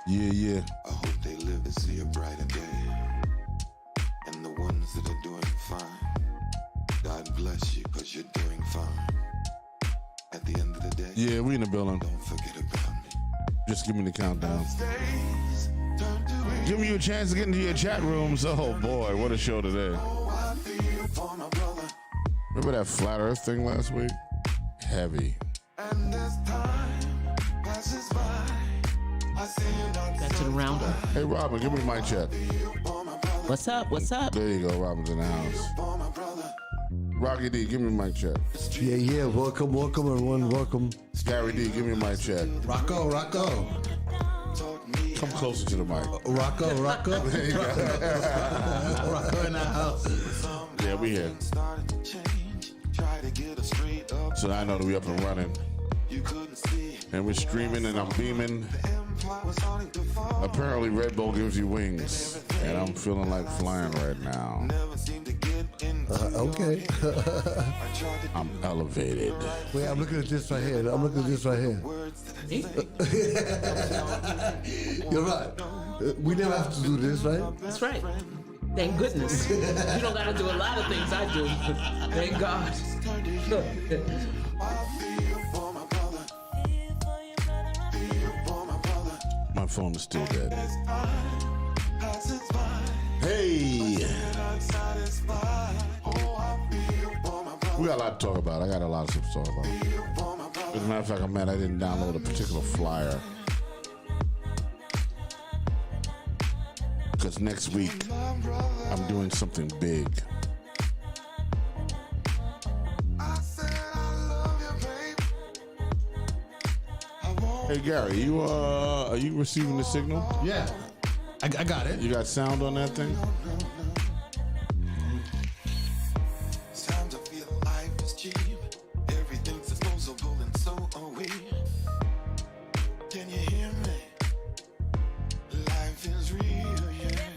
Yeah. I hope they live to see a brighter day. And the ones that are doing fine, God bless you, because you're doing fine. At the end of the day, yeah, we in the building. Don't forget about me. Just give me the countdown. Give me a chance to get into your chat rooms. Oh boy, what a show today. Remember that flat earth thing last week? Heavy. And this time passes by. That's it around. Hey, Robin, give me the mic check. What's up? What's up? There you go. Robin's in the house. Rocky D, give me the mic check. Yeah. Welcome, everyone. Welcome. Gary D, give me a mic check. Rocco. Come closer to the mic. Rocco. There you go. Rocco in the house. Yeah, we here. So I know that we up and running. And we're streaming and I'm beaming. Apparently Red Bull gives you wings. And I'm feeling like flying right now. Okay. I'm elevated. Wait, I'm looking at this right here. You're right. We never have to do this, right? That's right. Thank goodness. You don't got to do a lot of things I do. Thank God. My phone is still dead. Hey! We got a lot to talk about. I got a lot of stuff to talk about. As a matter of fact, I'm mad I didn't download a particular flyer. Because next week, I'm doing something big. Hey Gary, are you receiving the signal? Yeah, I got it. You got sound on that thing? Can you hear me? Life is real, yeah.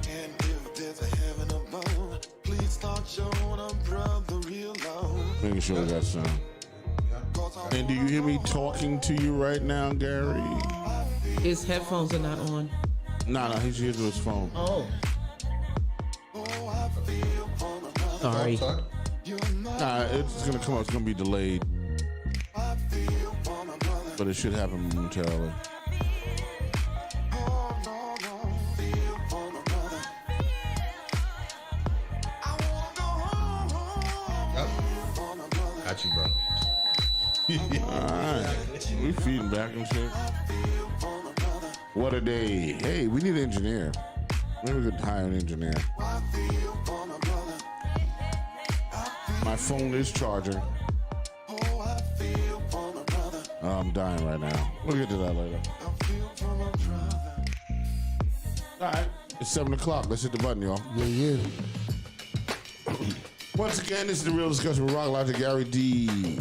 And if there's a heaven above, please start showing a brother real love. Making sure we got sound. And do you hear me talking to you right now, Gary? His headphones are not on. No, he's using his phone. Oh. Sorry. Nah, it's gonna come out. It's gonna be delayed, but it should happen momentarily. Got you, bro. Alright, we feeding back and shit. What a day. Hey, we need an engineer. Maybe we could hire an engineer. My phone is charging. I'm dying right now. We'll get to that later. Alright, it's 7 o'clock. Let's hit the button, y'all. Yeah. Once again, this is The Real Discussion with Rock Logic, Gary D,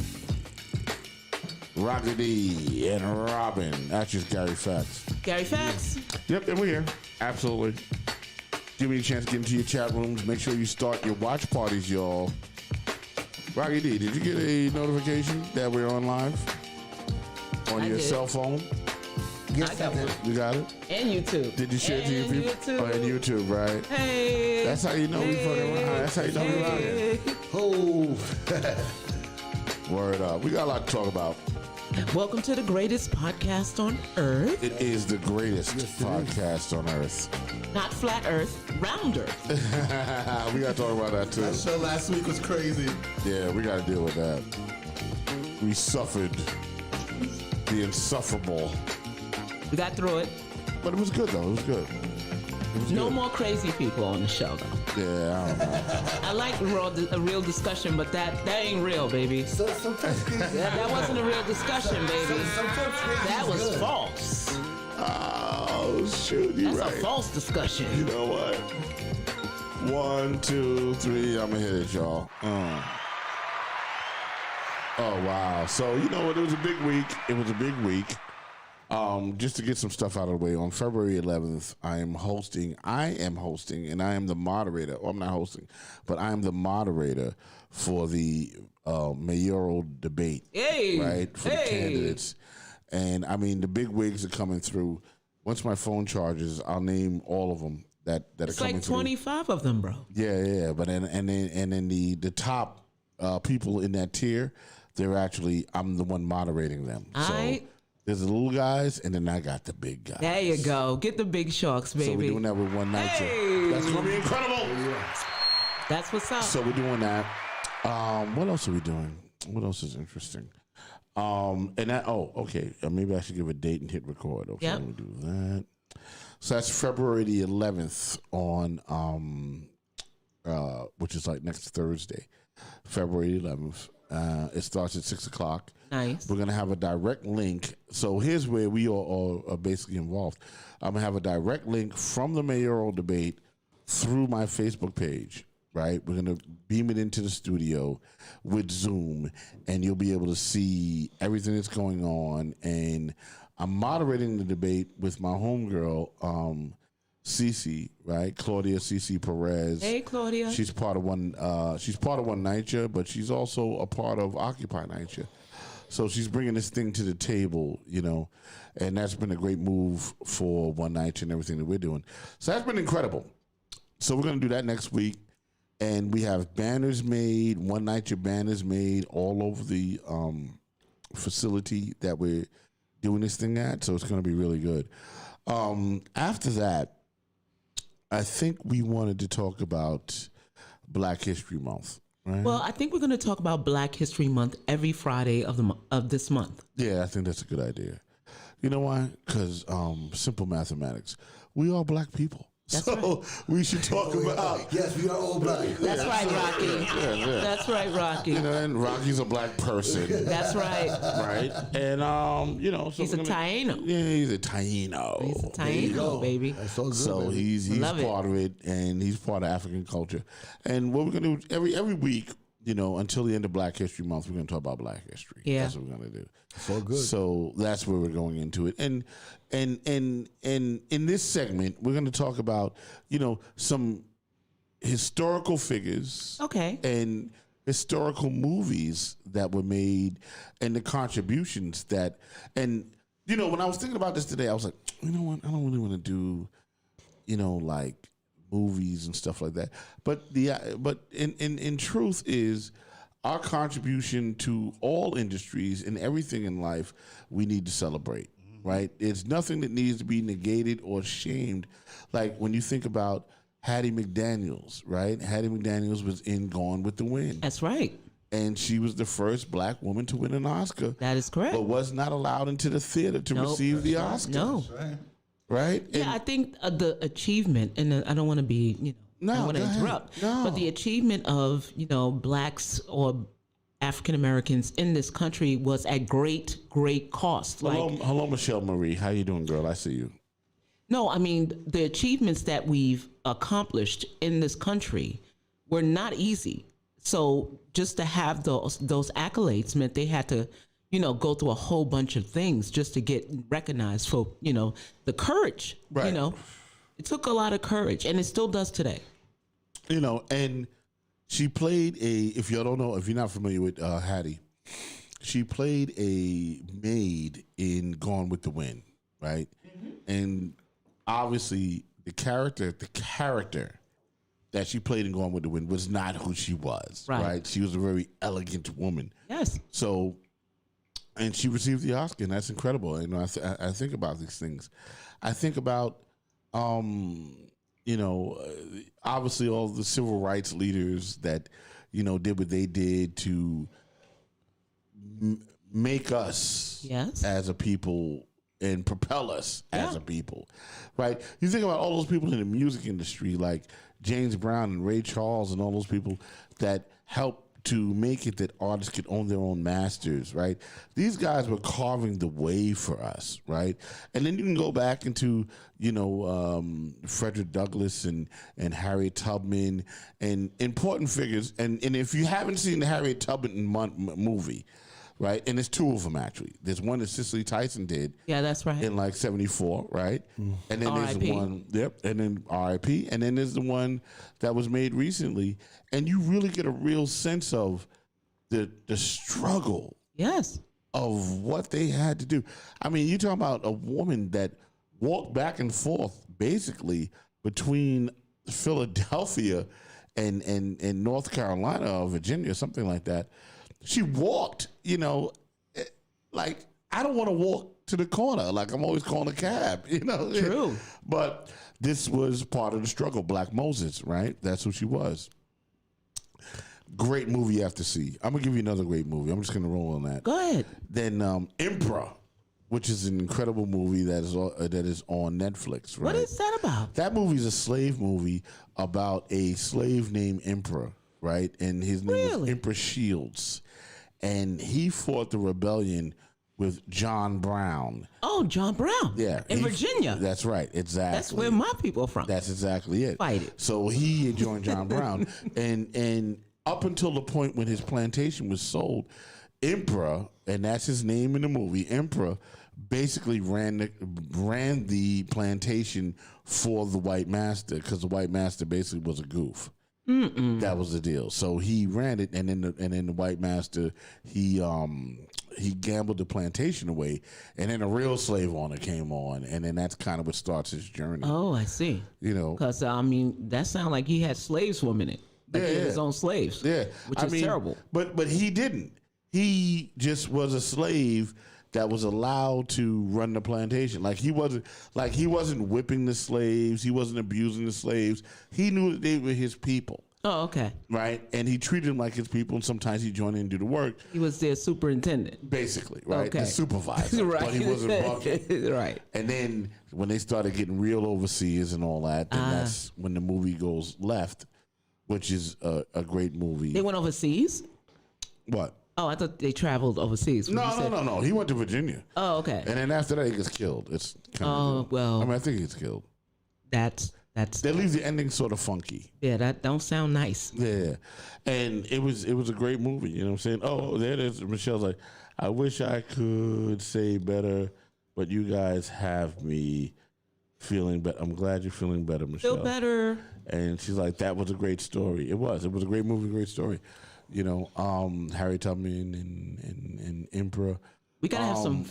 Rocky D, and Robin. That's just Gary Facts. Gary Facts. Yep, and we're here. Absolutely. Give me a chance to get into your chat rooms. Make sure you start your watch parties, y'all. Rocky D, did you get a notification that we're on live? On your cell phone? get I got something. one. You got it? And YouTube. Did you share it to your And people? YouTube. Oh, and YouTube, right? Hey. That's how you know we fucking around. That's how you know we around here. Oh. Word up. We got a lot to talk about. Welcome to the greatest podcast on earth. It is the greatest podcast on earth. Not flat earth, round earth. We got to talk about that too. That show last week was crazy. Yeah, we got to deal with that. We suffered the insufferable. We got through it. But it was good, though. It was good. No more crazy people on the show, though. Yeah, I don't know. I like a real discussion, but that ain't real, baby. Sometimes That wasn't a real discussion, baby. That was false. Oh, shoot. You're That's right. a false discussion. You know what? 1, 2, 3. I'm going to hit it, y'all. Oh, wow. So, you know what? It was a big week. It was a big week. Just to get some stuff out of the way, on February 11th, I am hosting, and I am the moderator. Well, I'm not hosting, but I am the moderator for the mayoral debate, right, for the candidates. And, I mean, the big wigs are coming through. Once my phone charges, I'll name all of them that are It's coming like through. 25 of them, bro. Yeah. But then the top people in that tier, they're actually, I'm the one moderating them. So there's the little guys, and then I got the big guys. There you go. Get the big sharks, baby. So we're doing that with one night. Hey. That's gonna be incredible. That's what's up. So we're doing that. What else are we doing? What else is interesting? Okay. Maybe I should give a date and hit record. Okay, Yep. let me do that. So that's February the 11th on which is like next Thursday, February 11th. It starts at 6:00. Nice. We're gonna have a direct link. So here's where we all are basically involved. I'm gonna have a direct link from the mayoral debate through my Facebook page. Right, we're gonna beam it into the studio with Zoom, and you'll be able to see everything that's going on. And I'm moderating the debate with my homegirl, Cece, right? Claudia Cece Perez. Hey, Claudia. She's part of one. She's part of One Nightia, but she's also a part of Occupy Nightia. So she's bringing this thing to the table, you know, and that's been a great move for One Nightia and everything that we're doing. So that's been incredible. So we're gonna do that next week, and we have banners made, One Nightia banners made all over the facility that we're doing this thing at. So it's gonna be really good. After that, I think we wanted to talk about Black History Month, right? Well, I think we're going to talk about Black History Month every Friday of this month. Yeah, I think that's a good idea. You know why? Because simple mathematics. We are black people. That's so we should talk about. Yes, we are all black. That's right, Rocky. Yeah. That's right, Rocky. You know, and Rocky's a black person, That's right. right? And you know, so He's a we're gonna- Taino. Yeah, he's a Taino. He's a There you go. Taino, baby. That's so good. So baby. he's Love it. part of it, and he's part of African culture. And what we're gonna do every week, you know, until the end of Black History Month, we're gonna talk about Black history. Yeah. That's what we're gonna do. So good. So that's where we're going into it. And in this segment, we're gonna talk about, you know, some historical figures. Okay. And historical movies that were made, and the contributions that, and you know, when I was thinking about this today, I was like, you know what, I don't really want to do, you know, like movies and stuff like that. But in truth is our contribution to all industries and everything in life we need to celebrate, right? It's nothing that needs to be negated or shamed. Like when you think about Hattie McDaniels, right? Hattie McDaniels was in Gone with the Wind. That's right. And she was the first black woman to win an Oscar. That is correct. But was not allowed into the theater to Nope. receive the Oscar. No. Right? Yeah, I think the achievement, and I don't want to be, you know, I don't want to go ahead. interrupt, No. but the achievement of, you know, blacks or African Americans in this country was at great cost. Hello, Michelle Marie. How you doing, girl? I see you. No, I mean, the achievements that we've accomplished in this country were not easy. So just to have those accolades meant they had to, you know, go through a whole bunch of things just to get recognized for, you know, the courage. Right. You know, it took a lot of courage, and it still does today. You know, and she played if y'all don't know, if you're not familiar with Hattie, she played a maid in Gone with the Wind. right? And obviously the character that she played in Gone with the Wind was not who she was, right? She was a very elegant woman. Yes. So, and she received the Oscar, and that's incredible. You know, I think about these things. I think about, obviously all the civil rights leaders that, did what they did to make us as a people and propel us as a people, right? You think about all those people in the music industry, like James Brown and Ray Charles and all those people that helped to make it that artists could own their own masters, right? These guys were carving the way for us, right? And then you can go back into, Frederick Douglass and Harriet Tubman and important figures. And if you haven't seen the Harriet Tubman movie, right? And there's two of them, actually. There's one that Cicely Tyson did. Yeah, that's right. In like 74, right? And then there's the one, and then R.I.P. And then there's the one that was made recently. And you really get a real sense of the struggle of what they had to do. I mean, you're talking about a woman that walked back and forth basically between Philadelphia and North Carolina or Virginia, something like that. She walked, like, I don't want to walk to the corner. Like, I'm always calling a cab, True. But this was part of the struggle. Black Moses, right? That's who she was. Great movie you have to see. I'm going to give you another great movie. I'm just going to roll on that. Go ahead. Then Emperor, which is an incredible movie that is on Netflix, right? What is that about? That movie is a slave movie about a slave named Emperor, right? And his name was Emperor Shields. And he fought the rebellion with John Brown. Oh, John Brown. Yeah. In Virginia. That's right. Exactly. That's where my people are from. That's exactly it. Fight it. So he joined John Brown. And up until the point when his plantation was sold, Emperor, and that's his name in the movie, Emperor basically ran the plantation for the white master, because the white master basically was a goof. That was the deal. So he ran it, and then the white master he gambled the plantation away, and then a real slave owner came on, and then that's kind of what starts his journey. Oh, I see. Because that sounded like he had slaves for a minute. Like he had his own slaves. Yeah, which is terrible. But he didn't. He just was a slave that was allowed to run the plantation. He wasn't whipping the slaves. He wasn't abusing the slaves. He knew that they were his people. Oh, okay. Right? And he treated them like his people, and sometimes he joined in and do the work. He was their superintendent. Basically, right? Okay. The supervisor. Right. But he wasn't bucking. Right. And then when they started getting real overseas and all that, then that's when the movie goes left, which is a great movie. They went overseas? What? Oh, I thought they traveled overseas. No. He went to Virginia. Oh, okay. And then after that, he gets killed. It's kind of well. I mean, I think he gets killed. That's. They leave the ending sort of funky. Yeah, that don't sound nice. Yeah, and it was a great movie. You know what I'm saying? Oh, there it is. Michelle's like, I wish I could say better, but you guys have me feeling better. I'm glad you're feeling better, Michelle. Feel better. And she's like, that was a great story. It was a great movie, great story. Harry Tubman and Emperor. We gotta have some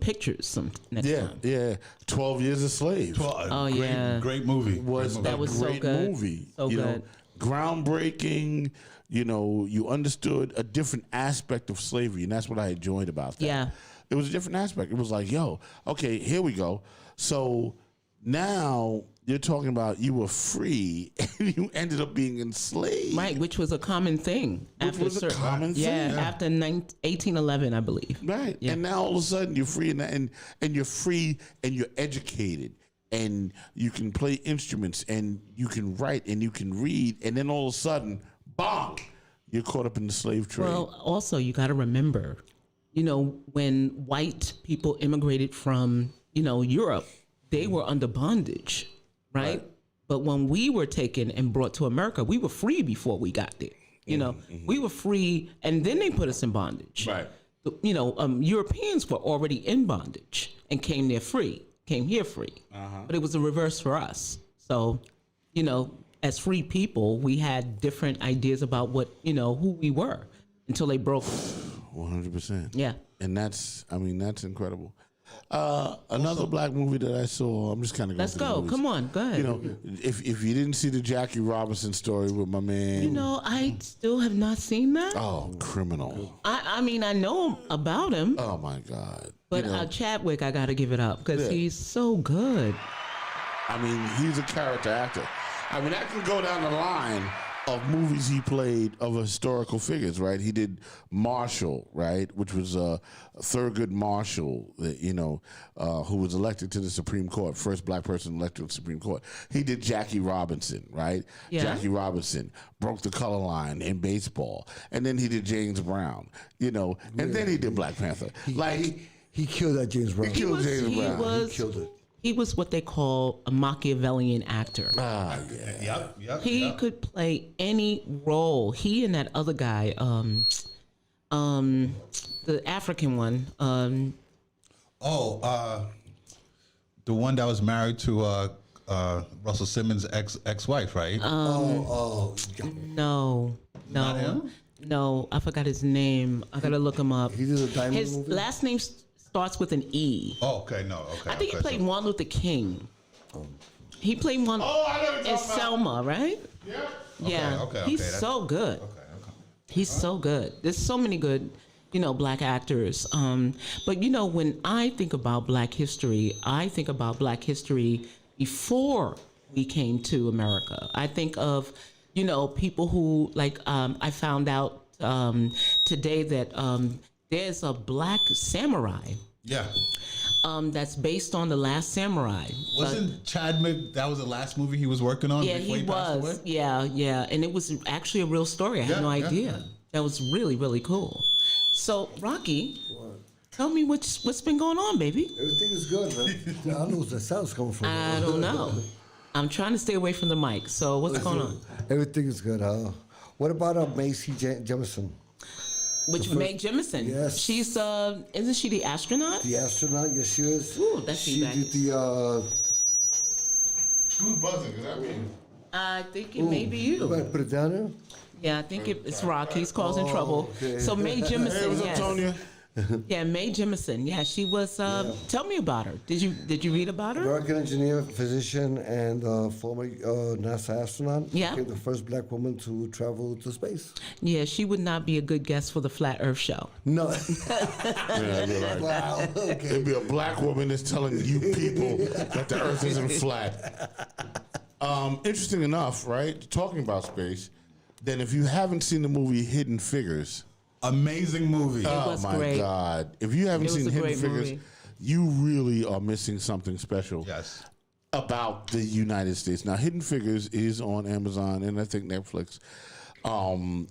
pictures next time. Yeah. 12 Years a Slave. Great movie. That was great so good. movie. So good. Groundbreaking. You understood a different aspect of slavery, and that's what I enjoyed about that. Yeah. It was a different aspect. It was like, okay, here we go. So now you're talking about you were free and you ended up being enslaved. Right, which was a common thing. After 1811, I believe. Right. Yeah. And now all of a sudden you're free and you're free and you're educated and you can play instruments and you can write and you can read, and then all of a sudden, bang, you're caught up in the slave trade. Well, also you got to remember, when white people immigrated from, Europe, they were under bondage, right? But when we were taken and brought to America, we were free before we got there. We were free, and then they put us in bondage. Right. Europeans were already in bondage and came here free. But it was the reverse for us. So, as free people, we had different ideas about what, who we were until they broke us. 100%. Yeah. And that's incredible. Another black movie that I saw. I'm just kind of going. Let's go. Come on, go ahead. You know, if you didn't see the Jackie Robinson story with my man, You know, I still have not seen that. oh, Criminal. I mean, I know about him, Oh my God. but You know, Chadwick, I got to give it up because Yeah. he's so good. I mean, he's a character actor. I mean, I can go down the line of movies he played of historical figures, right? He did Marshall, right, which was Thurgood Marshall, who was elected to the Supreme Court, first black person elected to the Supreme Court. He did Jackie Robinson, right? Yeah. Jackie Robinson broke the color line in baseball, and then he did James Brown, and then he did Black Panther. He killed that James Brown. He killed James Brown. He killed it. He was what they call a Machiavellian actor. Yep. He could play any role. He and that other guy, the African one, The one that was married to Russell Simmons' ex-wife, right? no, Not him? no, I forgot his name. I gotta look him up. He did a Diamond His movie? last name starts with an E. Oh, okay, no, okay. I think he okay, played so- Martin Luther King. He played one I know what you're in talking about. Selma, right? Yeah. Yeah, okay, he's that's- so good. Okay. He's so good. There's so many good, black actors. But when I think about Black history, I think about Black history before we came to America. I think of, people who I found out today that there's a Black samurai Yeah. that's based on The Last Samurai. Wasn't Chadwick, that was the last movie he was working on Yeah, before he passed was. away? Yeah. And it was actually a real story. I had Yeah, no yeah, idea. yeah. That was really, really cool. So, Rocky, tell me what's been going on, baby. Everything is good, man. I don't know where the sound's coming from. I don't know. I'm trying to stay away from the mic. So, what's going on? Everything is good, huh? What about Macy Jemison? Which Mae Jemison. Yes. She's isn't she the astronaut? The astronaut, yes, she is. Ooh, that's she feedback. did the. Who's buzzing? Is that me? I think it may be you. Put it down there. Yeah, I think it's Rock. He's causing trouble. okay. So Mae Jemison. Hey, what's up, yes. Tonya? Yeah, Mae Jemison. Yeah, she was. Tell me about her. Did you read about her? American engineer, physician, and former NASA astronaut. Yeah. Became the first black woman to travel to space. Yeah, she would not be a good guest for the Flat Earth show. No. Yeah, you're right. Wow. Okay. It'd be a black woman that's telling you people that the earth isn't flat. Interesting enough, right? Talking about space, then if you haven't seen the movie Hidden Figures, Amazing movie. was oh my great. God. If you haven't It was seen a Hidden great Figures, movie. you really are missing something special Yes. about the United States. Now, Hidden Figures is on Amazon and I think Netflix.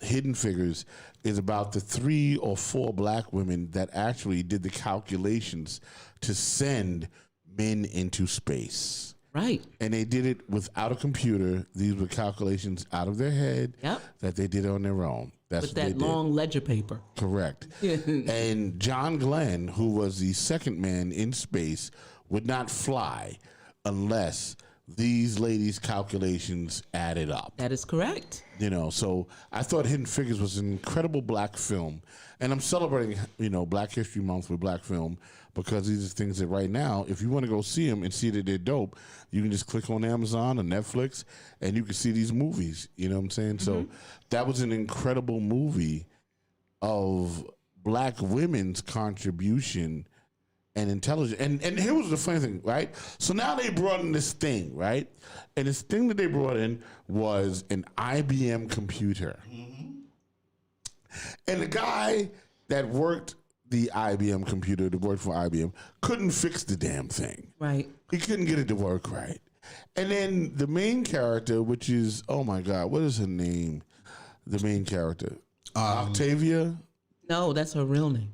Hidden Figures is about the 3 or 4 black women that actually did the calculations to send men into space. Right. And they did it without a computer. These were calculations out of their head Yep. that they did on their own. That's With what they that did. long ledger paper. Correct. And John Glenn, who was the second man in space, would not fly unless these ladies' calculations added up. That is correct. So I thought Hidden Figures was an incredible black film. And I'm celebrating, Black History Month with black film because these are things that right now, if you want to go see them and see that they're dope, you can just click on Amazon or Netflix and you can see these movies. You know what I'm saying? So that was an incredible movie of black women's contribution and intelligence. And here was the funny thing, right? So now they brought in this thing, right? And this thing that they brought in was an IBM computer. And the guy that worked the IBM computer, that worked for IBM, couldn't fix the damn thing. Right. He couldn't get it to work right. And then the main character, which is, oh my God, what is her name? The main character. Octavia? No, that's her real name.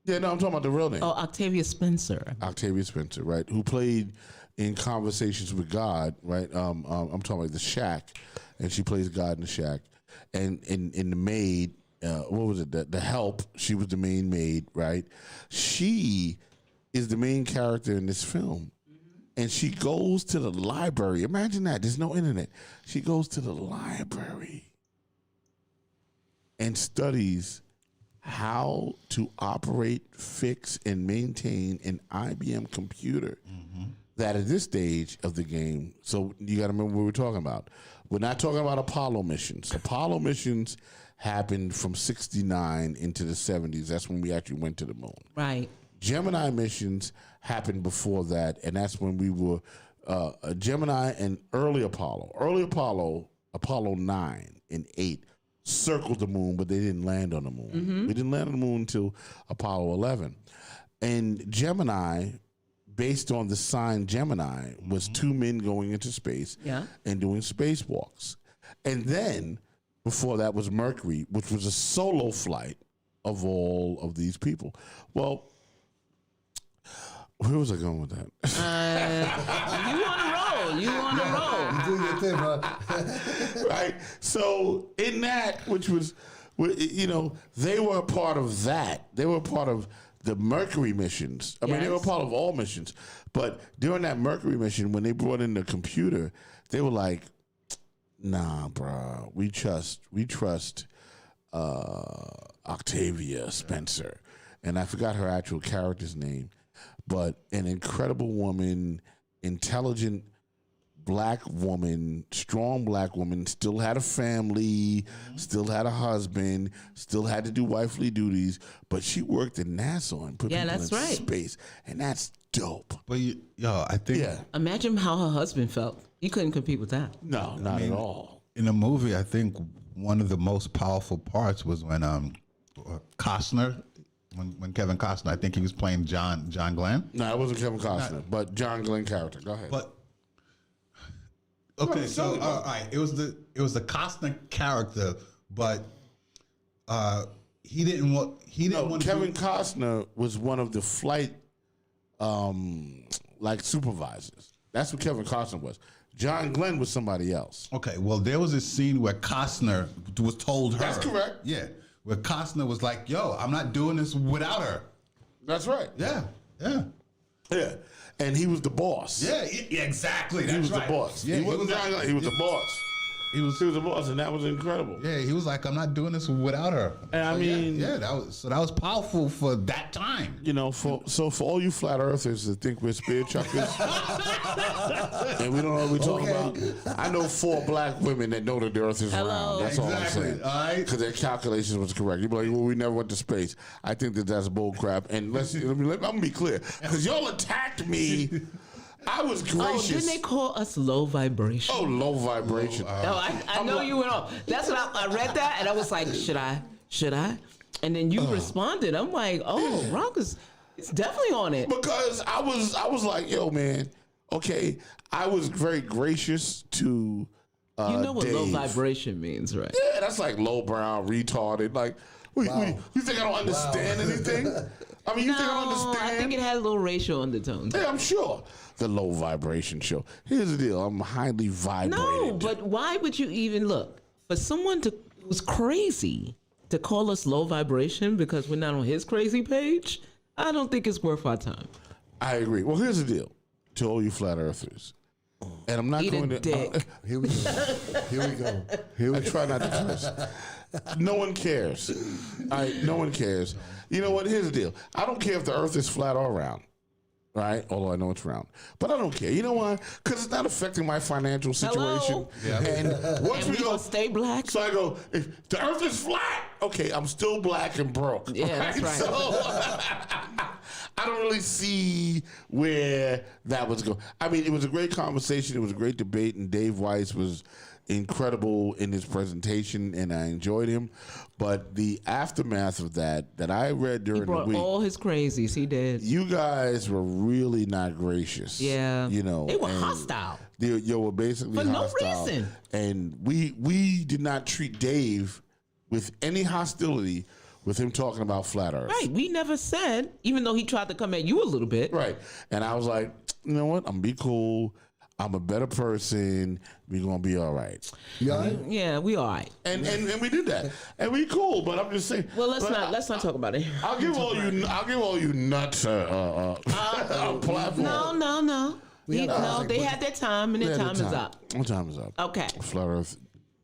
Yeah, no, I'm talking about the real name. Oh, Octavia Spencer. Octavia Spencer, right? Who played in Conversations with God, right? I'm talking about The Shack, and she plays God in The Shack. And in The Maid, what was it? The Help, she was the main maid, right? She is the main character in this film. And she goes to the library. Imagine that. There's no internet. She goes to the library and studies how to operate, fix, and maintain an IBM computer. That at this stage of the game, so you got to remember what we're talking about. We're not talking about Apollo missions. Apollo missions happened from 69 into the 70s. That's when we actually went to the moon. Right. Gemini missions happened before that, and that's when we were Gemini and early Apollo. Early Apollo, Apollo 9 and 8, circled the moon, but they didn't land on the moon. We didn't land on the moon until Apollo 11. And Gemini, based on the sign Gemini, was two men going into space and doing spacewalks. And then, before that was Mercury, which was a solo flight of all of these people. Well, where was I going with that? You on a roll. You doing your thing, bro. Right? So, in that, which was, they were a part of that. They were a part of the Mercury missions. I mean, they were a part of all missions. But during that Mercury mission, when they brought in the computer, they were like, nah, bro, we trust Octavia Spencer. And I forgot her actual character's name, but an incredible woman, intelligent black woman, strong black woman, still had a family, still had a husband, still had to do wifely duties, but she worked at NASA and put people in space, and that's dope. But I think Imagine how her husband felt. He couldn't compete with that. No, not at all. in the movie, I think one of the most powerful parts was when Costner, when Kevin Costner, I think he was playing John Glenn. No, it wasn't Kevin Costner, but John Glenn character. Go ahead. But okay, so all right, it was the Costner character, but he didn't want Kevin Costner was one of the flight like supervisors. That's what Kevin Costner was. John Glenn was somebody else. Okay, well, there was a scene where Costner was told her. That's correct. Yeah, where Costner was like, "Yo, I'm not doing this without her." That's right. Yeah. And he was the boss. Yeah, exactly. That's He was right. the boss. Yeah, he wasn't John Glenn. He was the boss. He was the boss, and that was incredible. Yeah, he was like, "I'm not doing this without her." And I mean, that was powerful for that time. You know, for all you flat earthers that think we're spear chuckers, and we don't know what we're talking about. I know 4 black women that know that the earth is round. That's all I'm saying. All right. Because their calculations was correct. You'd be like, well, we never went to space. I think that's bull crap. And I'm gonna be clear, because y'all attacked me. I was gracious. Oh, didn't they call us low vibration? Oh, low vibration. No, I know you went off. That's what I read that, and I was like, should I? And then you responded. I'm like, oh, Rock is definitely on it. Because I was like, yo, man, okay. I was very gracious to You know what Dave. low vibration means, right? Yeah, that's like lowbrow, retarded. Like, you think I don't understand anything? I mean, you think I don't understand? I think it had a little racial undertones. Yeah, I'm sure. The low vibration show. Here's the deal. I'm highly vibrated. No, but why would you even look for someone who's crazy to call us low vibration because we're not on his crazy page? I don't think it's worth our time. I agree. Well, here's the deal to all you flat earthers. And I'm not Eat going a to. dick. Here we go. I try not to curse. No one cares. No one cares. You know what? Here's the deal. I don't care if the earth is flat or round. Right? Although I know it's round. But I don't care. You know why? Because it's not affecting my financial situation. Hello? Yeah. And once And we we go. gonna stay black? So I go, if the earth is flat, okay, I'm still black and broke. Yeah, that's right. So I don't really see where that was going. I mean, it was a great conversation. It was a great debate, and Dave Weiss was incredible in his presentation, and I enjoyed him. But the aftermath of that I read during He brought the week, all his crazies. He did. you guys were really not gracious. Yeah. You know. They were and hostile. You were basically For no hostile. reason. And we did not treat Dave with any hostility with him talking about flat earth. Right. We never said, even though he tried to come at you a little bit. Right. And I was like, you know what? I'm gonna be cool. I'm a better person. We're gonna be all right. Yeah, we all right. And we did that. And we cool, but I'm just saying. Well, let's not talk about it. I'll give all you nuts a platform. No. They had their time, and their time is up. Their time is up. Okay. Flat Earth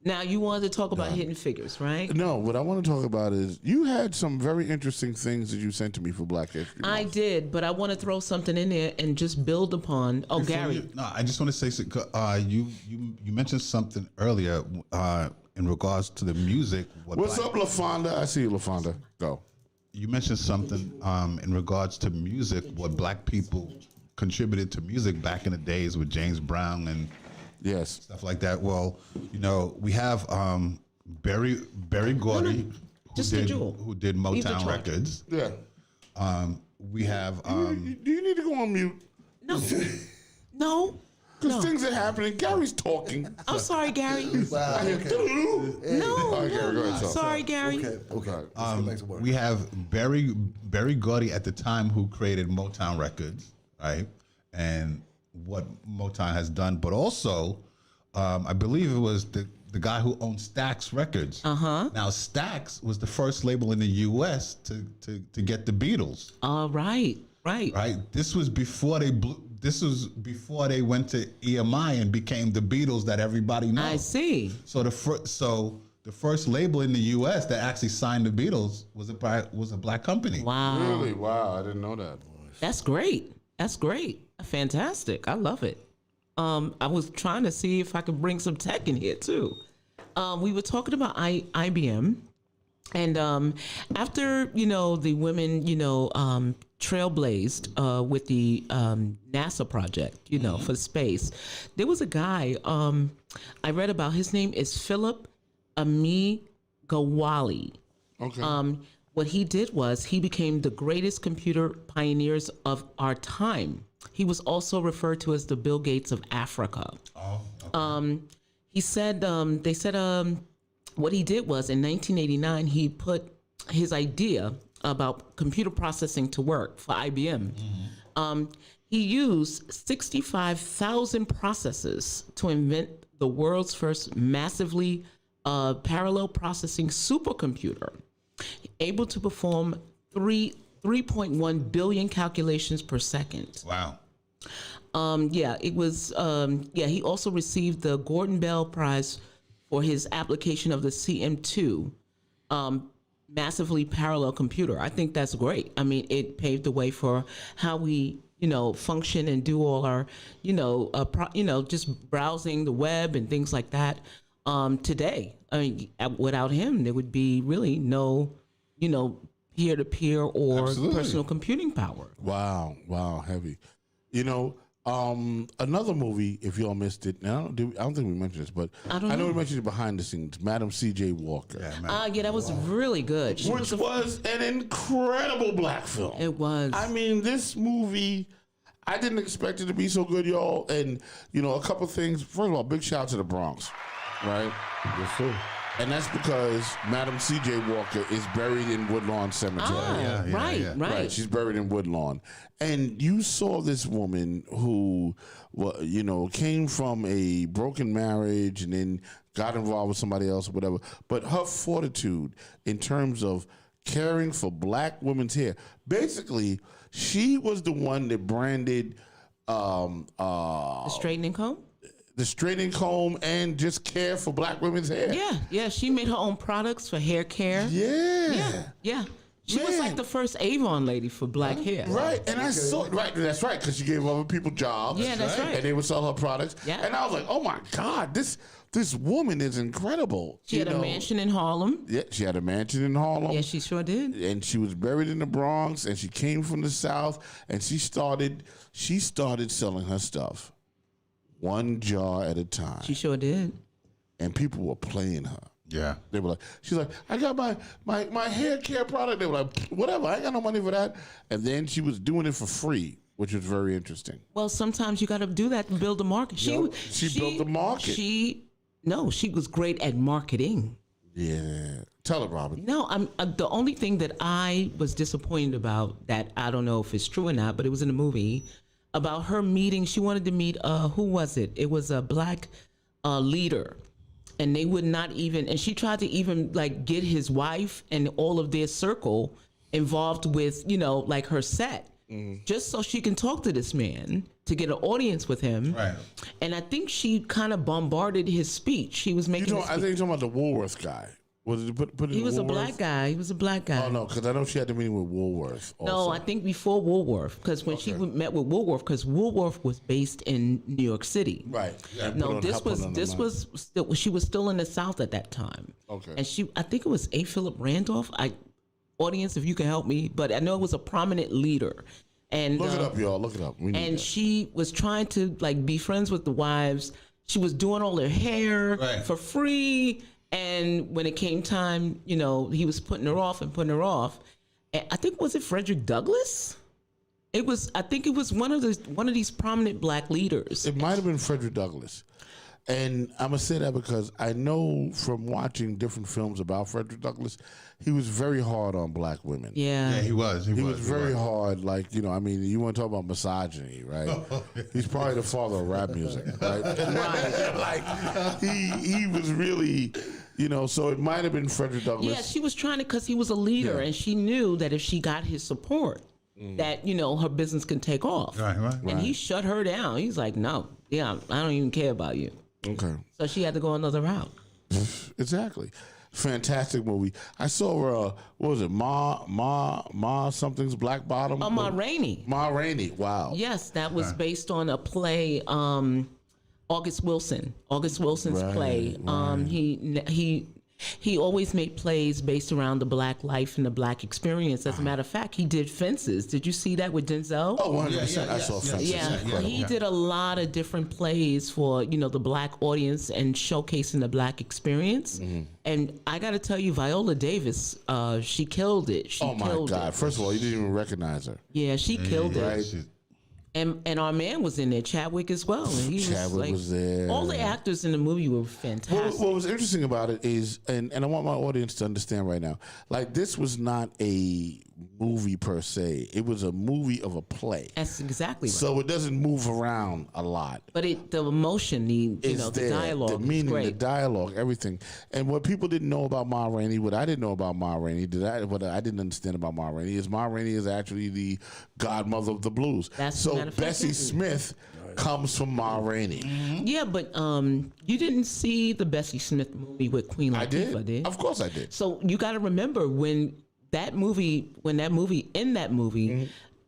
Now you wanted to talk about Hidden Figures, right? No, what I want to talk about is you had some very interesting things that you sent to me for Black History Month. I did, but I want to throw something in there and just build upon. Oh, Gary. No, I just want to say, you mentioned something earlier in regards to the music. What's up, LaFonda? I see you, LaFonda. Go. You mentioned something in regards to music, what Black people contributed to music back in the days with James Brown and Yes. stuff like that. Well, we have Berry Gordy, Just the jewel. who did He's the Motown jewel. Records. Yeah. We have Do you need to go on mute? No. No. Because No. things are happening. Gary's talking. I'm sorry, Gary. Wow, okay. No. All right, Gary, go ahead, talk. Sorry, Gary. Okay. Let's get back to work. We have Berry Gordy at the time who created Motown Records, right? And what Motown has done, but also I believe it was the guy who owned Stax Records. Now Stax was the first label in the U.S. to get the Beatles. Right. Right. This was before they went to EMI and became the Beatles that everybody knows. I see. So the first label in the U.S. that actually signed the Beatles was a black company. Wow. Really? Wow, I didn't know that. That's great. That's great. Fantastic. I love it. I was trying to see if I could bring some tech in here too. We were talking about IBM, and after the women trailblazed with the NASA project, for space, there was a guy I read about. His name is Philip Amigawali. Okay. What he did was he became the greatest computer pioneers of our time. He was also referred to as the Bill Gates of Africa. Oh, okay. He said, they said what he did was in 1989, he put his idea about computer processing to work for IBM. He used 65,000 processes to invent the world's first massively parallel processing supercomputer, able to perform 3.1 billion calculations per second. Wow. It was. He also received the Gordon Bell Prize for his application of the CM2 massively parallel computer. I think that's great. I mean, it paved the way for how we, function and do all our, just browsing the web and things like that. Today, I mean, without him, there would be really no, peer-to-peer or Absolutely. personal computing power. Wow, heavy. Another movie, if y'all missed it, now I don't think we mentioned this, but I know we mentioned it behind the scenes, Madam C.J. Walker. Yeah, man. That was really good. Which was an incredible black film. It was. I mean, this movie, I didn't expect it to be so good, y'all. And, a couple things. First of all, big shout out to the Bronx, right? Yes, sir. And that's because Madam C.J. Walker is buried in Woodlawn Cemetery. Right. She's buried in Woodlawn. And you saw this woman who, came from a broken marriage and then got involved with somebody else or whatever. But her fortitude in terms of caring for black women's hair. Basically, she was the one that branded The straightening comb? the straightening comb and just care for black women's hair. Yeah. She made her own products for hair care. Yeah. She was Man. like the first Avon lady for black hair. Right, and I saw that's right, because she gave other people jobs. Yeah, that's right. And they would sell her products. Yeah. And I was like, oh my God, this woman is incredible. She had a mansion in Harlem. Yeah, she had a mansion in Harlem. Yeah, she sure did. And she was buried in the Bronx, and she came from the South, and she started selling her stuff one jar at a time. She sure did. And people were playing her. Yeah. They were like, she's like, I got my hair care product. They were like, whatever, I ain't got no money for that. And then she was doing it for free, which was very interesting. Well, sometimes you got to do that to build a market. She built the market. She was great at marketing. Yeah. Tell it, Robin. No, the only thing that I was disappointed about, that I don't know if it's true or not, but it was in the movie, about her meeting. She wanted to meet, who was it? It was a black leader. And they would not even, and she tried to even like get his wife and all of their circle involved with, like her set, just so she can talk to this man. to get an audience with him. Right. And I think she kind of bombarded his speech. He was making. I think you're talking about the Woolworth guy. Was it put He was a Woolworth? black guy. He was a black guy. Oh no, because I know she had the meeting with Woolworth. Also. No, I think before Woolworth, because when she met with Woolworth, because Woolworth was based in New York City. Right. Yeah, No, this was still, she was still in the South at that time. Okay. And I think it was A. Philip Randolph. Audience, if you can help me, but I know it was a prominent leader. And Look it up, y'all. Look it up. We need and that. she was trying to like be friends with the wives. She was doing all their hair for free. And when it came time, he was putting her off. And I think, was it Frederick Douglass? I think it was one of these prominent black leaders. It might have been Frederick Douglass. And I'm going to say that because I know from watching different films about Frederick Douglass, he was very hard on black women. Yeah. Yeah, he was. He was very hard. Like, you want to talk about misogyny, right? He's probably the father of rap music, right? Like, he was really, so it might have been Frederick Douglass. Yeah, she was trying to, because he was a leader, and she knew that if she got his support, that, her business can take off. Right. And he shut her down. He's like, no, I don't even care about you. Okay. So she had to go another route. Exactly. Fantastic movie. I saw what was it? Ma something's Black Bottom. Oh, Ma Rainey. Ma Rainey. Wow. Yes, that was based on a play. August Wilson's play. He always made plays based around the black life and the black experience. As a matter of fact, he did Fences. Did you see that with Denzel? Oh, 100%. I saw Fences. Yeah, he did a lot of different plays for the black audience and showcasing the black experience. And I got to tell you, Viola Davis, she killed it. Oh my God! First of all, you didn't even recognize her. Yeah, she killed it. Right. And our man was in there, Chadwick as well. And Chadwick was there. All the actors in the movie were fantastic. What was interesting about it is, and I want my audience to understand right now, like this was not a movie per se. It was a movie of a play. That's exactly right. So it doesn't move around a lot. But the emotion, the dialogue, the meaning, is great. the dialogue, everything. And what people didn't know about Ma Rainey, what I didn't know about Ma Rainey, what I didn't understand about Ma Rainey is Ma Rainey is actually the godmother of the blues. So Bessie Smith comes from Ma Rainey. Yeah, but you didn't see the Bessie Smith movie with Queen Latifah, did? Of course I did. So you got to remember in that movie,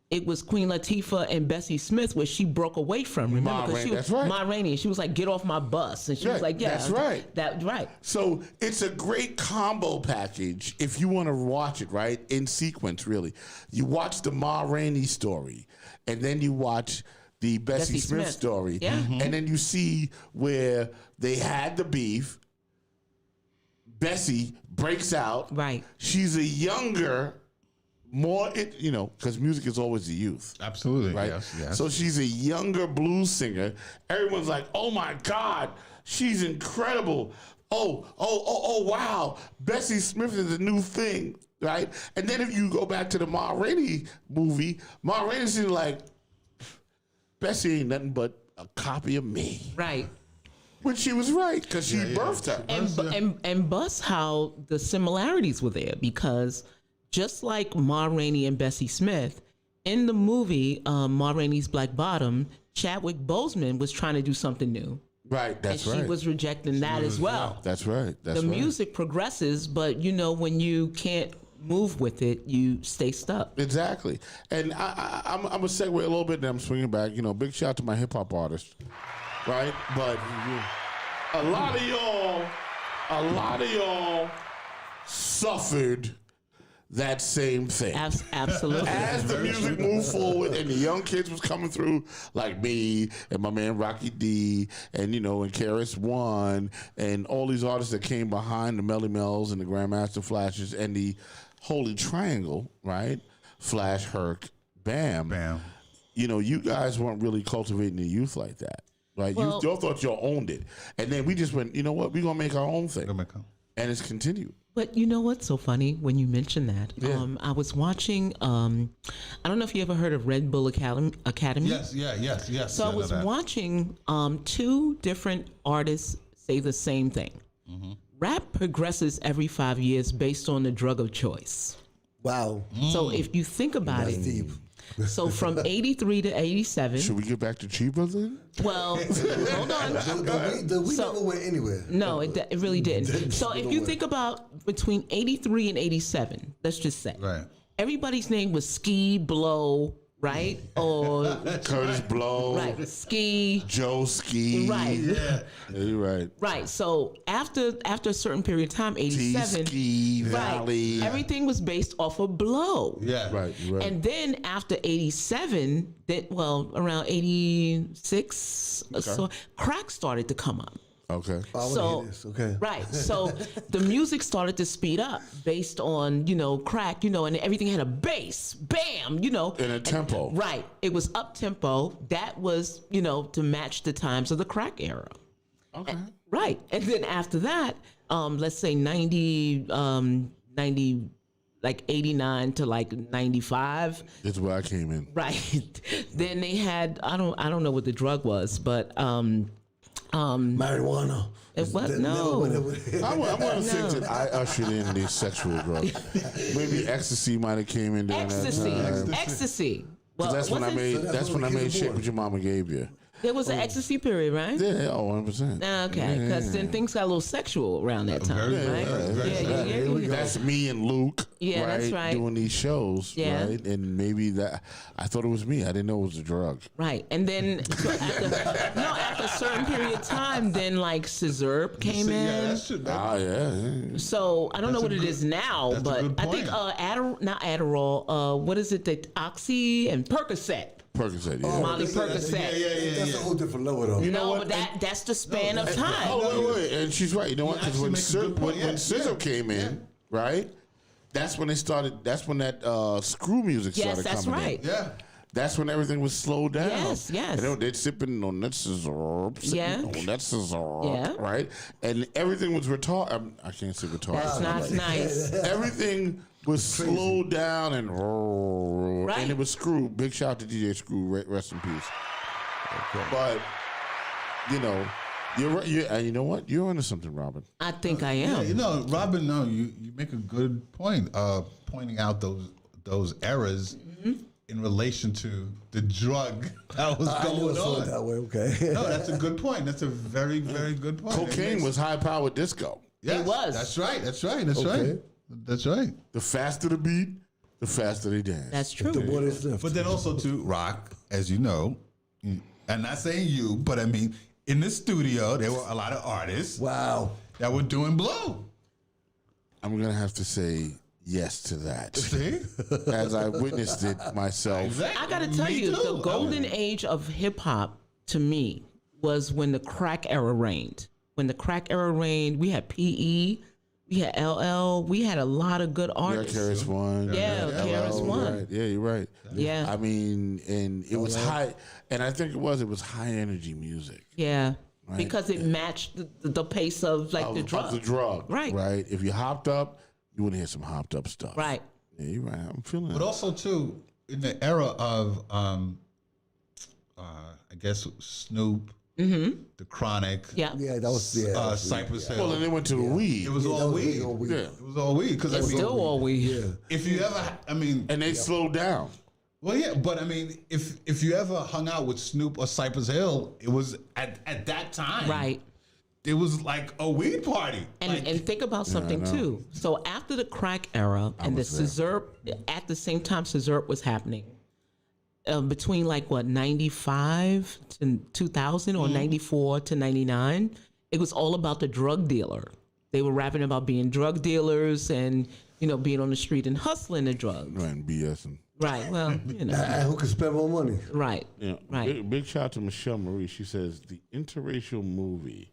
it was Queen Latifah and Bessie Smith where she broke away from. Remember, because she was Ma Rainey, and she was like, "Get off my bus," and she was like, "Yeah, that's right, that's right." So it's a great combo package if you want to watch it right in sequence. Really, you watch the Ma Rainey story, and then you watch the Bessie Smith story, and then you see where they had the beef. Bessie breaks out. Right. She's a younger, more, because music is always the youth. Absolutely. Right. Yes. So she's a younger blues singer. Everyone's like, "Oh my God, she's incredible. Oh, wow. Bessie Smith is a new thing." Right. And then if you go back to the Ma Rainey movie, Ma Rainey's like, Bessie ain't nothing but a copy of me. Right. When she was right, because she birthed her. And bust how the similarities were there, because just like Ma Rainey and Bessie Smith, in the movie Ma Rainey's Black Bottom, Chadwick Boseman was trying to do something new. Right, that's right. She was rejecting that as well. That's right. The music progresses, but when you can't move with it, you stay stuck. Exactly. And I'm going to segue a little bit, and I'm swinging back. Big shout out to my hip hop artists. Right? But a lot of y'all suffered that same thing. Absolutely. As the music moved forward and the young kids was coming through, like me and my man Rocky D and and KRS One and all these artists that came behind the Melly Mells and the Grandmaster Flashes and the Holy Triangle, right? Flash, Herc, Bam. You guys weren't really cultivating the youth like that. Right, well, y'all thought y'all owned it, and then we just went. You know what? We're gonna make our own thing, and it's continued. But you know what's so funny when you mention that? Yeah. I was watching. I don't know if you ever heard of Red Bull Academy. Yes. So I was watching two different artists say the same thing. Mm-hmm. Rap progresses every 5 years based on the drug of choice. Wow. So if you think about it, deep. So from 83 to 87. Should we get back to Chiba then? Well, hold on. The weed So- never went anywhere. No, it really didn't. So if you way. think about between 83 and 87, let's just say. Right. Everybody's name was Ski Blow, right? Or Curtis Blow, right, Ski. Joe Ski. Right. Yeah, you're right. Right. So after a certain period of time, 87, Ski Valley. right, everything was based off of Blow. Yeah. Right, you're right. And then after 87, around 86, so crack started to come up. Okay. I want to So- hear this. Okay. Right. So the music started to speed up based on, crack, and everything had a bass, bam, In a tempo. Right. It was up tempo. That was, to match the times of the crack era. Okay. Right. And then after that, let's say 90, like 89 to like 95. That's where I came in. Right. Then they had, I don't know what the drug was, but, Marijuana. It was- That no. never went over. I want to think No. that I ushered in these sexual drugs. Maybe ecstasy might have came in during ecstasy. that time. Ecstasy. 'Cause that's when I wasn't- made. So that's That's when I when the made kids were shit born. what your mama gave you. There was an ecstasy period, right? Yeah, 100%. Okay, because then things got a little sexual around that time, Very, right? very, Yeah. That's me and Luke. Yeah, right, that's right. Doing these shows, Yeah. right? And maybe that I thought it was me. I didn't know it was a drug. Right, and then so after a certain period of time, then like Scissor came Yeah, in. that's true. Ah, yeah. So I don't know That's what a it good- is now, that's a but good I think point. not Adderall. What is it? The Oxy and Percocet. Percocet. Yeah. Molly That's- Percocet. That's a whole different level, though. No, what? but that's the span of time. Oh, wait, and she's right. You know what? Because actually when makes a good point. when Yeah, Scissor yeah, came in, right? That's when they started. That's when that screw music Yes, started that's coming right. in. Yeah. That's when everything was slowed down. Yes, yes. They're sipping on that scissor, Yeah. on that scissor, Yeah. right? And everything was retarded. I can't say retarded. That's not nice. Everything was slowed down and Right. it was Screw. Big shout out to DJ Screw. Rest in peace. But you're right. And you know what? You're onto something, Robin. I think I Yeah, am. Robin, no, you make a good point, pointing out those errors in relation to the drug that was I never going saw it on. that way. Okay. No, that's a good point. That's a very, very good point. Cocaine was high-powered disco. Yes, It was. That's right. That's right. That's Okay. right. That's right. The faster the beat, the faster they dance. That's true. The water is left. But then also to rock, as you know, I'm not saying you, but I mean, in the studio, there were a lot of artists Wow. that were doing blow. I'm gonna have to say yes to that, See? as I witnessed it myself. Exactly. I gotta tell Me you, too. the golden age of hip hop to me was when the crack era reigned. When the crack era reigned, we had PE, we had LL, we had a lot of good Yeah, artists. KRS One. Yeah, KRS One. Right. Yeah, you're right. Yeah. I mean, and it was high, and I think it was high energy music. Yeah, Right. because it matched the pace of like the Of drug. the drug. Right. Right. If you hopped up, you want to hear some hopped up stuff. Right. Yeah, you're right. I'm feeling But it. also too, in the era of, I guess Snoop, the Chronic, Yeah. Yeah, that was Cypress Hill. Well, and they went to the weed. it was all weed. Yeah. It was all weed because I It's mean, still all we. Yeah. if you ever, I mean, And they slowed down. well, yeah, but I mean, if you ever hung out with Snoop or Cypress Hill, it was at that time, Right. It was like a weed party. And, Like, and think about something too. So after the crack era and the was there. Scissor, at the same time Scissor was happening, between like what 95 to 2000 or 94 to 99, it was all about the drug dealer. They were rapping about being drug dealers and being on the street and hustling the drugs. Right, and BS. And, Right. Well, And who can spend more money? right. Right. Big shout out to Michelle Marie. She says the interracial movie,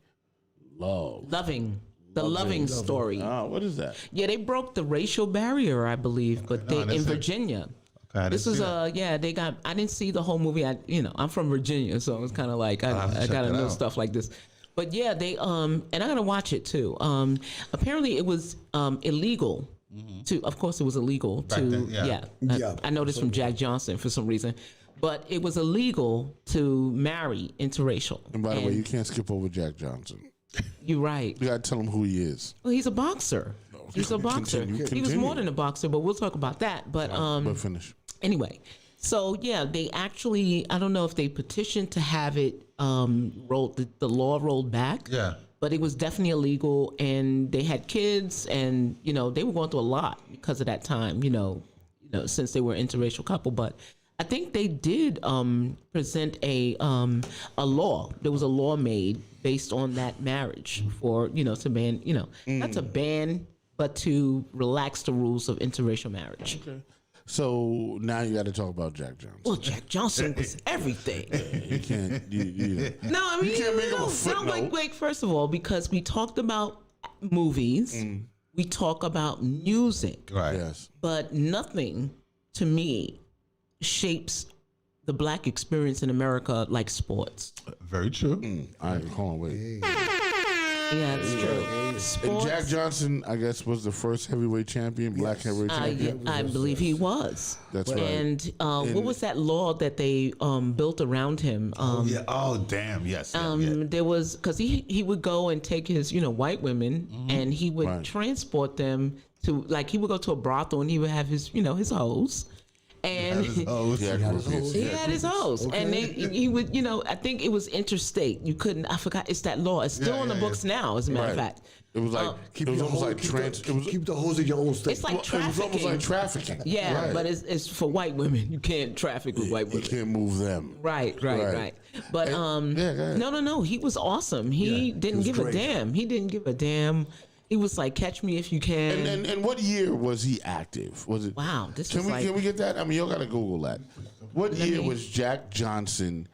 Loving. The loving story. What is that? Yeah, they broke the racial barrier, I believe, but no, they that's in it. Virginia. I This didn't was see that. they got. I didn't see the whole movie. I'm from Virginia, so it's kind of like have to I check gotta that know out. stuff like this. But yeah, they and I gotta watch it too. Apparently it was illegal to. Of course, it was illegal Back to. then, yeah. Yeah. I know this from Jack Johnson for some reason, but it was illegal to marry interracial. And by the way, you can't skip over Jack Johnson. you're right. You got to tell him who he is. Well, he's a boxer. He's a boxer. Continue, He was continue. more than a boxer, but we'll talk about that. But But finish. anyway, So yeah, they actually, I don't know if they petitioned to have it rolled, the law rolled back. Yeah. But it was definitely illegal, and they had kids, and they were going through a lot because of that time. Since they were an interracial couple. But I think they did present a law. There was a law made based on that marriage for to ban not to ban, but to relax the rules of interracial marriage. Okay. So now you got to talk about Jack Johnson. Well, Jack Johnson was everything. You can't. No, I mean, You can't make him a footnote. wait, first of all, because we talked about movies, we talk about music, Right. Yes. but nothing to me shapes the black experience in America like sports. Very true. All right, hold on, wait. Yeah, it's true. And Sports, Jack Johnson, I guess, was the first heavyweight champion, black heavyweight champion. I believe he was. That's right. And what was that law that they built around him? Yeah. Oh, damn. Yes. Yeah. There was, because he would go and take his white women, and he would Right. transport them to, like, he would go to a brothel and he would have his his hoes, and Yeah, he had his hoes, and he would I think it was interstate. You couldn't. I forgot. It's that law. It's still on the books now, as a matter of Right. fact. It was like it was almost like keep the hoes in your own state. It's like It was almost trafficking. like trafficking. Yeah, Right. but it's for white women. You can't traffic with white You women. can't move them. Right. Right. But Yeah, go ahead. no. He was awesome. He didn't was give a great. damn. He didn't give a damn. He was like, catch me if you can. And what year was he active? Was it? Wow, this Can was we like- can we get that? I mean, y'all gotta Google that. What year me- was Jack Johnson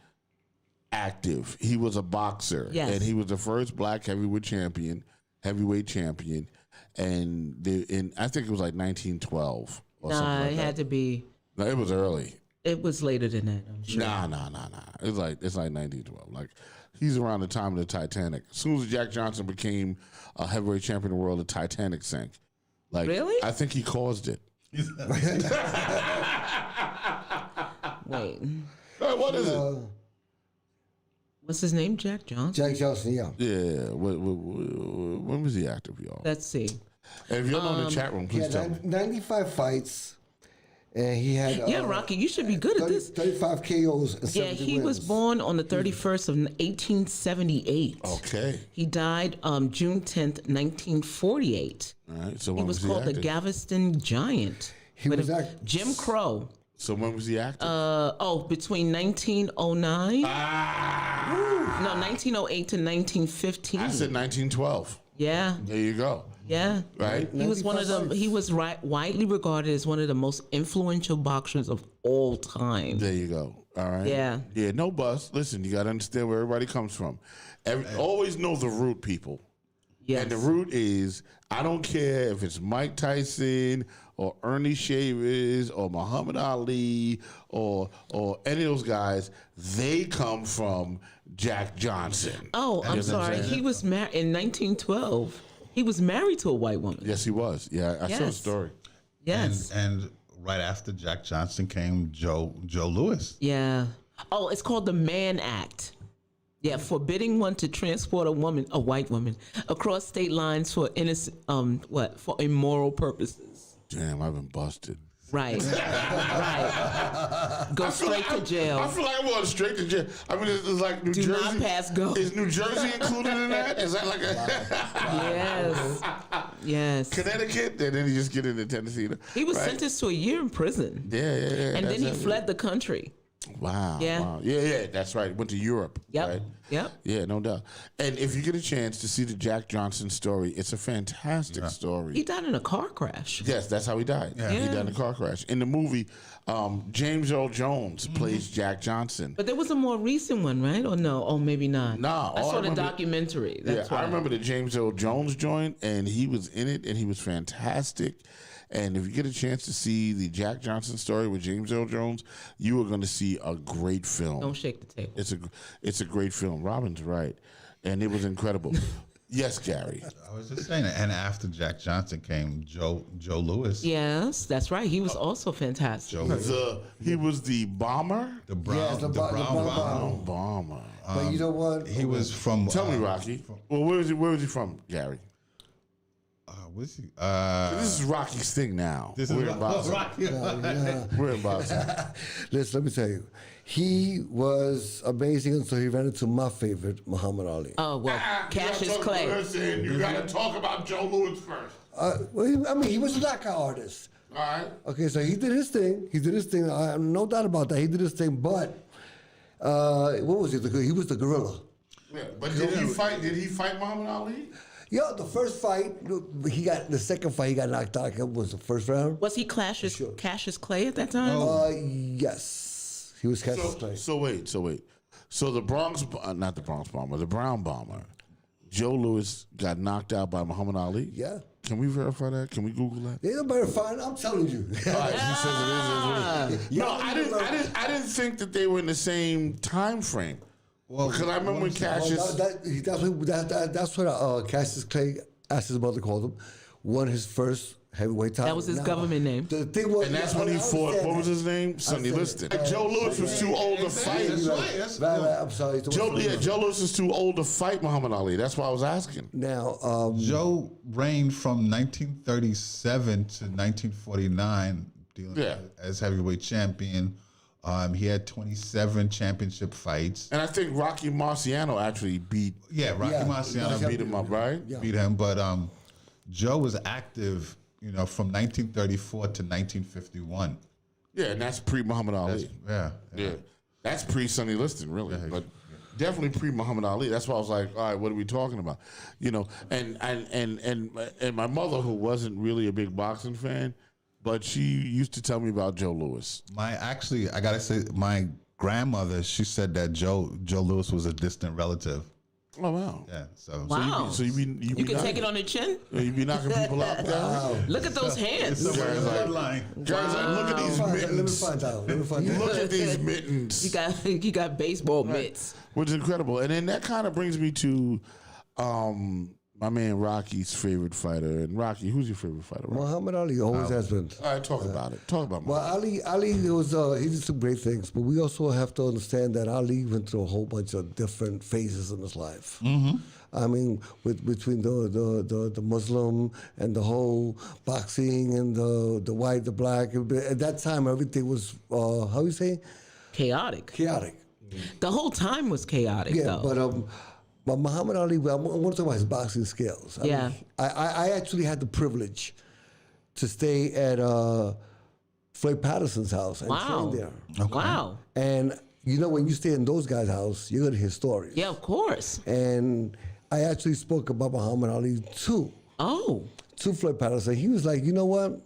active? He was a boxer, Yes. and he was the first black heavyweight champion, and I think it was like 1912 or something Nah, like it that. had to be. No, it was early. It was later than that, I'm sure. Nah. It's like 1912. Like he's around the time of the Titanic. As soon as Jack Johnson became a heavyweight champion of the world, the Titanic sank. Like Really? I think he caused it. Wait, What is it? what's his name? Jack Johnson. Jack Johnson, yeah. Yeah. When was he active, y'all? Let's see. And if y'all know in the chat room, He please had tell me. 95 fights, and he had Yeah, Rocky, you should be good at 30, this. 35 KOs. And Yeah, 70 he was wins. born on the 31st of 1878. Okay. He died June 10th, 1948. All right. So He when was was he called the active? Galveston Giant. He With was a- act- Jim Crow. So when was he active? Between 1909. Ah! No, 1908 to 1915. I said 1912. Yeah, There you go. yeah. Right. He was one of 95 the. He was widely regarded as one of the most influential boxers of all time. There you go. All right. Yeah. Yeah. No bus. Listen, you got to understand where everybody comes from. Always know the root, people. Yes. And the root is, I don't care if it's Mike Tyson or Ernie Shavers or Muhammad Ali or any of those guys. They come from Jack Johnson. Oh, You I'm know what sorry. saying? He was married in 1912. He was married to a white woman. Yes, he was. Yeah, I saw the Yes. story. Yes. And right after Jack Johnson came Joe Louis. Yeah. Oh, it's called the Mann Act. Yeah, forbidding one to transport a white woman, across state lines for innocent, for immoral purposes. Damn, I've been busted. Right. Right. Go straight to I jail. feel like I'm going straight to jail. I mean, it's like New Do Jersey. not pass go. Is New Jersey included in that? Is that like a Yes. Yes. Connecticut? And then you just get into Tennessee. He was right? sentenced to a year in prison. Yeah. And that's then he it. fled the country. Wow. Yeah. Wow. Yeah. That's right. Went to Europe. Yep. Right? Yep. Yeah, no doubt. And if you get a chance to see the Jack Johnson story, it's a fantastic story. He died in a car crash. Yes, that's how he died. He Yeah. died in a car crash. In the movie, James Earl Jones Mm-hmm. plays Jack Johnson. But there was a more recent one, right? Or no? Oh, maybe not. Nah, I all I saw the remember- documentary. That's I why. remember the James Earl Jones joint, and he was in it, and he was fantastic. And if you get a chance to see the Jack Johnson story with James Earl Jones, you are going to see a great film. Don't shake the table. It's a great film. Robin's right, and it was incredible. Yes, Gary. I was just saying that. And after Jack Johnson came Joe Louis. Yes, that's right. He was also fantastic. He was the bomber. The Brown, Yeah, the Brown Brown Bomber. Bomber. But you know what? He was from. Tell me, Rocky. Well, where was he from, Gary? Was he? This is Rocky's thing now. This is We're in boxing. Rocky. We're in boxing. Listen, let me tell you. He was amazing until he ran into my favorite, Muhammad Ali. Oh well, Cassius Clay. Listen, you got to talk about Joe Louis first. Well, I mean, he was a knockout artist. All right. Okay, so he did his thing. No doubt about that. He did his thing. But what was it? He was the gorilla. Yeah, but did he fight? Did he fight Muhammad Ali? Yeah, the first fight, the second fight, he got knocked out. It was the first round. Was he Cassius Clay at that time? Yes, he was Cassius Clay. So wait. So the Bronx, not the Bronx Bomber, the Brown Bomber, Joe Louis got knocked out by Muhammad Ali. Yeah. Can we verify that? Can we Google that? They don't verify it. I'm telling you. All right, he says it is. No, I didn't think that they were in the same time frame. Well, because I remember when Cassius. That's what Cassius Clay, as his mother called him, won his first heavyweight title. That was his government name. The thing was, And that's when he fought. What was his name? Sonny Liston. Joe Louis was too old to fight. Right, I'm sorry. Joe Louis is too old to fight Muhammad Ali. That's why I was asking. Now, Joe reigned from 1937 to 1949, dealing as heavyweight champion. He had 27 championship fights. And I think Rocky Marciano actually beat. Yeah, Rocky Marciano beat him up, right? Yeah. beat him. But Joe was active, from 1934 to 1951. Yeah, and that's pre-Muhammad Ali. Yeah. That's pre-Sonny Liston, really. But definitely pre-Muhammad Ali. That's why I was like, all right, what are we talking about? And my mother, who wasn't really a big boxing fan, but she used to tell me about Joe Louis. I gotta say, my grandmother, she said that Joe Louis was a distant relative. Oh wow! Yeah, so Wow. So you can take it on the chin? You be knocking people out there. Look at those hands. Guys like, look at these mittens. let me find out. Look at these mittens. You got baseball mitts. Which is incredible. And then that kind of brings me to my man Rocky's favorite fighter. And Rocky, who's your favorite fighter? Rocky? Muhammad Ali always has been. All right, talk about it. Talk about Well, Muhammad. Ali he did some great things, but we also have to understand that Ali went through a whole bunch of different phases in his life. Mm-hmm. I mean, between the Muslim and the whole boxing and the white, the black. At that time, everything was how you say? Chaotic. Chaotic. The whole time was chaotic, Yeah, though. but Muhammad Ali, I want to talk about his boxing skills. I actually had the privilege to stay at Floyd Patterson's house and train there. Okay. Wow. And when you stay in those guys' house, you're gonna hear stories. Yeah, of course. And I actually spoke about Muhammad Ali too. Oh. To Floyd Patterson. He was like, you know what?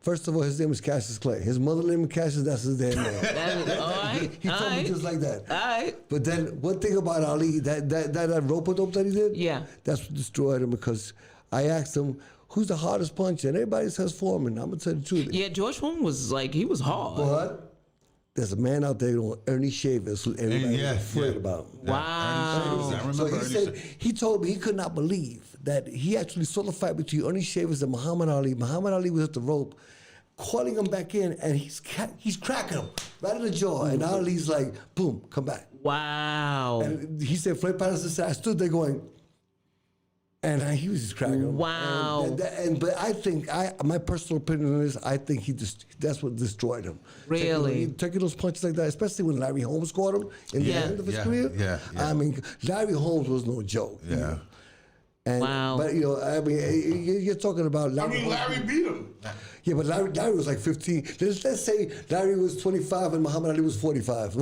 First of all, his name is Cassius Clay. His mother name is Cassius, that's his damn name. All right. He told me just like that. All right. But then one thing about Ali, that rope-a-dope that he did, Yeah. that's what destroyed him, because I asked him, who's the hardest puncher? And everybody says Foreman. I'm going to tell you the truth. Yeah, George Foreman was he was hard. But there's a man out there named Ernie Shavers who everybody's afraid about. Wow. I remember So Ernie he told me he could not believe that he actually saw the fight between Ernie Shavers and Muhammad Ali. Muhammad Ali was at the rope, calling him back in, and he's cracking him right in the jaw. And Ali's like, boom, come back. Wow. And he said, Floyd Patterson said, I stood there going, and he was just cracking him. Wow. But I think, my personal opinion is, I think that's what destroyed him. Really? Taking those punches like that, especially when Larry Holmes caught him in the end of his career. Yeah. I mean, Larry Holmes was no joke. Yeah. And, Wow. But, I mean, you're talking about Larry. Larry beat him. Yeah, but Larry was like 15. Let's say Larry was 25 and Muhammad Ali was 45.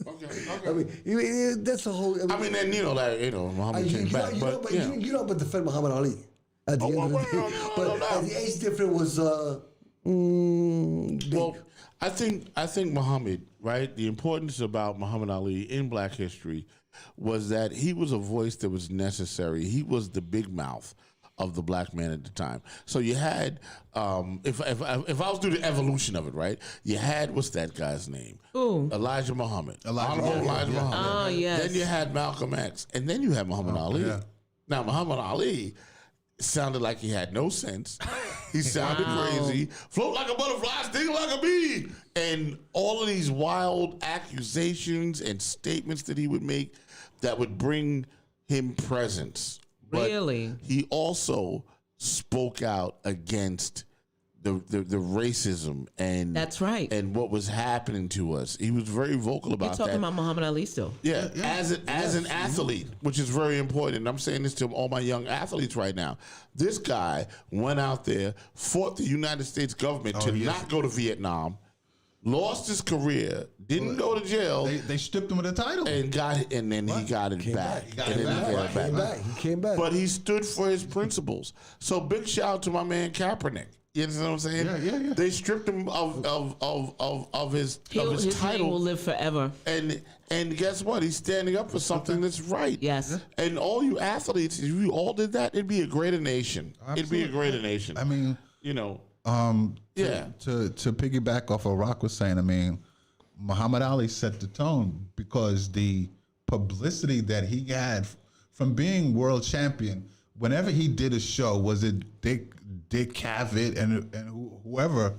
Okay. I mean, that's a whole. Then Muhammad came back. You don't defend Muhammad Ali at the end of the day. But the age difference was big. Well, I think Muhammad, right? The importance about Muhammad Ali in Black history was that he was a voice that was necessary. He was the big mouth of the black man at the time. So you had, if I was doing the evolution of it, right? You had, what's that guy's name? Ooh. Elijah Muhammad. Elijah Muhammad. Oh, yes. Then you had Malcolm X, and then you had Muhammad Ali. yeah. Now Muhammad Ali sounded like he had no sense. He sounded crazy. Float like a butterfly, sting like a bee. And all of these wild accusations and statements that he would make that would bring him presence. But Really? he also spoke out against the racism and That's right. and what was happening to us. He was very vocal You're about talking that. about Muhammad Ali still. Yeah, as an athlete, which is very important. And I'm saying this to all my young athletes right now. This guy went out there, fought the United States government to not go to Vietnam, lost his career, didn't go to jail, They stripped him of the title. and then he got it back. He got And it then back. he got it back. He came back. But he stood for his principles. So big shout out to my man Kaepernick. You understand what I'm saying? Yeah. They stripped him of his His name will title, live forever. and guess what? He's standing up for something that's right. Yes. And all you athletes, if you all did that, it'd be a greater nation. It'd be a greater nation. I mean, you know. to piggyback off what Rock was saying, I mean, Muhammad Ali set the tone because the publicity that he had from being world champion, whenever he did a show, was it Dick Cavett and whoever,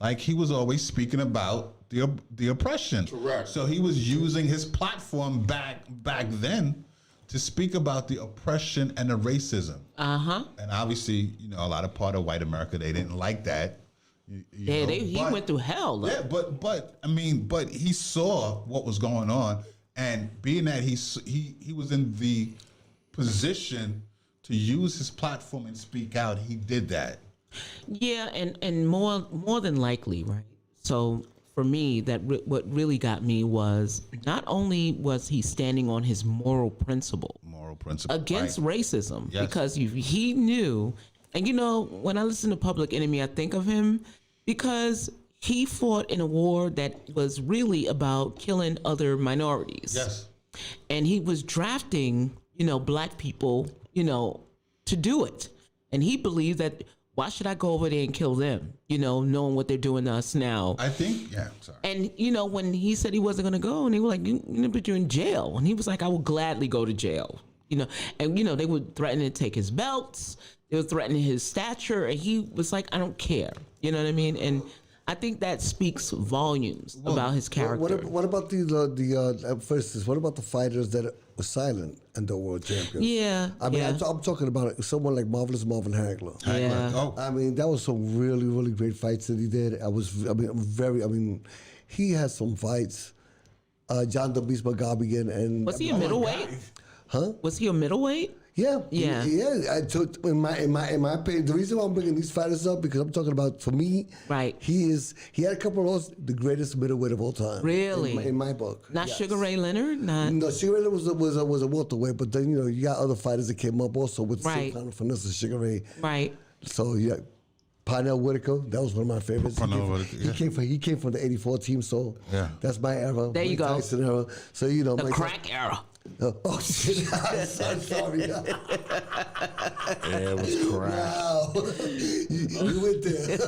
like he was always speaking about the oppression. Correct. So he was using his platform back then to speak about the oppression and the racism. And obviously, you know, a lot of part of white America, they didn't like that. He went through hell. Yeah, but he saw what was going on, and being that he was in the position to use his platform and speak out, he did that. Yeah, and more than likely, right? So for me, what really got me was not only was he standing on his moral principle against right. racism, Yes. because he knew, and you know, when I listen to Public Enemy, I think of him because he fought in a war that was really about killing other minorities. Yes. And he was drafting, black people, to do it. And he believed that, why should I go over there and kill them? Knowing what they're doing to us now. I think, yeah, sorry. And, when he said he wasn't going to go, and they were like, but you're in jail. And he was like, I will gladly go to jail. And, they would threaten to take his belts. They were threatening his stature. And he was like, I don't care. You know what I mean? And I think that speaks volumes about his character. What about for instance, what about the fighters that were silent and the world champions? Yeah. I mean, yeah. I'm talking about someone like Marvelous Marvin Hagler. Yeah. Oh, I mean, that was some really, really great fights that he did. He had some fights. John the Beast Mugabe and Was he a middleweight? Huh? Was he a middleweight? Yeah, Yeah. In my opinion, the reason why I'm bringing these fighters up because I'm talking about, for me, Right. He had a couple of those, the greatest middleweight of all time. Really? in my book. Not Yes. Sugar Ray Leonard? Not. No, Sugar Ray was a welterweight, but then you got other fighters that came up also with the same Right. kind of finesse as Sugar Ray. Right. So yeah, Parnell Whitaker, that was one of my favorites. Parnell Whitaker, yeah. He came from the '84 team, so Yeah. that's my era. There you Mike go. Tyson era. So The Mike crack era. Oh shit! I'm sorry. Yeah, it was crap. Wow, you went there.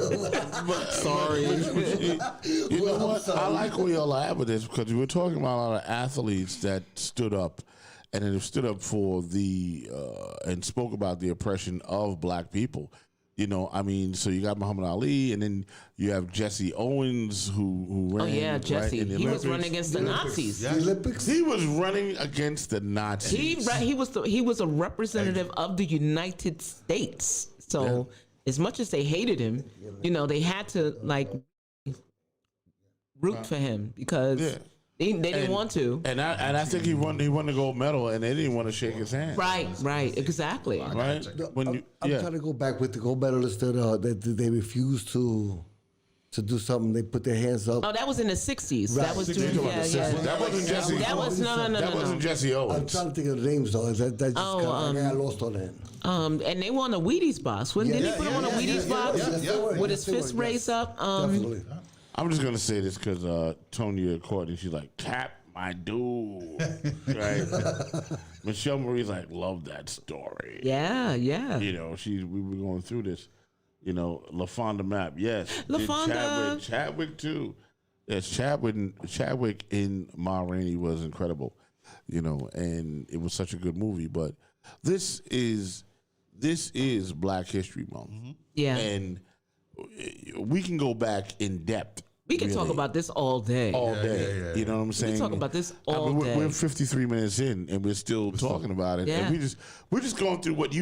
Sorry. You know what? I like where y'all are at with this because we were talking about a lot of athletes that stood up and have stood up for and spoke about the oppression of black people. So you got Muhammad Ali, and then you have Jesse Owens, who ran. Oh, yeah, right, Jesse. in the He was Olympics. running against the Nazis. The Olympics. He was running against the Nazis. He was a representative of the United States. So as much as they hated him, they had to root for him because they didn't want to. And I think he won the gold medal, and they didn't want to shake his hand. Right, exactly. Right. I'm trying to go back with the gold medalists that they refused to do something. They put their hands up. Oh, that was in the 60s. Right. That was 60s, during, talking about the 60s. That wasn't Jesse. That was no. That wasn't Jesse I'm Owens. trying to think of the names though. That just I got lost on that. And they were on a Wheaties box. Didn't he put him on a Wheaties box with his fist raised up? Definitely. I'm just gonna say this because Tonya Courtney, she's like, Cap, my dude, right? Michelle Marie's like, love that story. Yeah. We were going through this. LaFonda Map, yes. LaFonda. Chadwick too. Yes, Chadwick in Ma Rainey was incredible. And it was such a good movie. But this is Black History Month. Mm-hmm. Yeah. And we can go back in depth. We can talk about this all day. All day. Yeah. You know what I'm saying? We can talk about this all day. We're 53 minutes in and we're still talking about it. Yeah. And we're just going through what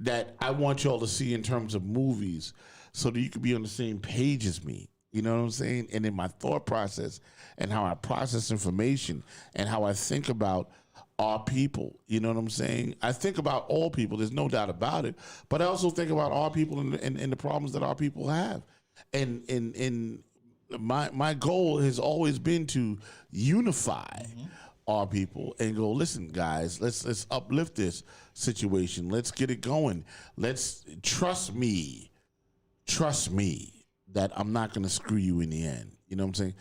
that I want y'all to see in terms of movies, so that you could be on the same page as me. You know what I'm saying? And in my thought process and how I process information and how I think about our people. You know what I'm saying? I think about all people. There's no doubt about it. But I also think about our people and the problems that our people have. And my goal has always been to unify our people and go, listen, guys, let's uplift this situation. Let's get it going. Let's trust me that I'm not going to screw you in the end. You know what I'm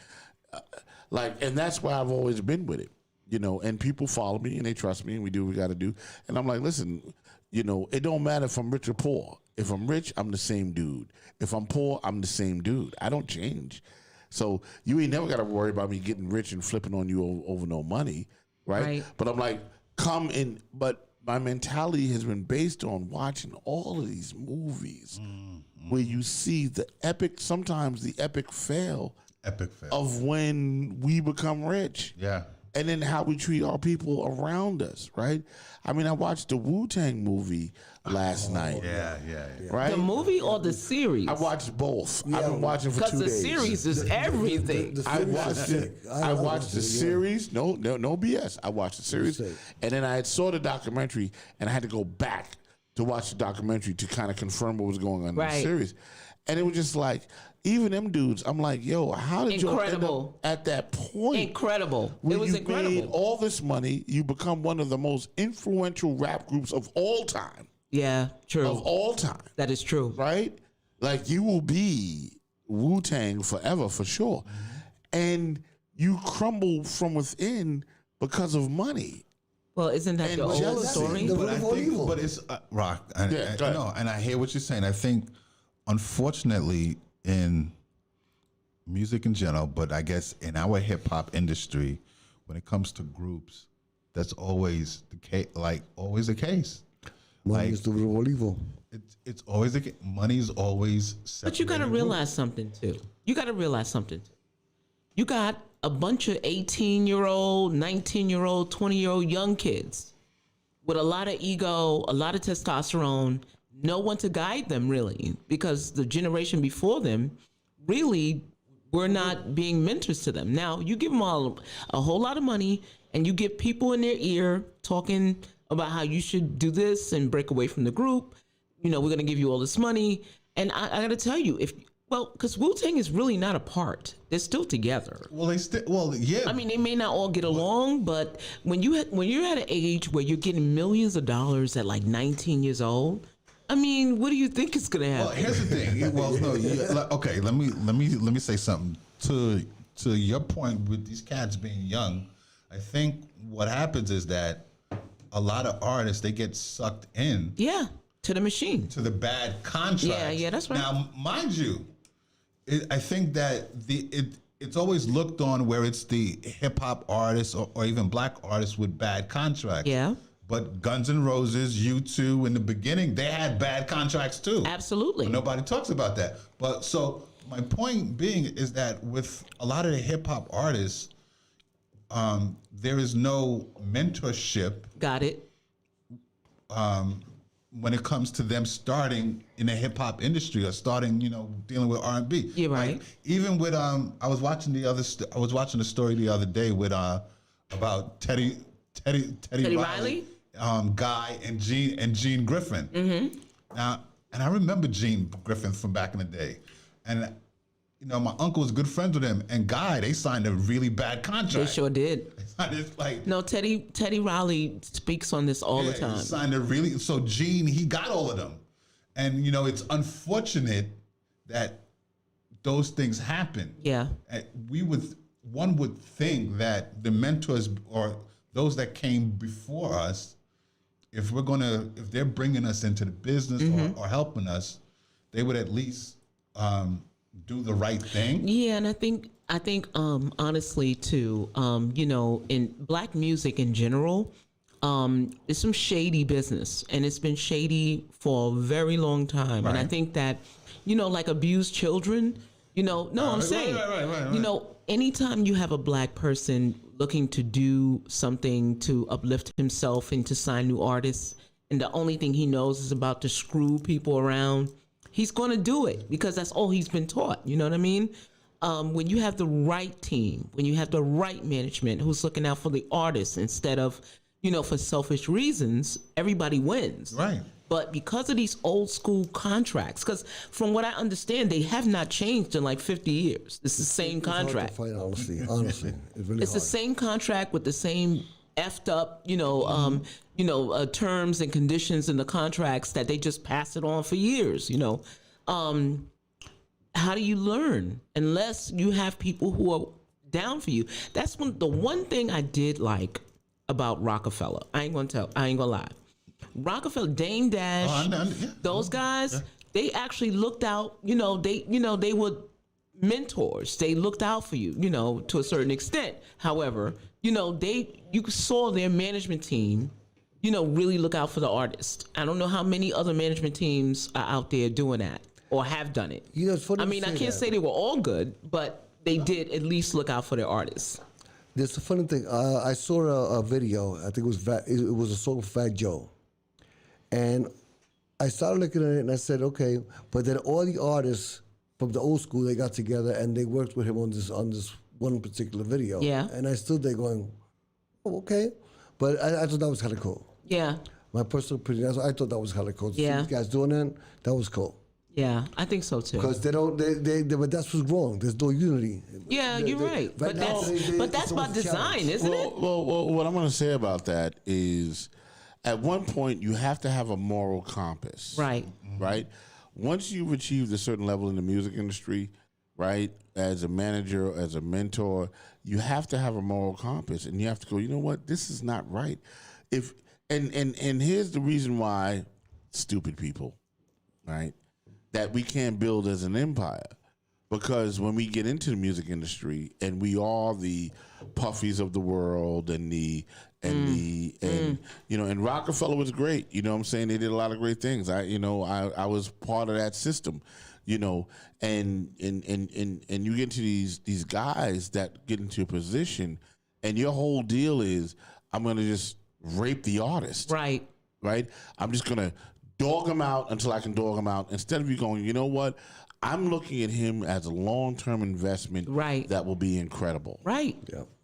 saying? And that's why I've always been with it, you know, and people follow me and they trust me and we do what we got to do. And I'm like, listen, you know, it don't matter if I'm rich or poor. If I'm rich, I'm the same dude. If I'm poor, I'm the same dude. I don't change. So you ain't never got to worry about me getting rich and flipping on you over no money, right? But I'm like, come in. But my mentality has been based on watching all of these movies where you see sometimes the epic fail of when we become rich. Yeah. And then how we treat our people around us, right? I mean, I watched the Wu-Tang movie last night. Yeah. Right? The movie or the series? I watched both. I've been watching for 2 days. Because the series is everything. I watched it. I watched the series. No BS. I watched the series, and then I saw the documentary, and I had to go back to watch the documentary to kind of confirm what was going on in the series. And it was just like, even them dudes, I'm like, yo, how did you end up at that point? Incredible. It was incredible. Made all this money, you become one of the most influential rap groups of all time. Yeah, true. Of all time. That is true. Right? Like, you will be Wu-Tang forever, for sure. And you crumble from within because of money. Well, isn't that the old story? But I think, but it's Rock. And I hear what you're saying. I think, unfortunately, in music in general, but I guess in our hip hop industry, when it comes to groups, that's always the case. Like, always the case. Money is the root of evil. It's always the case. Money is always. But you got to realize something too. You got a bunch of 18-year-old, 19-year-old, 20-year-old young kids with a lot of ego, a lot of testosterone. No one to guide them, really, because the generation before them really were not being mentors to them. Now, you give them all a whole lot of money and you get people in their ear talking about how you should do this and break away from the group. You know, we're going to give you all this money. And I got to tell you, because Wu-Tang is really not apart. They're still together. Yeah. I mean, they may not all get along, but when you're at an age where you're getting millions of dollars at like 19 years old, I mean, what do you think is going to happen? Well, here's the thing. Okay, let me say something to your point with these cats being young. I think what happens is that a lot of artists, they get sucked in. Yeah, to the machine. To the bad contracts. Yeah, that's right. Now, mind you, I think that it's always looked on where it's the hip hop artists or even black artists with bad contracts. Yeah. But Guns N' Roses, U2, in the beginning, they had bad contracts too. Absolutely. But nobody talks about that. But so my point being is that with a lot of the hip hop artists, there is no mentorship. Got it. When it comes to them starting in the hip hop industry or starting, dealing with R&B. You're right. Like, even with I was watching a story the other day with about Teddy Riley? Guy and Gene Griffin. Mm-hmm. Now, and I remember Gene Griffin from back in the day, and my uncle was good friends with him. And Guy, they signed a really bad contract. They sure did. No, Teddy Riley speaks on this all the time. He signed so Gene, he got all of them, and it's unfortunate that those things happen. Yeah, one would think that the mentors or those that came before us, if they're bringing us into the business or helping us, they would at least do the right thing. Yeah, and I think honestly too, in black music in general, it's some shady business, and it's been shady for a very long time. Right. And I think that, like abused children, I'm saying, anytime you have a black person looking to do something to uplift himself and to sign new artists and the only thing he knows is about to screw people around, he's going to do it because that's all he's been taught. You know what I mean? When you have the right team, when you have the right management who's looking out for the artists instead of, for selfish reasons, everybody wins. Right. But because of these old school contracts, because from what I understand, they have not changed in like 50 years. It's the same contract. It's hard to fight, honestly. It's really It's the hard. same contract with the same effed up, terms and conditions in the contracts that they just pass it on for years. How do you learn unless you have people who are down for you? That's the one thing I did like about Rockefeller. I ain't gonna lie. Rockefeller, Dame Dash, those guys, they actually looked out. They were mentors. They looked out for you. To a certain extent. However, you saw their management team, really look out for the artist. I don't know how many other management teams are out there doing that or have done it. It's funny I mean, I can't say they were all good, but they did at least look out for their artists. There's a funny thing. I saw a video. I think it was a song of Fat Joe. And I started looking at it and I said, okay, but then all the artists from the old school, they got together and they worked with him on this one particular video. Yeah. And I stood there going, oh, okay. But I thought that was kind of cool. Yeah. My personal opinion, I thought that was kind of cool. To see Yeah. these guys doing that was cool. Yeah, I think so too. Because but that's what's wrong. There's no unity. Yeah, you're right. But that's by design, isn't it? Well, what I'm going to say about that is, at one point, you have to have a moral compass. Right. Right? Once you've achieved a certain level in the music industry, right, as a manager, as a mentor, you have to have a moral compass. And you have to go, you know what? This is not right. And here's the reason why, stupid people, right, that we can't build as an empire. Because when we get into the music industry and we are the Puffies of the world and Rockefeller was great. You know what I'm saying? They did a lot of great things. I was part of that system, and you get into these guys that get into a position and your whole deal is, I'm going to just rape the artist. Right. Right? I'm just going to dog him out until I can dog him out. Instead of you going, you know what? I'm looking at him as a long-term investment that will be incredible. Right.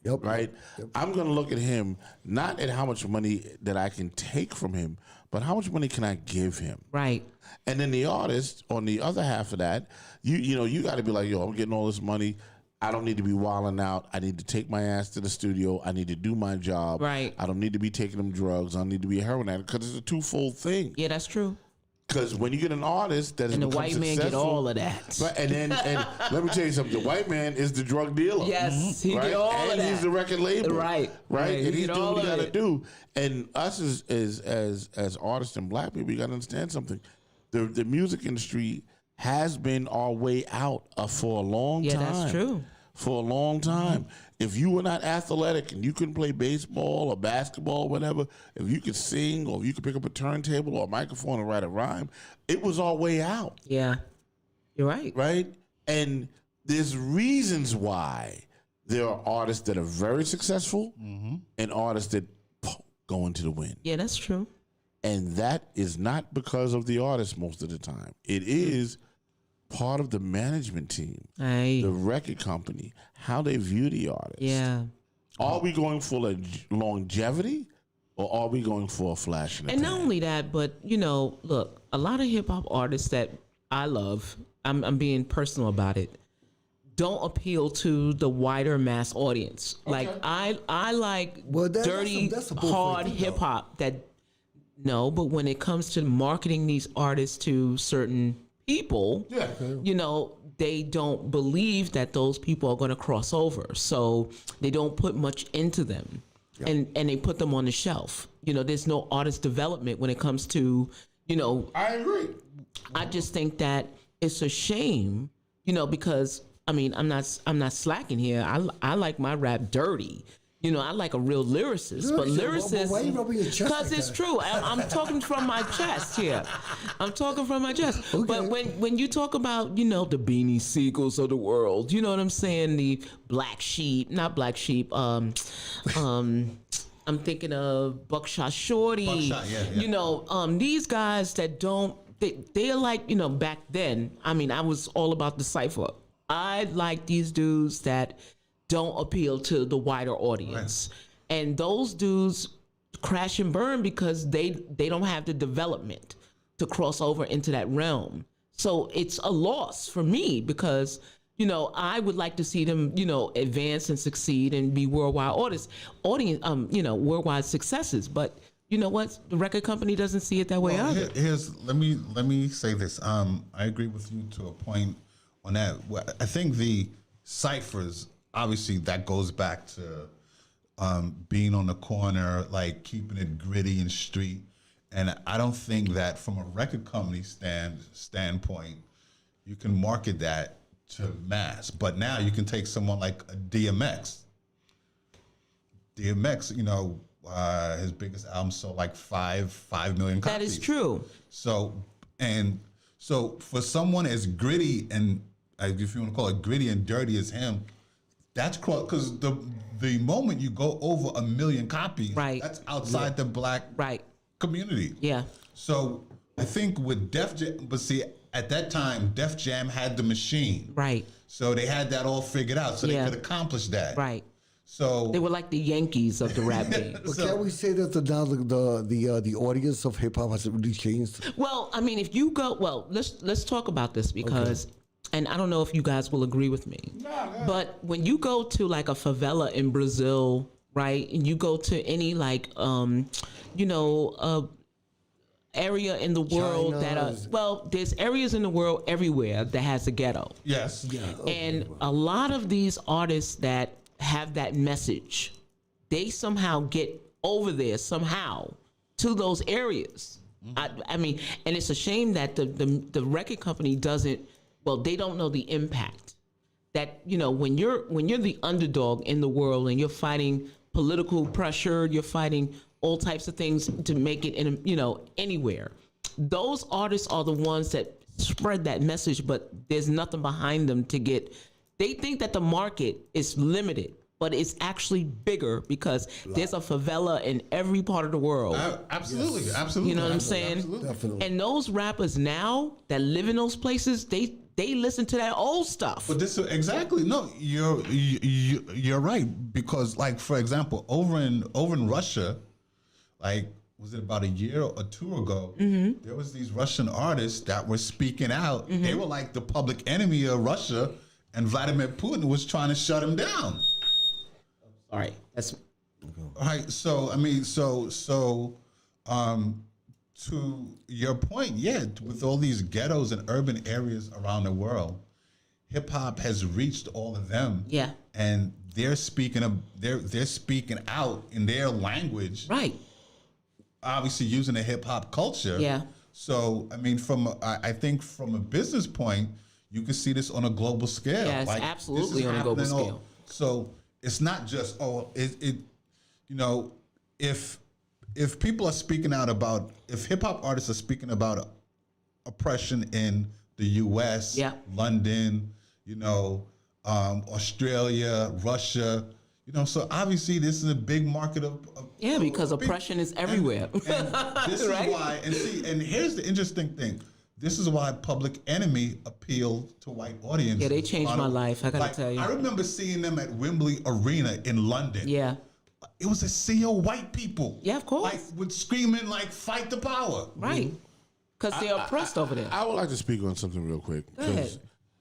Yep. Right? Yep. I'm going to look at him not at how much money that I can take from him, but how much money can I give him? Right. And then the artist, on the other half of that, you got to be like, yo, I'm getting all this money. I don't need to be wilding out. I need to take my ass to the studio. I need to do my job. Right. I don't need to be taking them drugs. I don't need to be a heroin addict, because it's a twofold thing. Yeah, that's true. Because when you get an artist that and the white man get all of that, right, and let me tell you something: the white man is the drug dealer. Yes, he get all and of that. He's the record label. Right, and he's doing what he got to it. do. And us as artists and black people, we got to understand something: the music industry has been our way out for a long time. Yeah, that's true. For a long time. Mm-hmm. If you were not athletic and you couldn't play baseball or basketball or whatever, if you could sing or if you could pick up a turntable or a microphone and write a rhyme, it was our way out. Yeah, you're right. Right? And there's reasons why there are artists that are very successful and artists that go into the wind. Yeah, that's true. And that is not because of the artist most of the time. It is part of the management team, the record company, how they view the artist. Yeah. Are we going for longevity, or are we going for a flash in the pan? And not only that, but look, a lot of hip hop artists that I love, I'm being personal about it, don't appeal to the wider mass audience. Okay. Like I like dirty, hard hip hop. But when it comes to marketing these artists to certain people, they don't believe that those people are going to cross over. So they don't put much into them. And they put them on the shelf. There's no artist development when it comes to, I agree. I just think that it's a shame, because I'm not slacking here. I like my rap dirty. I like a real lyricist, but lyricists, why are you rubbing your chest? Because it's true. I'm talking from my chest here. I'm talking from my chest. Okay. But when you talk about, the Beanie Siegels of the world, you know what I'm saying? The black sheep, not black sheep. I'm thinking of Buckshot Shorty. Buckshot, yeah. You know, these guys that don't, they're like, you know, back then, I mean, I was all about the cipher. I like these dudes that don't appeal to the wider audience. Right. And those dudes crash and burn because they don't have the development to cross over into that realm. So it's a loss for me because, you know, I would like to see them, you know, advance and succeed and be worldwide worldwide successes. But you know what? The record company doesn't see it that way either. Let me say this. I agree with you to a point on that. I think the ciphers, obviously, that goes back to being on the corner, like keeping it gritty and street. And I don't think that from a record company standpoint, you can market that to mass. But now you can take someone like a DMX. DMX, you know, his biggest album sold like 5 million copies. That is true. So for someone as gritty and, if you want to call it gritty and dirty as him, that's because the moment you go over 1 million copies, right, that's outside the black community. Yeah. So I think with Def Jam, but see, at that time, Def Jam had the machine. Right. So they had that all figured out, so they could accomplish that. Right. So they were like the Yankees of the rap game. But can we say that now the audience of hip hop has really changed? Well, I mean, if you go, let's talk about this because, and I don't know if you guys will agree with me, but when you go to like a favela in Brazil, right, and you go to any like, area in the world there's areas in the world everywhere that has a ghetto. Yes. Yeah. And a lot of these artists that have that message, they somehow get over there somehow to those areas. I mean, and it's a shame that the record company they don't know the impact that, you know, when you're the underdog in the world and you're fighting political pressure, you're fighting all types of things to make it in, you know, anywhere. Those artists are the ones that spread that message, but there's nothing behind them to get. They think that the market is limited, but it's actually bigger because there's a favela in every part of the world. Absolutely. You know what I'm saying? Definitely. And those rappers now that live in those places, they listen to that old stuff. But this exactly no, you're right, because like, for example, over in Russia, like, was it about a year or two ago? There was these Russian artists that were speaking out. They were like the public enemy of Russia, and Vladimir Putin was trying to shut him down. All right, that's all right. So I mean, to your point, with all these ghettos and urban areas around the world, hip hop has reached all of them. Yeah, and they're speaking out in their language. Right. Obviously using the hip hop culture. Yeah. So I mean, I think from a business point, you can see this on a global scale. Yes, like, absolutely on a global scale. So it's not just if people are speaking out about, if hip hop artists are speaking about oppression in the U.S., London, Australia, Russia. So obviously this is a big market of because oppression is everywhere. And this is why, and here's the interesting thing. This is why Public Enemy appealed to white audiences. Yeah, they changed my life, I gotta tell you. I remember seeing them at Wembley Arena in London. Yeah. It was a sea of white people. Yeah, of course. Like, with screaming, like, fight the power. Right. Because they're oppressed over there. I would like to speak on something real quick. Go ahead.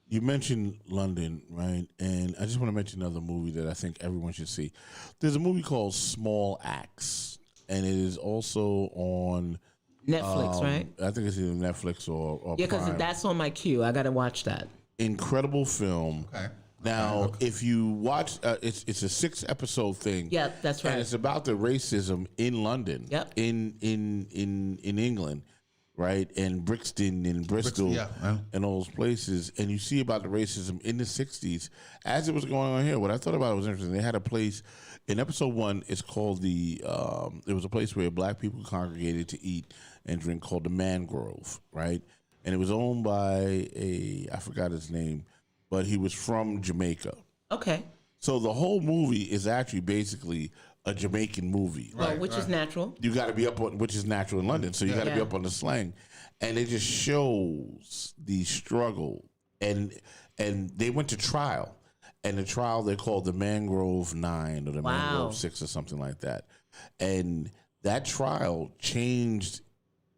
You mentioned London, right? And I just want to mention another movie that I think everyone should see. There's a movie called Small Acts, and it is also on Netflix, right? I think it's either Netflix or because Prime. that's on my queue. I got to watch that. Incredible film. Okay. Now, if you watch, it's a 6-episode thing. Yeah, that's right. And it's about the racism in London. Yep. In England, right? And Brixton and Bristol and all those places. And you see about the racism in the 60s as it was going on here. What I thought about it was interesting. They had a place in episode 1. It's called it was a place where black people congregated to eat and drink called the Mangrove, right? And it was owned by I forgot his name, but he was from Jamaica. Okay. So the whole movie is actually basically a Jamaican movie. Well, which is natural. You got to be up on, which is natural in London, so you got to be up on the slang, and it just shows the struggle. And they went to trial, and the trial they called the Mangrove 9 or the Mangrove 6 or something like that, and that trial changed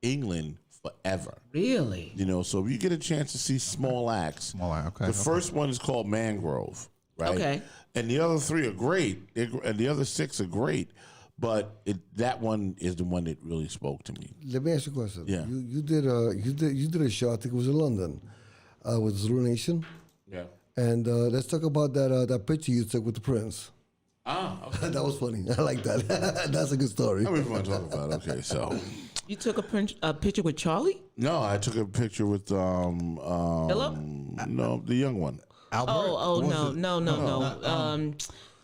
England forever. Really? You know, so if you get a chance to see Small Axe, the first one is called Mangrove, right? Okay. And the other 3 are great, and the other 6 are great, but that one is the one that really spoke to me. Let me ask you a question. Yeah. You did a show, I think it was in London, with Zulu Nation. Yeah. And let's talk about that picture you took with the Prince. Okay. That was funny. I like that. That's a good story. I mean, we want to talk about it. Okay, so. You took a picture with Charlie? No, I took a picture with Philip? No, the young one. Albert? No.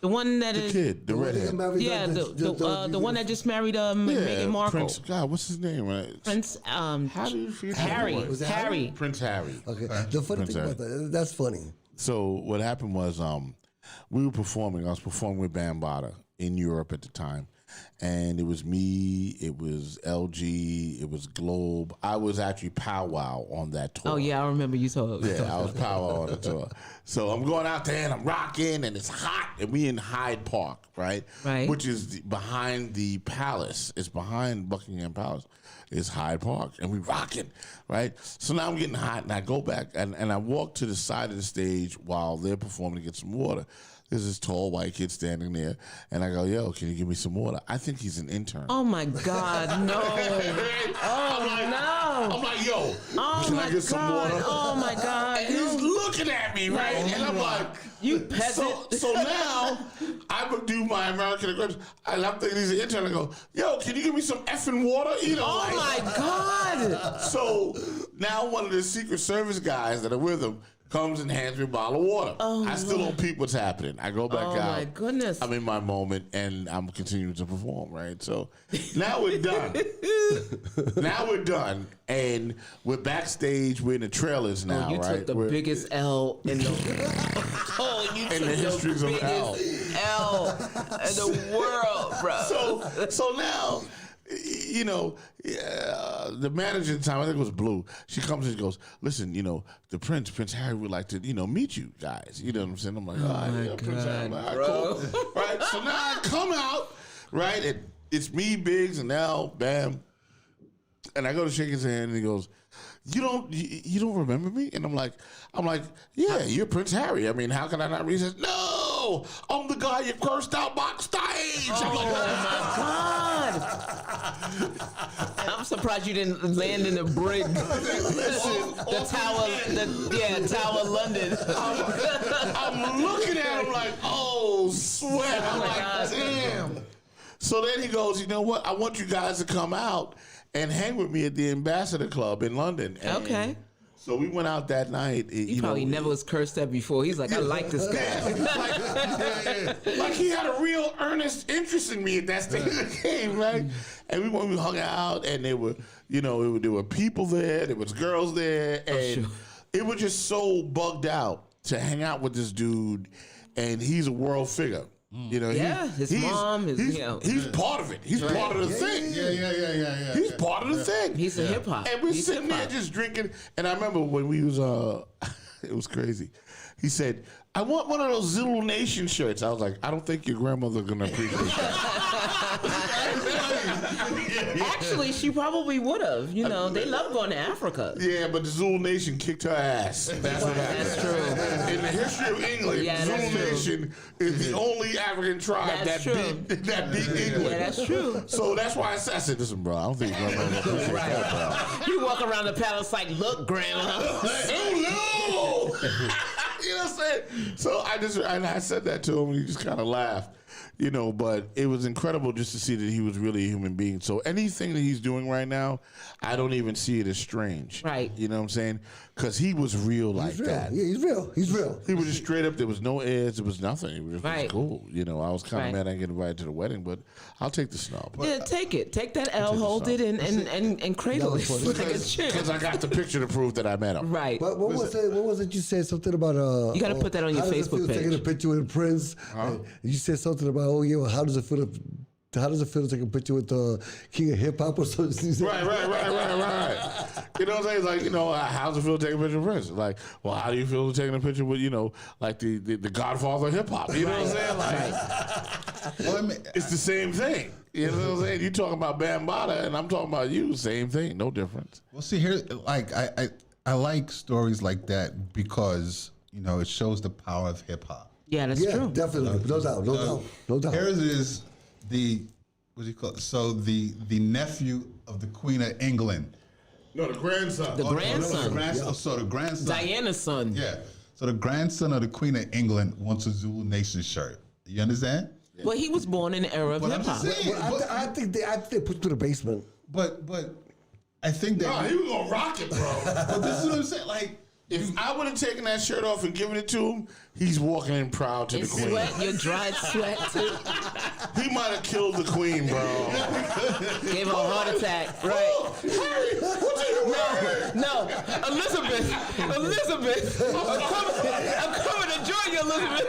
The one that The is kid, the redhead. yeah, the one that just married Meghan Markle. Prince. God, what's his name? Prince How do you feel? Harry. Was it Harry. Prince Harry. Okay. The funny Prince thing Harry. about that, that's funny. So what happened was we were performing. I was performing with Bambaataa in Europe at the time. And it was me, it was LG, it was Globe. I was actually powwow on that tour. Oh, yeah, I remember you told. Yeah, I was powwow on the tour. So I'm going out there and I'm rocking and it's hot. And we in Hyde Park, right? Right. Which is behind the palace. It's behind Buckingham Palace. It's Hyde Park. And we rocking, right? So now I'm getting hot and I go back and I walk to the side of the stage while they're performing to get some water. There's this tall white kid standing there, and I go, "Yo, can you give me some water?" I think he's an intern. Oh my God, no! I'm like, "Yo, can I get some water?" Oh my God! And he's looking at me, right? And I'm like, "You peasant!" So now I would do my American aggressive, and I'm thinking he's an intern. I go, "Yo, can you give me some effing water?" You know? Oh my God! So now one of the Secret Service guys that are with him comes and hands me a bottle of water. I still don't peep what's happening. I go back out. Oh my goodness! I'm in my moment and I'm continuing to perform, right? So now we're done. Now we're done. And we're backstage. We're in the trailers now, you right? took the biggest L in the you in the histories of L. L in the world, bro. So now, you know, the manager at the time, I think it was Blue, she comes and she goes, "Listen, you know, the Prince Harry would like to, you know, meet you guys." You know what I'm saying? I'm like, "All right, yeah, Prince Harry." I'm like, "All right, cool." Right? So now I come out, right? And it's me, Biggs, and Al, bam. And I go to shake his hand and he goes, you don't remember me?" And I'm like, "Yeah, you're Prince Harry. I mean, how can I not?" He says, "No, I'm the guy you cursed out backstage." I'm like, "Oh my God." I'm surprised you didn't land in the brig. The Tower London. I'm looking at him like, oh, sweat. I'm like, God. damn. So then he goes, "You know what? I want you guys to come out and hang with me at the Ambassador Club in London." And Okay. So we went out that night. He probably never was cursed at before. He's like, "I like this guy." Like he had a real earnest interest in me at that stage of the game, right? And we hung out, and there were, you know, there were people there, there was girls there, and it was just so bugged out to hang out with this dude, and he's a world figure. You know, his mom is, he's part of it. He's part of the thing. Yeah. He's part of the thing. He's a hip hop. And we're sitting there just drinking. And I remember when we was, it was crazy. He said, "I want one of those Zulu Nation shirts." I was like, "I don't think your grandmother's gonna appreciate that." Actually, she probably would have. You know, they love going to Africa. Yeah, but the Zulu Nation kicked her ass. That's what happened. That's true. In the history of England, Zulu Nation is the only African tribe that beat England. Yeah, that's true. So that's why I said, "Listen, bro, I don't think your grandmother appreciate that, bro." You walk around the palace like, "Look, Grandma." Oh no! You know what I'm saying? So I said that to him, and he just kind of laughed. You know, but it was incredible just to see that he was really a human being. So anything that he's doing right now, I don't even see it as strange. Right. You know what I'm saying? Because he was real like that. Yeah, he's real. He's real. He was just straight up. There was no airs. There was nothing. It was just Right. cool. You know, I was kind of Right. mad I didn't get invited to the wedding, but I'll take the snub. Yeah, take it. Take that L, hold it, and cradle it like a chick. Because I got the picture to prove that I met him. Right. What was it? What was it? You said something about You gotta put that on your how does it Facebook feel page. Taking a picture with a prince. And you said something about, "Oh yeah, well, how does it feel to how does it feel to take a picture with the king of hip hop or something? Right. You know what I'm saying? It's like, how's it feel to take a picture with Prince? Like, well, how do you feel taking a picture with, like the Godfather of hip hop? You know what I'm saying? Like, Well, I mean, it's the same thing. You know what I'm saying? You talking about Bambaataa, and I'm talking about you. Same thing, no difference. well, see here, like I like stories like that because it shows the power of hip hop. Yeah, that's Yeah, true. definitely. No doubt. Here is what do you call it? So the nephew of the Queen of England. No, the grandson. The grandson. So the grandson. Diana's son. Yeah. So the grandson of the Queen of England wants a Zulu Nation shirt. You understand? Well, he was born in the era of But I'm hip hop. just saying. Well, I think they put to the basement. But I think that. Nah, he was gonna rock it, bro. But this is what I'm saying. Like, If I would have taken that shirt off and given it to him, he's walking in proud to And the queen. sweat, your dried sweat too. He might have killed the queen, bro. Gave her a heart attack. Right. Harry, what are you wearing? No, Elizabeth. I'm coming to join you, Elizabeth.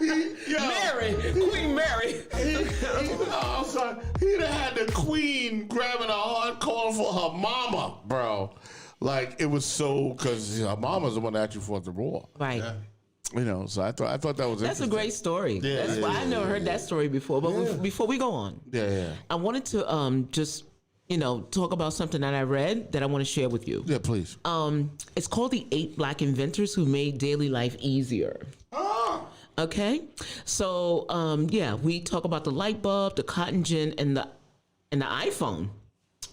Mary, Queen Mary. I'm sorry. He'd have had the queen grabbing a heart, calling for her mama, bro. Like, it was so, because her mama's the one that actually fought the war. Right. So I thought that was That's a interesting. great story. Yeah, That's yeah, why yeah, I never heard that story before. But before we go on, Yeah. I wanted to just talk about something that I read that I want to share with you. Yeah, please. It's called The 8 Black Inventors Who Made Daily Life Easier. Okay, so we talk about the light bulb, the cotton gin, and the iPhone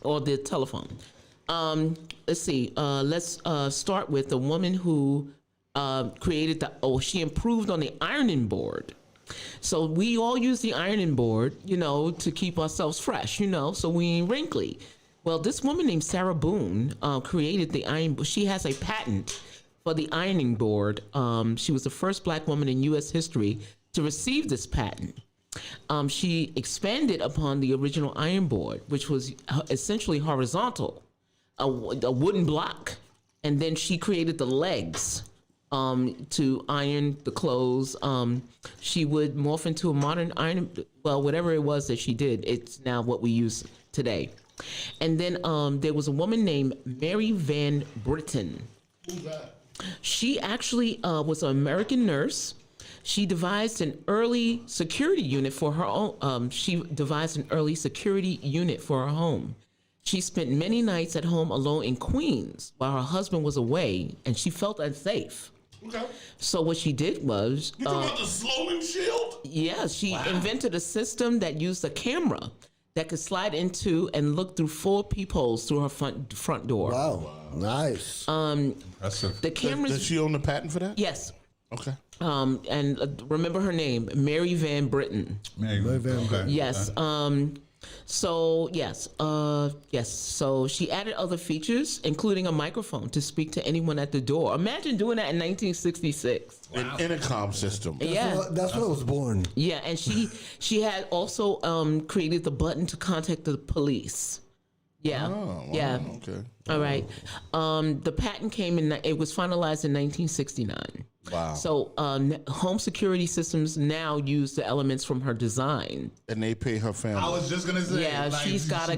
or the telephone. Let's see. Let's start with the woman who created she improved on the ironing board. So we all use the ironing board, to keep ourselves fresh, so we ain't wrinkly. Well, this woman named Sarah Boone created the iron. She has a patent for the ironing board. She was the first Black woman in U.S. history to receive this patent. She expanded upon the original iron board, which was essentially horizontal, a wooden block, and then she created the legs to iron the clothes. She would morph into a modern iron, whatever it was that she did, it's now what we use today. And then there was a woman named Mary Van Britten. Who's that? She actually was an American nurse. She devised an early security unit for her own. She spent many nights at home alone in Queens while her husband was away, and she felt unsafe. Okay. So what she did was, You talking about the Sloman shield? she invented a system that used a camera that could slide into and look through 4 peepholes through her front door. Wow. Nice. impressive. The cameras. Does she own the patent for that? Yes. Okay. And remember her name, Mary Van Britten. Mary Van okay. Yes. Okay. So she added other features, including a microphone to speak to anyone at the door. Imagine doing that in 1966. An intercom system. That's when I was born. Yeah, and she had also created the button to contact the police. Yeah. Oh, wow. Yeah. Okay. All right. The patent came in. It was finalized in 1969. Wow. So home security systems now use the elements from her design. And they pay her family. I was just gonna say. Yeah, like, she's gotta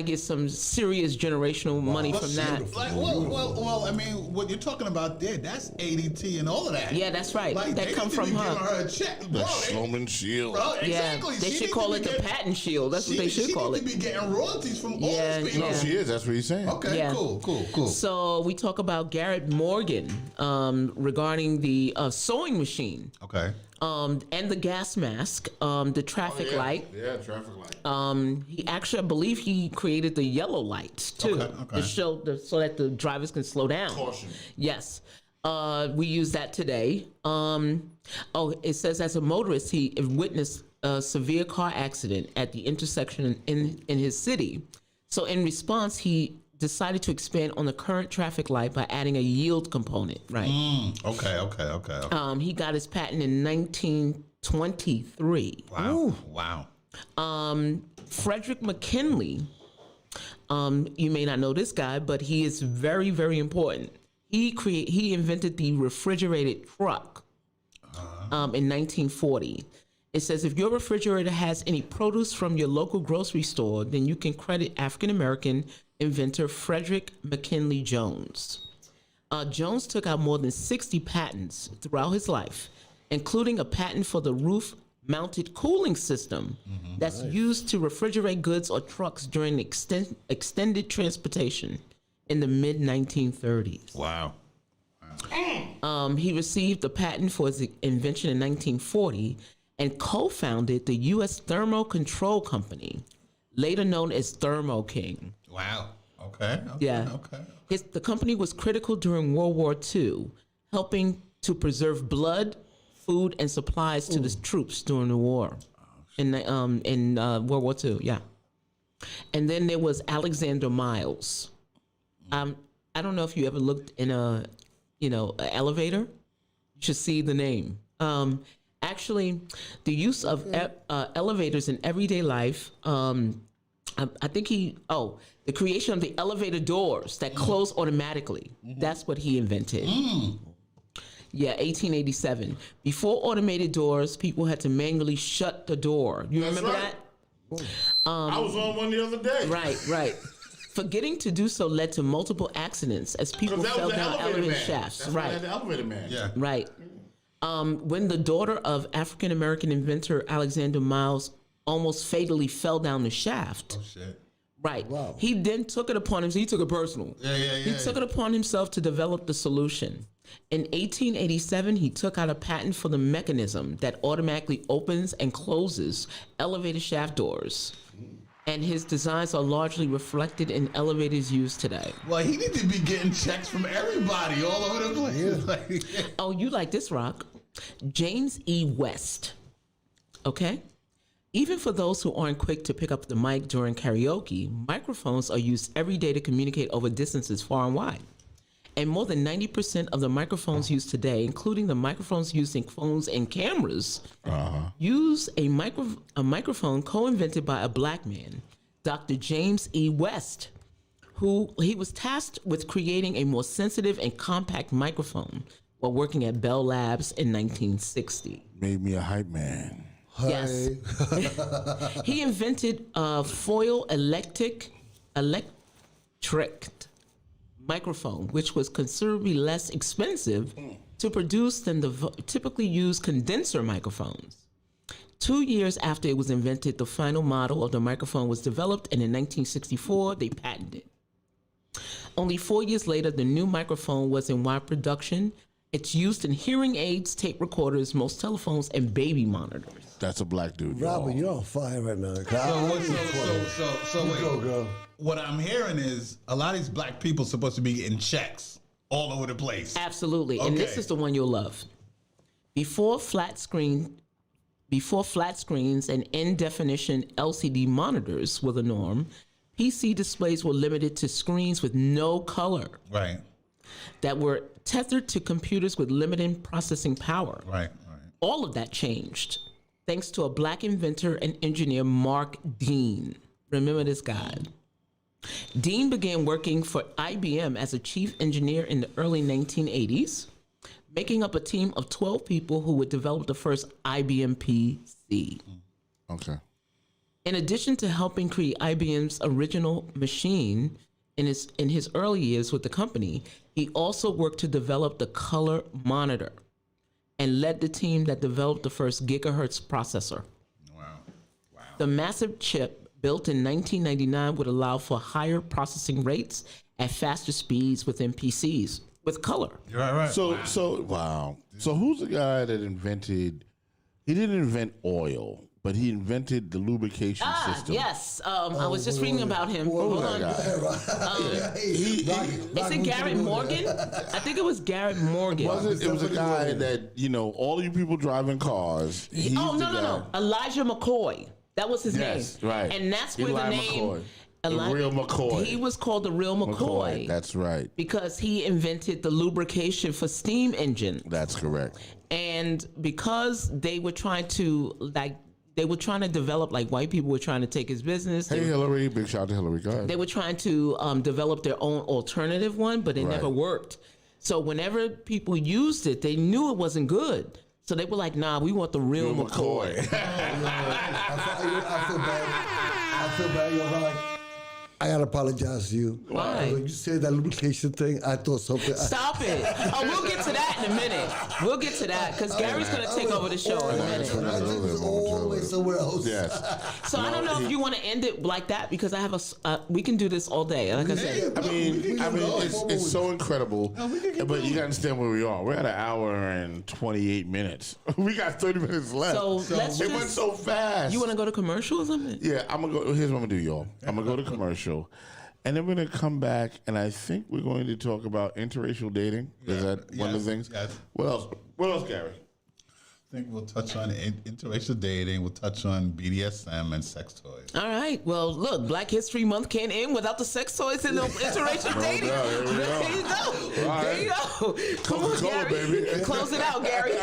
get some serious generational money from that. Like, well, I mean, what you're talking about there—that's ADT and all of that. Yeah, that's right. Like, That they come need to from be her. giving her a check, The bro. Sloman shield. Bro, Yeah, exactly. they She should needs call to it be the getting- patent shield. That's what they should call She it. needs to be getting royalties from Yeah, all these people. yeah. She is. That's what he's saying. Okay, Yeah. cool. So we talk about Garrett Morgan regarding the sewing machine Okay. and the gas mask, the traffic light. Yeah, traffic light. He actually, I believe, he created the yellow light too, Okay. to show so that the drivers can slow down. Caution. Yes, we use that today. It says as a motorist, he witnessed a severe car accident at the intersection in his city. So in response, he decided to expand on the current traffic light by adding a yield component. Right. Okay. He got his patent in 1923. Wow. Frederick McKinley, you may not know this guy, but he is very, very important. He invented the refrigerated truck in 1940. It says if your refrigerator has any produce from your local grocery store, then you can credit African American inventor Frederick McKinley Jones. Jones took out more than 60 patents throughout his life, including a patent for the roof-mounted cooling system that's used to refrigerate goods or trucks during extended transportation in the mid-1930s. Wow. He received the patent for his invention in 1940 and co-founded the U.S. Thermo Control Company, later known as Thermo King. Wow. Okay. Yeah. The company was critical during World War II, helping to preserve blood, food, and supplies to the troops during the war. In World War II, yeah. And then there was Alexander Miles. I don't know if you ever looked in an elevator. You should see the name. Actually, the use of elevators in everyday life. I think the creation of the elevator doors that close automatically. That's what he invented. Yeah, 1887. Before automated doors, people had to manually shut the door. You remember that? I was on one the other day. Right. Forgetting to do so led to multiple accidents as people fell down elevator shafts. That's why I had the elevator man. Yeah. Right. When the daughter of African American inventor Alexander Miles almost fatally fell down the shaft. Oh shit. Right. Wow. He then took it upon himself. He took it personal. Yeah. He took it upon himself to develop the solution. In 1887, he took out a patent for the mechanism that automatically opens and closes elevator shaft doors. And his designs are largely reflected in elevators used today. Well, he need to be getting checks from everybody all over the place. Yeah. Oh, you like this, Rock? James E. West. Okay? Even for those who aren't quick to pick up the mic during karaoke, microphones are used every day to communicate over distances far and wide. And more than 90% of the microphones used today, including the microphones used in phones and cameras, use a microphone co-invented by a black man, Dr. James E. West, who he was tasked with creating a more sensitive and compact microphone while working at Bell Labs in 1960. Made me a hype man. Yes. He invented a foil electric microphone, which was considerably less expensive to produce than the typically used condenser microphones. 2 years after it was invented, the final model of the microphone was developed, and in 1964, they patented it. Only 4 years later, the new microphone was in wide production. It's used in hearing aids, tape recorders, most telephones, and baby monitors. That's a black dude. Robert, you're on fire right now. So wait. Go, girl. What I'm hearing is a lot of these black people supposed to be getting checks all over the place. Absolutely. And this Okay. is the one you'll love. Before flat screens and in-definition LCD monitors were the norm, PC displays were limited to screens with no color Right. that were tethered to computers with limited processing power. Right. All of that changed thanks to a black inventor and engineer, Mark Dean. Remember this guy? Dean began working for IBM as a chief engineer in the early 1980s, making up a team of 12 people who would develop the first IBM PC. Okay. In addition to helping create IBM's original machine in his early years with the company, he also worked to develop the color monitor and led the team that developed the first gigahertz processor. Wow. The massive chip built in 1999 would allow for higher processing rates at faster speeds within PCs with color. You're right. So wow. So who's the guy that invented? He didn't invent oil, but he invented the lubrication system. Yes. I was just reading about him. Hold on. Is it Garrett Morgan? I think it was Garrett Morgan. It was a guy that, all you people driving cars. No. Elijah McCoy. That was his name. Right. And that's where Eli the name. McCoy. The real McCoy. He was called the real McCoy. That's right. Because he invented the lubrication for steam engines. That's correct. And because they were trying to develop, like white people were trying to take his business. Hey, Hillary. Big shout out to Hillary. Go ahead. They were trying to develop their own alternative one, but it never worked. So whenever people used it, they knew it wasn't good. So they were like, nah, we want the real McCoy. I feel bad. You're like, I gotta apologize to you. Why? When you said that lubrication thing, I thought something. Stop it. Oh, we'll get to that in a minute. We'll get to that because Gary's going to take over the show in a minute. I think it's always somewhere else. Yes. So I don't know if you want to end it like that because I have we can do this all day. Like I said. I mean, it's so incredible. But you got to understand where we are. We're at 1 hour and 28 minutes. We got 30 minutes left. So let's it went so fast. You want to go to commercial or something? Yeah, I'm gonna go. Here's what I'm gonna do, y'all. I'm gonna go to commercial, and then we're gonna come back, and I think we're going to talk about interracial dating. Is that one of the things? Yes. What else? What else, Gary? I think we'll touch on interracial dating. We'll touch on BDSM and sex toys. All right. Well, look, Black History Month can't end without the sex toys and the interracial dating. There you go. Right. There you go. Come on, Coca-Cola, Gary. baby. Close it out, Gary.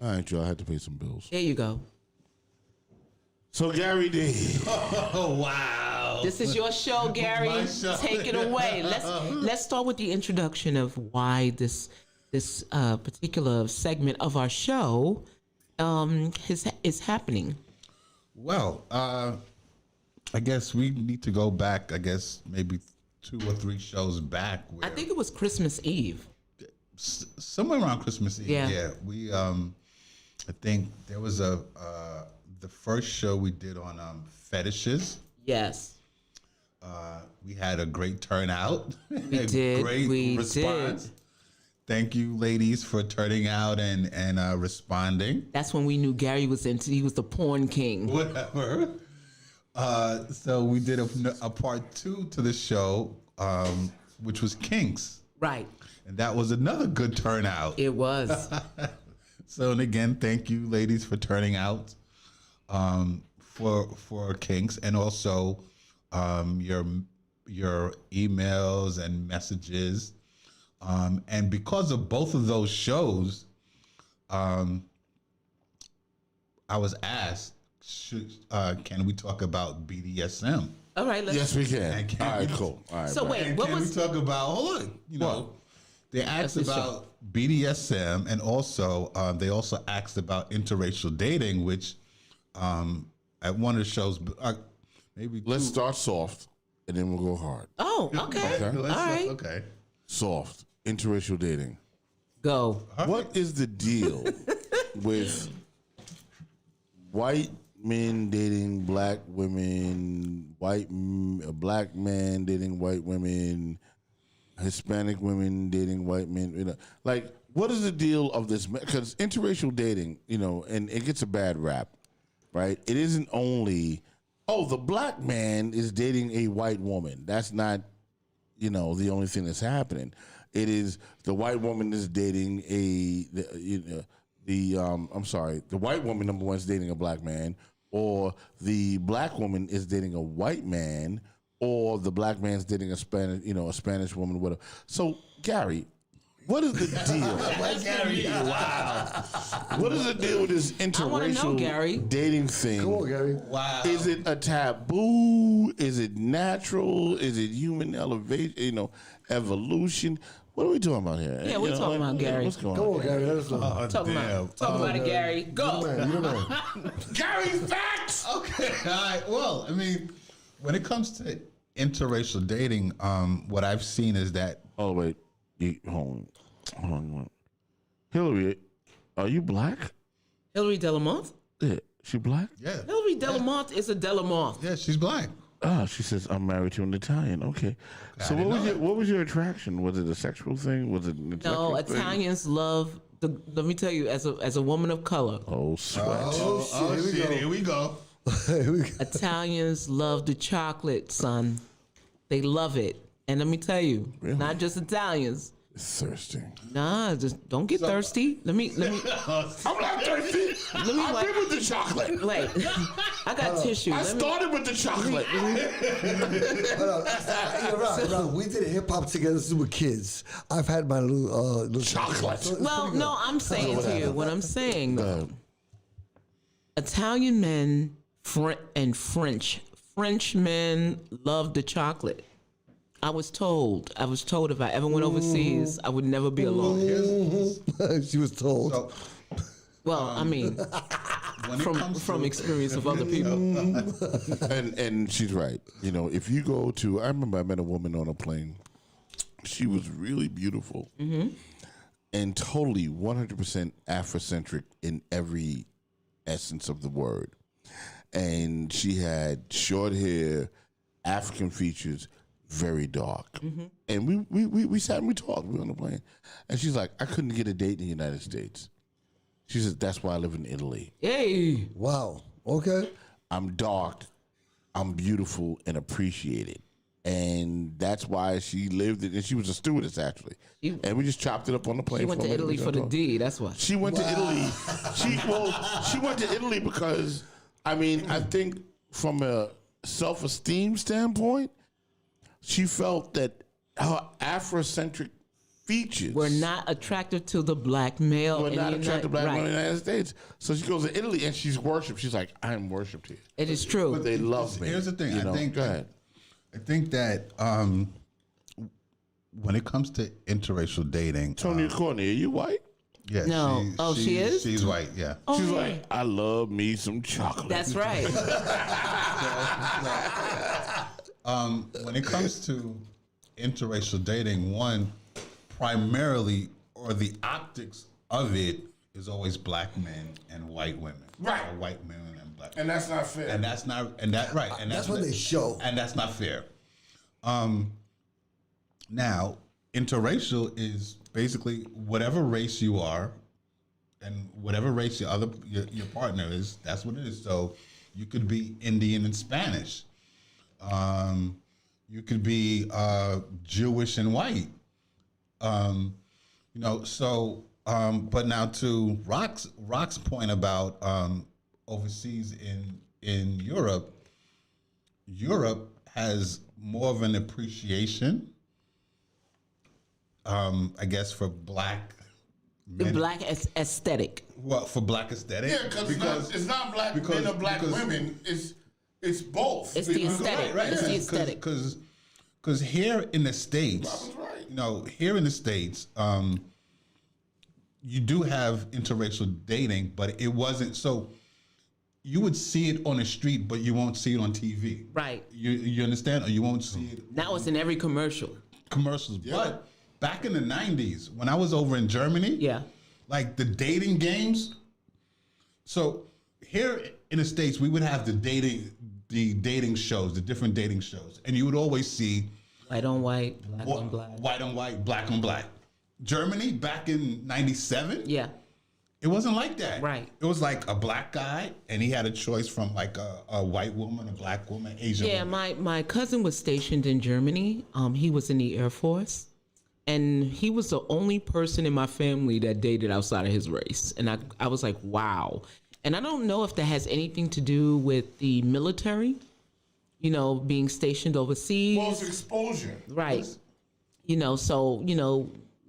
All right, y'all. I had to pay some bills. There you go. So Gary D. Oh wow! This is your show, Gary. My show. Take it away. Let's start with the introduction of why this particular segment of our show is happening. Well, I guess we need to go back. I guess maybe 2 or 3 shows back. Where I think it was Christmas Eve. Somewhere around Christmas Eve. Yeah. We I think there was the first show we did on fetishes. Yes. We had a great turnout. We did. Great We response. did. Thank you, ladies, for turning out and responding. That's when we knew Gary was he was the porn king. Whatever. So we did a part 2 to the show, which was kinks. Right. And that was another good turnout. It was. So, and again, thank you, ladies, for turning out for kinks, and also your emails and messages. And because of both of those shows, I was asked, can we talk about BDSM? All right. Yes, we can. And All right, cool. All right. So bye. wait, And what can was? we talk about, they asked That's the about BDSM, and also they also asked about interracial dating, which at one of the shows, maybe Let's start soft, and then we'll go hard. Oh, okay. All right. Okay. Soft. Interracial dating. Go. What is the deal with white men dating black women, black men dating white women, Hispanic women dating white men? You know, like, what is the deal of this? Because interracial dating, and it gets a bad rap, right? It isn't only, the black man is dating a white woman. That's not, the only thing that's happening. It is the white woman is dating the white woman, number one, is dating a black man, or the black woman is dating a white man, or the black man's dating a Spanish woman, whatever. So, Gary, what is the deal? Gary, wow. What is the deal with this I wanna know, Gary. interracial dating thing? Come on, Gary. Wow. Is it a taboo? Is it natural? Is it human elevation? Evolution? What are we talking about here? Yeah, we're talking about, Gary. What's going Come on? on, Gary. Let us know. Talk about it, Gary. Go. You the man. Gary's facts. Okay. All right. Well, I mean, when it comes to interracial dating, what I've seen is that. Oh wait, hold on. Hillary, are you black? Hillary Delamont. Yeah, she black? Yeah. Hillary Delamont is a Delamont. Yeah, she's black. Ah, she says I'm married to an Italian. Okay, so didn't know what was your attraction? Was it a sexual thing? Was it an No, intellectual thing? Italians love let me tell you, as a woman of color, Oh, sweat. Oh, shit, here we go. Italians love the chocolate, son. They love it. And let me tell you, Really? not just Italians. It's thirsty. Nah, just don't get thirsty. Let me. I'm not thirsty. I've been with the chocolate. Wait, I got tissue. I Let me- started with the chocolate. You're right. We did hip hop together since we were kids. I've had my little Chocolate. So it's Well, pretty good. no, I'm saying to you what I'm saying. Uh, Italian men and French men love the chocolate. I was told if I ever went overseas, I would never be alone. She was told. So Well, I mean, when it comes from to, experience of other people. and she's right. You know, if you go to, I remember I met a woman on a plane. She was really beautiful and totally 100% Afrocentric in every essence of the word. And she had short hair, African features, very dark. And we sat and we talked. We were on the plane. And she's like, I couldn't get a date in the United States. She said, that's why I live in Italy. Hey, Wow. Okay. I'm dark, I'm beautiful and appreciated. And that's why she lived it. And she was a stewardess, actually. And we just chopped it up on the plane. she went for to a minute. Italy We for the talked. D. That's why. She went to Italy. She went to Italy because, I mean, I think from a self-esteem standpoint, she felt that her Afrocentric features We're not attractive to the black male. were in not the attracted to United- black right. women in the United States. So she goes to Italy and she's worshipped. She's like, I'm worshipped here. It is true. They love me. here's the thing. You know? Go ahead. I think that when it comes to interracial dating, Tony Courtney, are you white? yeah, No. She is? She's white. Yeah. Oh, She's yeah. like, I love me some chocolate. That's right. When it comes to interracial dating, one primarily or the optics of it is always black men and white women, Right. Or white women and black, and that's not fair. and that's not, and that right, and That's what they show. and that's not fair. Now, interracial is basically whatever race you are, and whatever race your partner is. That's what it is. So, you could be Indian and Spanish. You could be Jewish and white. But now to Rock's point about overseas in Europe has more of an appreciation, I guess, for black The men. black aesthetic. Well, for black aesthetic. yeah, because it's not black men or black women. It's both. It's the aesthetic. Right, It's the aesthetic. Because here in the States, Robin's right. here in the States, you do have interracial dating, but it wasn't so. You would see it on the street, but you won't see it on TV. Right. You understand? Or you won't see it Now it's in every commercial. commercials. But back in the 90s, when I was over in Germany, Yeah. like the dating games. So here in the States, we would have the dating shows, the different dating shows, and you would always see White on white, black on black. white on white, black on black. Germany back in '97, Yeah. it wasn't like that. Right. It was like a black guy, and he had a choice from like a white woman, a black woman, Asian Yeah, woman. my cousin was stationed in Germany. He was in the Air Force, and he was the only person in my family that dated outside of his race. And I was like, wow. And I don't know if that has anything to do with the military, being stationed overseas. Well, it's exposure. Right. So,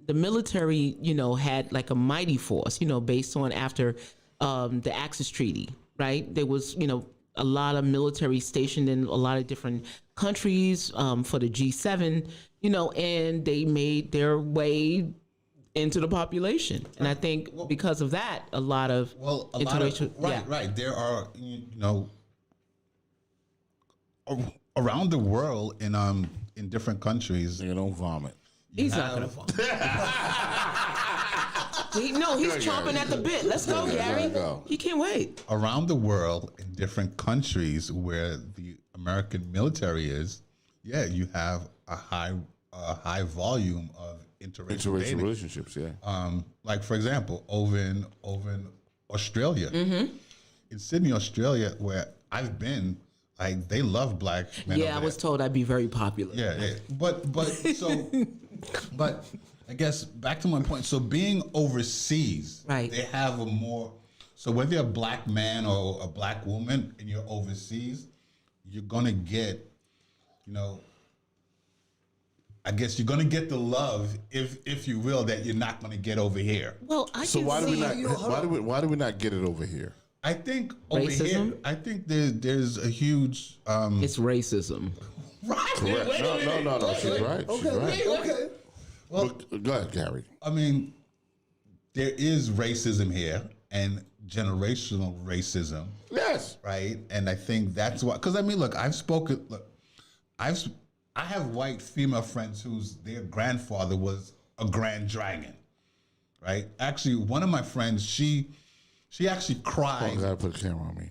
the military, had like a mighty force, based on after the Axis Treaty, right? There was, a lot of military stationed in a lot of different countries for the G7, and they made their way into the population. And I think because of that, a lot of interracial, right. There are around the world in different countries. Nigga, don't vomit. He's not gonna fall. He's chomping at the bit. Let's go, Gary. go. He can't wait. Around the world in different countries where the American military is, you have a high a high volume of interracial Interracial dating. relationships, yeah. Like for example, over in Australia, in Sydney, Australia, where I've been, like they love black men. Yeah, I over was there. told I'd be very popular. Yeah. But I guess back to my point. So being overseas, Right. they have a more. So whether you're a black man or a black woman and you're overseas, you're gonna get, I guess you're gonna get the love, if you will, that you're not gonna get over here. Well, I So can why do we see not? Why do we not get it over here? I think over here, Racism? I think there's a huge. it's racism. Right. Correct. No. She's right. She's right. Okay. Well, Go ahead, Gary. I mean, there is racism here and generational racism, Yes. right? And I think that's why. Because I mean, look, I have white female friends whose their grandfather was a grand dragon, right? Actually, one of my friends, she actually Oh, cried. I gotta put a camera on me.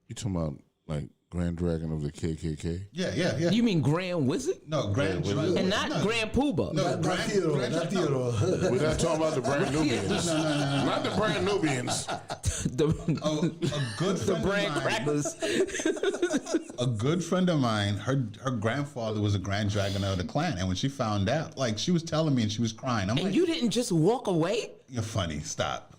You talking about like Grand Dragon of the KKK? Yeah. You mean Grand Wizard? No, grand dragon. And not Grand Poobah. No, Not Theodore. Not Theodore. We're not talking about the brand Nubians. No. Not the brand Nubians. A good friend Brand of mine. crackers. A good friend of mine, her grandfather was a grand dragon of the clan, and when she found out, like she was telling me and she was crying. I'm And like, you didn't just walk away? "You're funny. Stop."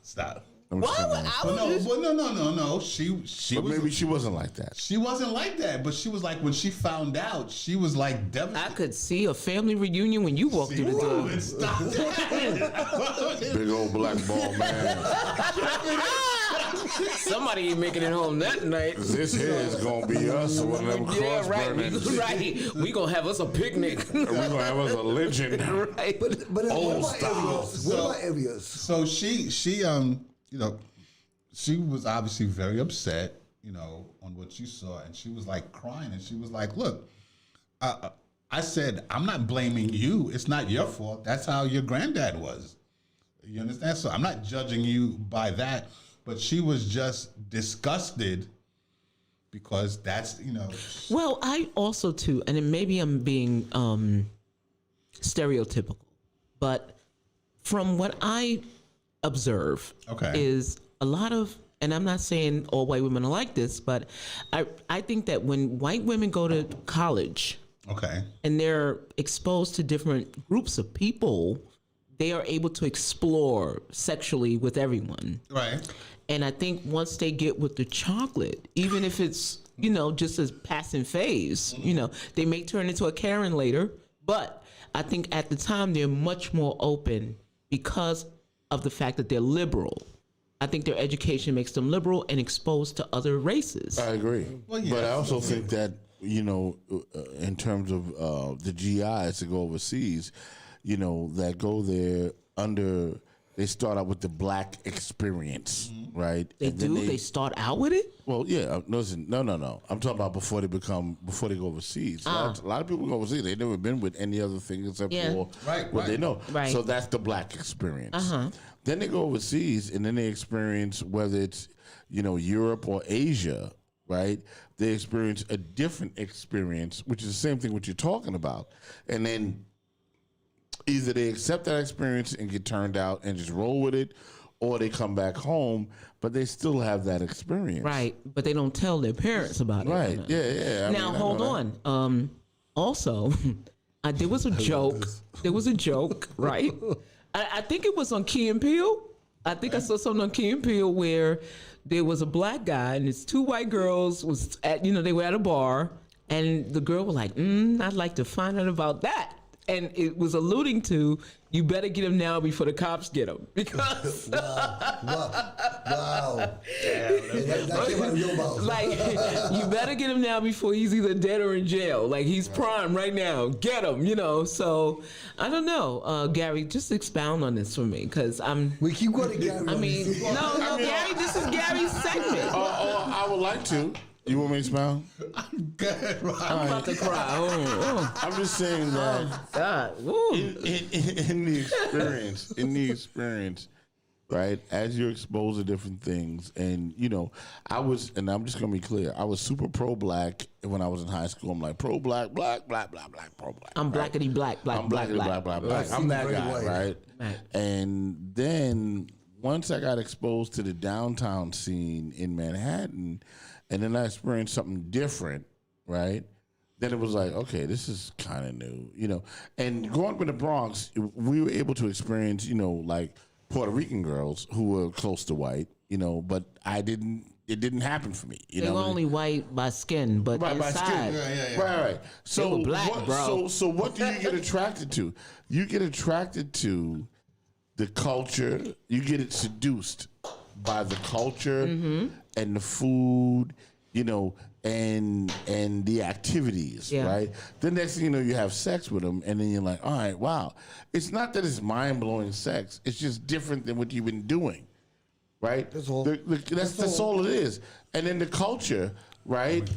Why would I But was just... no. She But was. maybe she wasn't like that. She wasn't like that, but she was like when she found out, she was like I devastated. could see a family reunion when you walked through the door. Ooh, stop that. Big old black ball man. Somebody ain't making it home that night. This here is gonna be us or one of them Yeah, cross right. burnings. Right. We gonna have us a picnic. We're gonna have us a legend. Right. But what Old about style. areas? What about areas? So she she was obviously very upset, on what she saw, and she was like crying, and she was like, "Look, I said I'm not blaming you. It's not your fault. That's how your granddad was. You understand? So I'm not judging you by that." But she was just disgusted because that's Well, I also too, and then maybe I'm being stereotypical, but from what I observe, Okay. is a lot of, and I'm not saying all white women are like this, but I think that when white women go to college okay. and they're exposed to different groups of people, they are able to explore sexually with everyone. Right. And I think once they get with the chocolate, even if it's, just a passing phase, they may turn into a Karen later. But I think at the time they're much more open because of the fact that they're liberal. I think their education makes them liberal and exposed to other races. I agree. Well, yeah. But I also think that, in terms of the GIs to go overseas, that go there they start out with the black experience, right? They And then do? They start out with it? Well, yeah. Listen, no. I'm talking about before they go overseas. A lot of people go overseas. They've never been with any other thing except Yeah. for Right, what right. they know. Right. So that's the black experience. Then they go overseas, and then they experience, whether it's Europe or Asia, right? They experience a different experience, which is the same thing what you're talking about, and then either they accept that experience and get turned out and just roll with it, or they come back home, but they still have that experience. Right. But they don't tell their parents about Right. it. Yeah. Now, hold on. Also, there was a joke. There was a joke, right? I think it was on Key and Peele. I think I saw something on Key and Peele where there was a black guy and his two white girls was at, they were at a bar, and the girl was like, I'd like to find out about that. And it was alluding to, you better get him now before the cops get him. Because Wow. That came out of your mouth. like, you better get him now before he's either dead or in jail. Like, he's prime right now. Get him, So, I don't know. Gary, just expound on this for me, because We keep going to Gary. I mean, no, Gary, this is Gary's segment. I would like to. You want me to expound? Good, right. I'm about to cry. Oh, I'm just saying that God. Woo. in the experience, right? As you're exposed to different things, and and I'm just gonna be clear, I was super pro-black when I was in high school. I'm like pro-black, black, pro-black. I'm blackety black, black, I'm black, blackety black. I'm that guy, right? Right. And then once I got exposed to the downtown scene in Manhattan, and then I experienced something different, right? Then it was like, okay, this is kind of new, And growing up in the Bronx, we were able to experience, like Puerto Rican girls who were close to white, but it didn't happen for me. They were only white by skin, but By inside. skin. Right. So They were black, bro. So what do you get attracted to? You get attracted to the culture. You get it seduced by the culture and the food, and the activities, right? The next thing you know, you have sex with them, and then you're like, all right, wow. It's not that it's mind-blowing sex. It's just different than what you've been doing, right? That's all. That's all it is. And then the culture, right?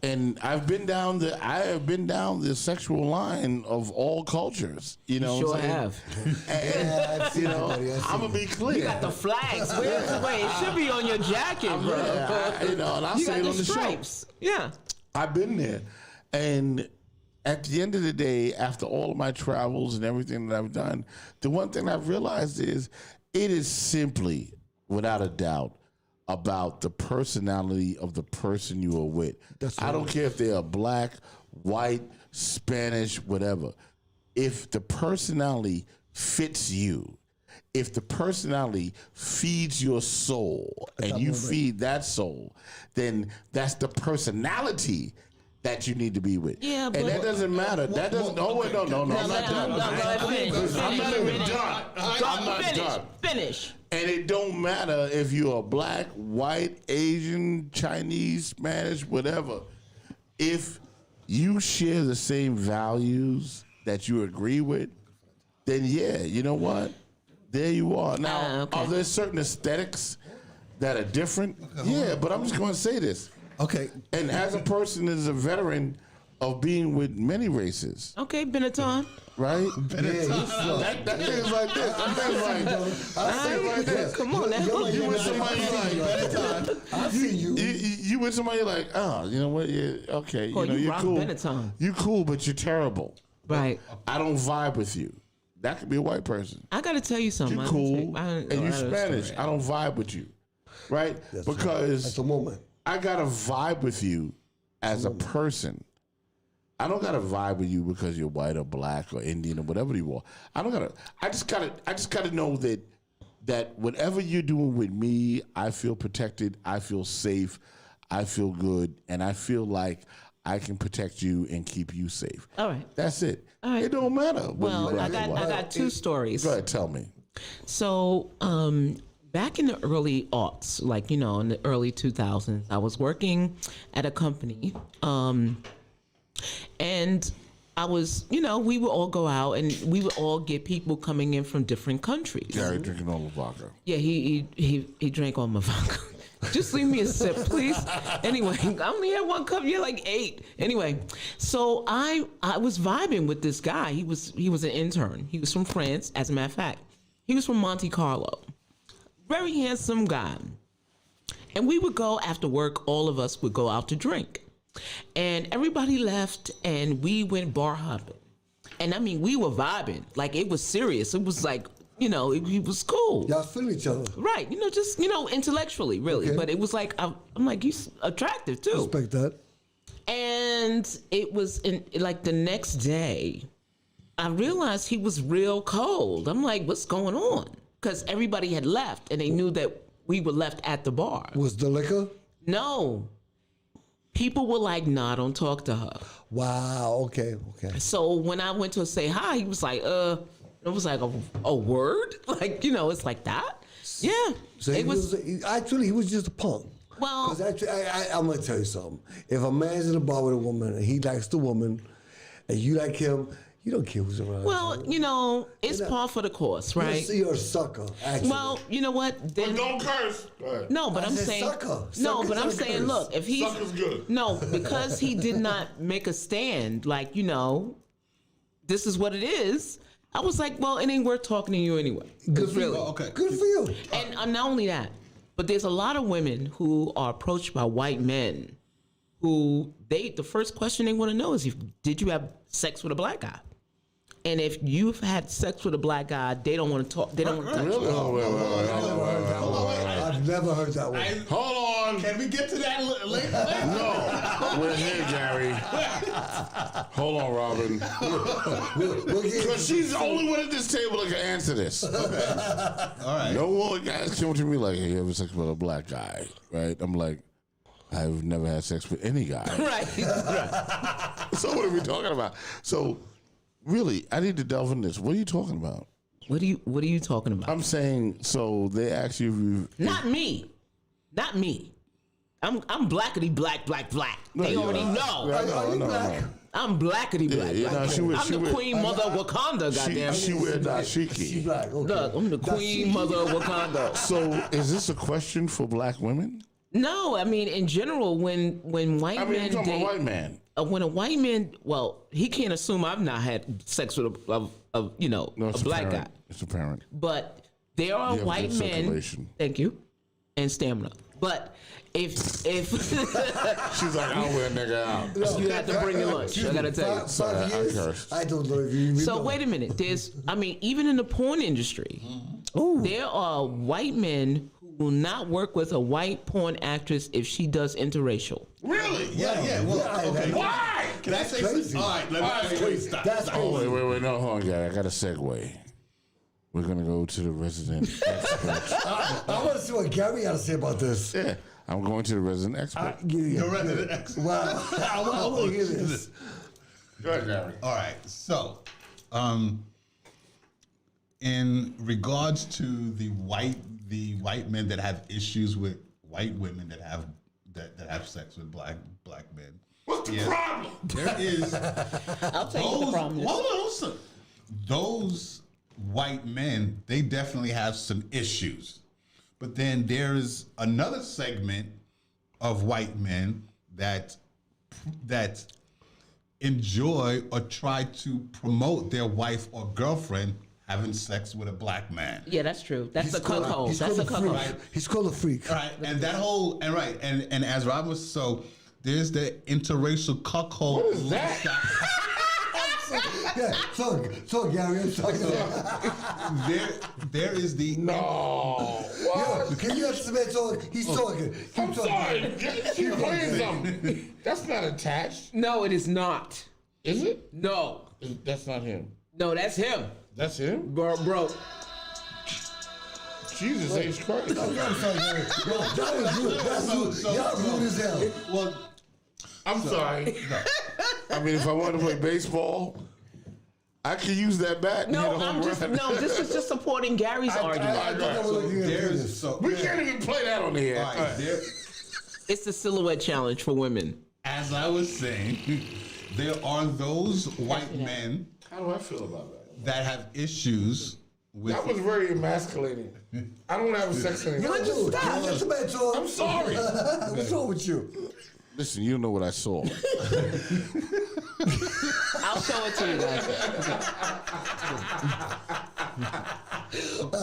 And I have been down the sexual line of all cultures. You know, Sure what I'm saying? have. And, I've seen you it, know, buddy. I've seen I'm gonna be clear. You got the flags. Where's the way? It should be on your jacket, bro. and I'll You say got it the on the show. stripes. Yeah. I've been there, and at the end of the day, after all of my travels and everything that I've done, the one thing I've realized is it is simply, without a doubt, about the personality of the person you are with. I don't care if they are black, white, Spanish, whatever. If the personality fits you, if the personality feeds your soul and you feed that soul, then that's the personality that you need to be with. Yeah, and but- that doesn't matter. That doesn't. No, wait, no. I'm not done. I'm not even done. I'm not done. Finish. And it don't matter if you're black, white, Asian, Chinese, Spanish, whatever. If you share the same values that you agree with, then yeah, you know what? There you are. Now, okay. are there certain aesthetics that are different? Yeah, but I'm just going to say this. Okay. And as a person that is a veteran of being with many races, Okay, Benetton. right? Yeah, That thing is like this. That thing is like, I say it like this. Come on now. You with somebody like, I see you. you with somebody like, oh, you know what? Yeah, okay, Oh, you you're rock cool. Benetton. You cool, but you're terrible. Right. I don't vibe with you. That could be a white person. I got to tell you something. You're I cool, don't and know you're that Spanish. story. I don't vibe with you, right? At Because the moment. I got to vibe with you as a person. I don't got to vibe with you because you're white or black or Indian or whatever you are. I just gotta know that whatever you're doing with me, I feel protected, I feel safe, I feel good, and I feel like I can protect you and keep you safe. All right. That's it. All right. It don't matter. whether Well, you're I black or white. got two stories. Go ahead, tell me. So, back in the early aughts, like, in the early 2000s, I was working at a company. And I was, we would all go out and we would all get people coming in from different countries. Gary drinking all the vodka. Yeah, he drank all my vodka. Just leave me a sip, please. Anyway, I only had one cup. You're like 8. Anyway, so I was vibing with this guy. He was an intern. He was from France, as a matter of fact. He was from Monte Carlo. Very handsome guy. And we would go after work. All of us would go out to drink. And everybody left, and we went bar hopping. And I mean, we were vibing. Like, it was serious. It was like, it was cool. Y'all feel each other. Right, just intellectually, really. Okay. But it was like I'm like, he's attractive too. Respect that. And it was like the next day, I realized he was real cold. I'm like, what's going on? Because everybody had left, and they knew that we were left at the bar. Was the liquor? No, people were like, nah, don't talk to her. Wow. Okay. So when I went to say hi, he was like, it was like a word, like it's like that. Yeah, So he was just a punk. Well, Because actually, I'm gonna tell you something. If a man's in a bar with a woman and he likes the woman, and you like him, you don't care who's around. well, it's par for the course, right? You're a sucker. Actually. Well, you know what? Then, Don't curse. Go ahead. no, but I I'm said saying sucker. no, Sucker's but I'm a saying, curse. look, if he's Sucker's good. no, because he did not make a stand, like this is what it is. I was like, well, it ain't worth talking to you anyway. Good for you. Oh, okay. Good for you. And not only that, but there's a lot of women who are approached by white men who the first question they want to know is, did you have sex with a black guy? And if you've had sex with a black guy, they don't want to talk. They don't want to touch you. I've never heard that one. Hold on. Can we get to that later? No, we're here, Gary. Hold on, Robin. Because she's the only one at this table that can answer this. All right. No one guys come to me like, hey, you ever sex with a black guy? Right? I'm like, I've never had sex with any guy. Right. So what are we talking about? So really, I need to delve in this. What are you talking about? What are you talking about? I'm saying, so they ask you if you... Not me. I'm blackity black. They already know. Are you black? I'm blackity black. I'm the queen mother of Wakanda, goddamn. She wear She's dashiki. black. Okay. Look, I'm the queen mother of Wakanda. So is this a question for black women? No, I mean in general, when white I mean, men I'm talking date, about white man. when a white man, well, he can't assume I've not had sex with a It's black apparent. guy. It's apparent. But there are You have white good men. circulation. Thank you, and stamina. But if She's like, I'll wear a nigga out. you have to bring your lunch, I gotta tell you. Sorry, I 5 years? cursed. I don't know if you even So know. wait a minute. Even in the porn industry, there are white men who will not work with a white porn actress if she does interracial. Really? Yeah. Well, okay. Why? Can I say crazy. something? All right. Let me stop. That's Oh, crazy. wait. No, hold on, Gary. I got a segue. We're going to go to the resident expert. I want to see what Gary had to say about this. Yeah, I'm going to the resident expert. Your resident expert. Wow. I want to hear this. Go ahead, Gary. All right. So, in regards to the white men that have issues with white women that have sex with black men. What's the problem? There is I'll tell you what the problem is. hold on, listen. Those white men, they definitely have some issues. But then there's another segment of white men that enjoy or try to promote their wife or girlfriend having sex with a black man. Yeah, that's true. That's the cuckold. He's That's called the a freak. cuckold. He's called a freak. Right, and that whole and as Rob was there's the interracial cuckold. What is that? Yeah, so Gary, I'm talking about. There is the No. Yo, can you let the man talk? He's talking. Keep I'm talking. sorry. She's playing something. That's not attached. No, it is not. Is it? No. That's not him. No, that's him. That's him? Bro. Jesus H. Christ. Okay, I'm sorry, Gary. Yo, that was rude. That's rude. Y'all rude as hell. well. I'm sorry. I mean, if I wanted to play baseball, I could use that bat. No, and hit a home run. this is just supporting Gary's argument. I think I was looking at this. We can't even play that on the air. All right, It's the silhouette challenge for women. as I was saying, there are those white men How do I feel about that? that have issues with. That was very emasculating. I don't have sex anymore. Yo, dude, Stop. let the man talk. I'm sorry. What's wrong with you? Listen, you don't know what I saw. I'll show it to you guys.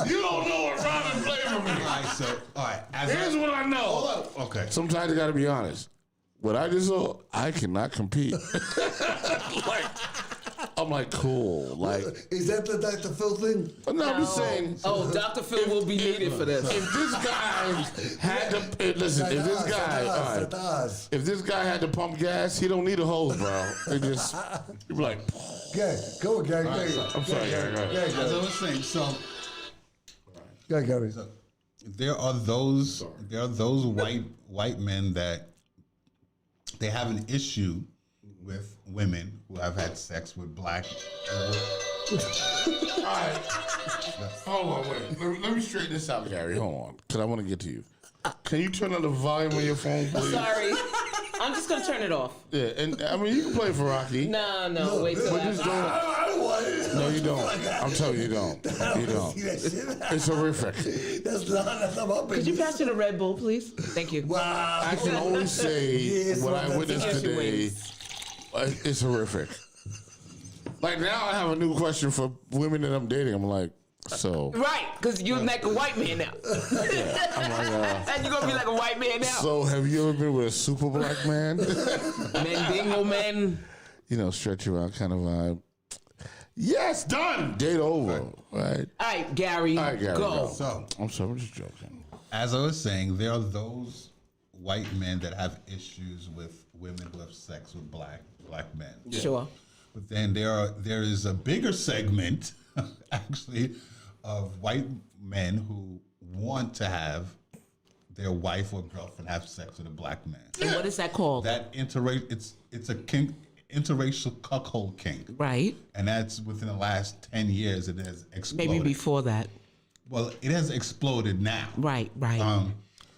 You don't know what Robin played for me. All right. Here's what I know. Hold up. Okay. Sometimes you got to be honest. What I just saw, I cannot compete. I'm like, cool. Like, Is that the Dr. Phil thing? no, I'm just saying. Oh, Dr. Phil will be needed for this. If this guy had to listen, if this guy, all right, if this guy had to pump gas, he don't need a hose, bro. It just, you be like, Yeah, go on, Gary. I'm sorry, Gary. Go ahead. As I was saying, so Go ahead, Gary. there are those white men that they have an issue with women who have had sex with black. All right. Hold on, wait. Let me straighten this out, Gary. Hold on, because I want to get to you. Can you turn on the volume on your phone, please? Sorry. I'm just going to turn it off. Yeah, and I mean, you can play for Rocky. No, wait till But just don't. I don't want it. No, you don't. I'm telling you, you don't. You don't. See that shit? It's horrific. That's not my business. Could you pass me the Red Bull, please? Thank you. Wow. I can only say Yes, what well, I that's witnessed Yes, you today. It's horrific. Like now, I have a new question for women that I'm dating. I'm like, so Right, because you're like a white man now. I'm like, And you're going to be like a white man now. so have you ever been with a super black man? Mandingo man. You know, stretch you out kind of vibe. Yes, done. Date over. Right. All right, Gary, All right, Gary, go. So, I'm sorry, I'm just joking. as I was saying, there are those white men that have issues with women who have sex with black men. Sure. But then there is a bigger segment, actually, of white men who want to have their wife or girlfriend have sex with a black man. And what is that called? It's a interracial cuckold kink, Right. and that's within the last 10 years it has exploded. Maybe before that. Well, it has exploded now. Right.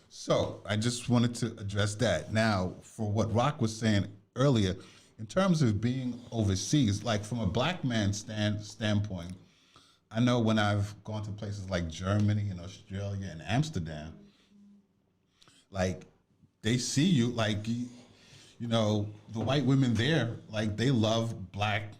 So I just wanted to address that. Now, for what Rock was saying earlier, in terms of being overseas, like from a black man's standpoint, I know when I've gone to places like Germany and Australia and Amsterdam, like they see you, like you know, the white women there, like they love black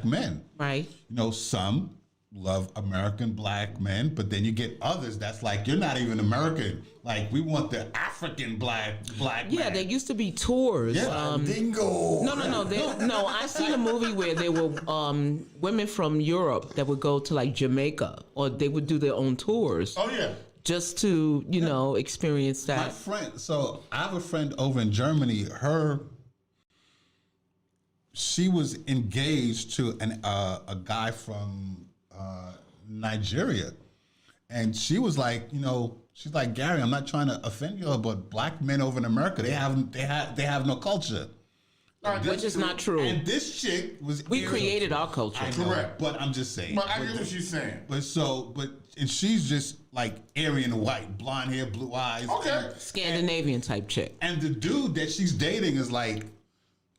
men. Right. You know, some love American black men, but then you get others that's like, you're not even American. Like, we want the African black Yeah, man. there used to be tours. Dingo. No. I seen a movie where there were women from Europe that would go to like Jamaica, or they would do their own tours Oh yeah. just to, experience My that. friend, so I have a friend over in Germany. She was engaged to a guy from Nigeria, and she was like, she's like, Gary, I'm not trying to offend you, but black men over in America, they have no culture. Which is not true. And this chick was We created our culture. I know, Correct. but I'm just saying. But I get what she's saying. And she's just like Aryan white, blonde hair, blue eyes. Okay. Scandinavian type chick. And the dude that she's dating is like,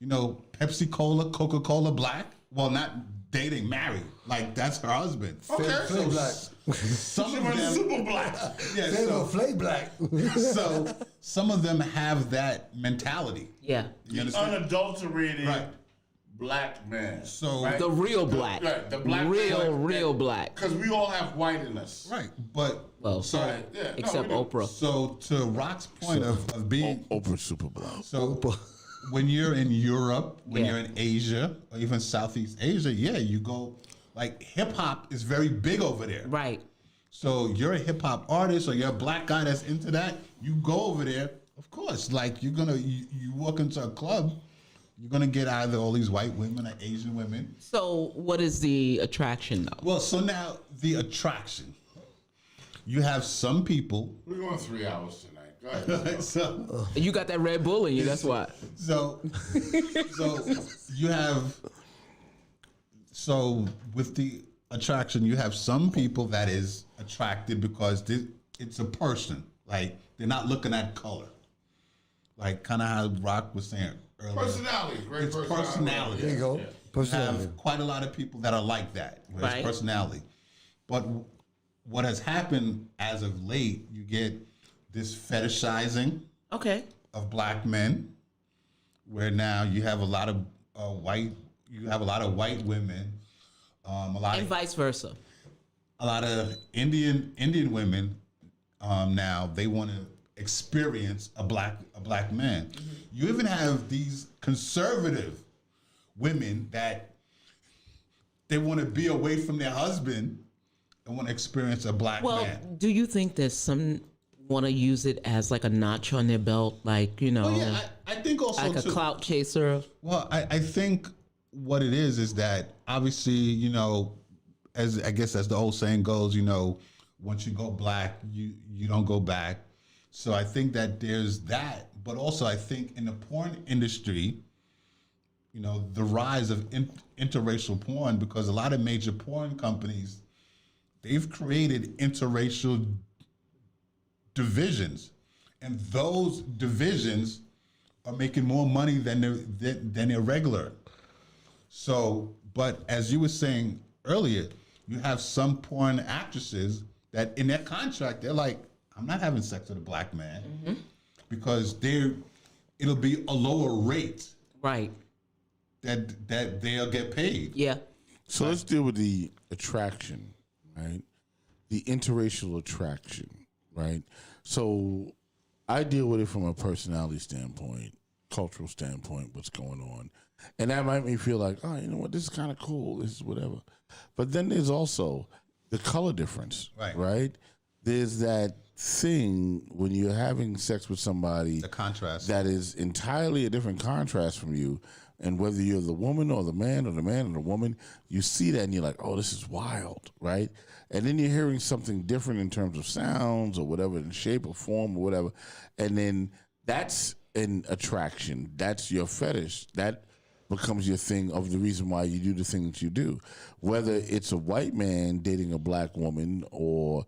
Pepsi Cola, Coca-Cola black. Well, not dating, married. Like, that's her husband. Okay. Flay black. Some She of was them, super black. yeah, Flavor Flay black. so some of them have that mentality. Yeah. You understand? Unadulterated Right. black man. So- right? The real black. Right. The black real black. Because we all have white in us. Right, but Well, Right. Yeah. No, except we do. Oprah. so to Rock's point of being Oprah super black. so. When you're in Europe, when Yeah. you're in Asia, or even Southeast Asia, yeah, you go, like, hip-hop is very big over there. Right. So you're a hip-hop artist, or you're a black guy that's into that, you go over there, of course, like, you walk into a club, you're going to get either all these white women or Asian women. So what is the attraction though? Well, so now, the attraction. You have some people, We're going 3 hours tonight. Go ahead. so... You got that Red Bull in you, that's why. So you have, with the attraction, you have some people that is attracted because it's a person. Like, they're not looking at color. Like, kind of how Rock was saying earlier. Personality. Great It's personality. personality. There you go. You Personality. have quite a lot of people that are like that. Where Right. It's personality. But what has happened as of late, you get this fetishizing Okay. of black men, where now you have a lot of white women, And vice versa. a lot of Indian women. Now they want to experience a black man. Mm-hmm. You even have these conservative women that they want to be away from their husband and want to experience a black Well, man. do you think that some want to use it as like a notch on their belt, like, Oh yeah, I think also like a too. clout chaser? Well, I think what it is that obviously, as the old saying goes, once you go black, you don't go back. So I think that there's that, but also I think in the porn industry, the rise of interracial porn, because a lot of major porn companies, they've created interracial divisions, and those divisions are making more money than their regular. So, but as you were saying earlier, you have some porn actresses that in their contract, they're like, I'm not having sex with a black man, because it'll be a lower rate Right. that they'll get paid. Yeah. So let's deal with the attraction, right? The interracial attraction, right? So I deal with it from a personality standpoint, cultural standpoint, what's going on. And that might make me feel like, oh, you know what, this is kind of cool, this is whatever. But then there's also the color difference, right? There's that thing when you're having sex with somebody, The contrast. that is entirely a different contrast from you. And whether you're the woman or the man or the man or the woman, you see that and you're like, oh, this is wild, right? And then you're hearing something different in terms of sounds or whatever, in shape or form or whatever. And then that's an attraction. That's your fetish. That becomes your thing of the reason why you do the things you do. Whether it's a white man dating a black woman or,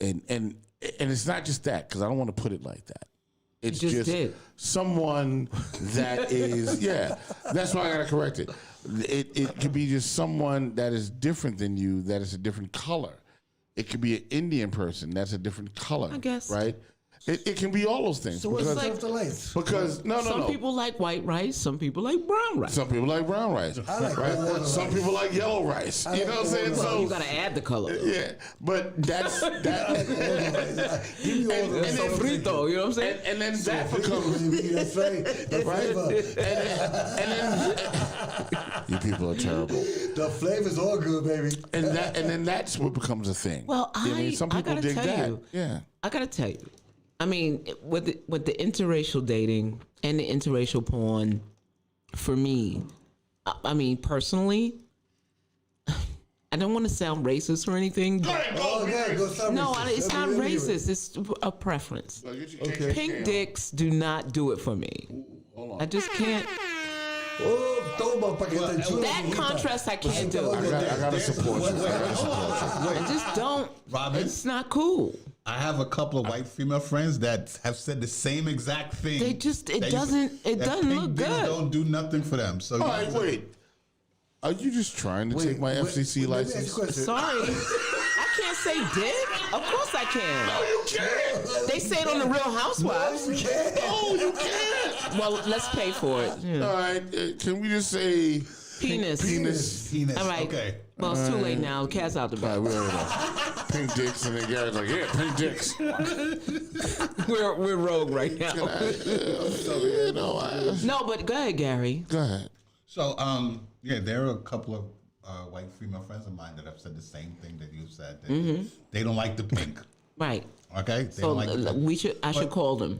and it's not just that, because I don't want to put it like that. It's You just just did. someone that is, that's why I got to correct it. It could be just someone that is different than you, that is a different color. It could be an Indian person that's a different color. I guess. Right? It can be all those things. So what's because, left the lights? because no. Some people like white rice. Some people like brown rice. Some people like brown rice. I like right? brown rice. Some people like yellow rice. I You like know what I'm saying? brown Well, So you gotta add the color. yeah, but that's that. Give me all the and then- Sofrito, you know what I'm saying? and then that becomes That's right. The flavor. and then you people are terrible. The flavor's all good, baby. And then that's what becomes a thing. Well, You know what I mean, some I people gotta dig tell that. you, Yeah. I gotta tell you. I mean, with the interracial dating and the interracial porn, for me, I mean personally, I don't want to sound racist or anything. But Oh, yeah, go stop no, racist. it's Let not me hear it. racist. It's a preference. Okay. Pink dicks do not do it for me. I just can't. Oh, toma, pa' que te chulo, That mijita. contrast I can't do. I gotta support you. I just don't. Robin? It's not cool. I have a couple of white female friends that have said the same exact thing. They just- it That doesn't that look pink dicks good. Don't do nothing for them. So All right, wait. Are you just trying to take my FCC let me ask you a license? question. Sorry, I can't say dick. Of course I can. You can't. They say it on the Real Housewives. You can't. Oh, you can't. Well, let's pay for it. Yeah. All right, can we just say Penis. penis? penis. All right. Okay. Well, it's too late now. Cat's out the All right, bag. we already know. Pink dicks, and then Gary's like, yeah, pink dicks. We're rogue right now. You know, No, but go ahead, Gary. go ahead. So, yeah, there are a couple of white female friends of mine that have said the same thing that you said. That They don't like the pink. Right. Okay. They So don't like the pink. I should call them.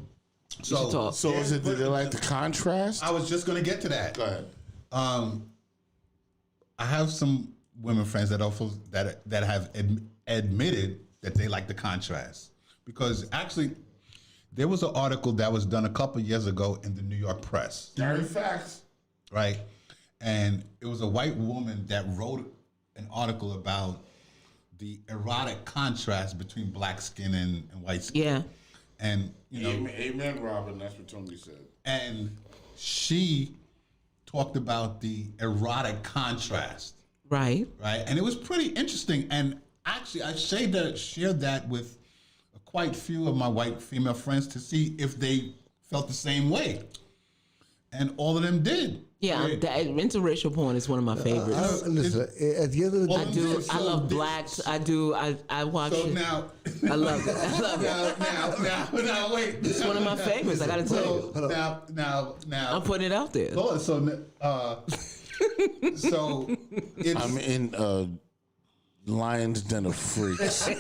We should talk. So is it that they like the contrast? I was just gonna get to that. Go ahead. I have some women friends that also that have admitted that they like the contrast, because actually there was an article that was done a couple years ago in the New York Press, Gary facts. right? And it was a white woman that wrote an article about the erotic contrast between black skin and white skin. Yeah. And you know, Amen, Robin. That's what Tony said. and she talked about the erotic contrast. Right. Right, and it was pretty interesting. And actually, I shared that with quite few of my white female friends to see if they felt the same way, and all of them did. Yeah, Right? the interracial porn is one of my favorites. Listen, at the end of the Well, I day, do. so I love this- blacks. I do. I watch So it. now, I love it. I love it. now, wait. It's one of my favorites. I gotta tell you. So now, I'm putting it out there. hold on. So it's I'm in Lion's Den of Freaks. It's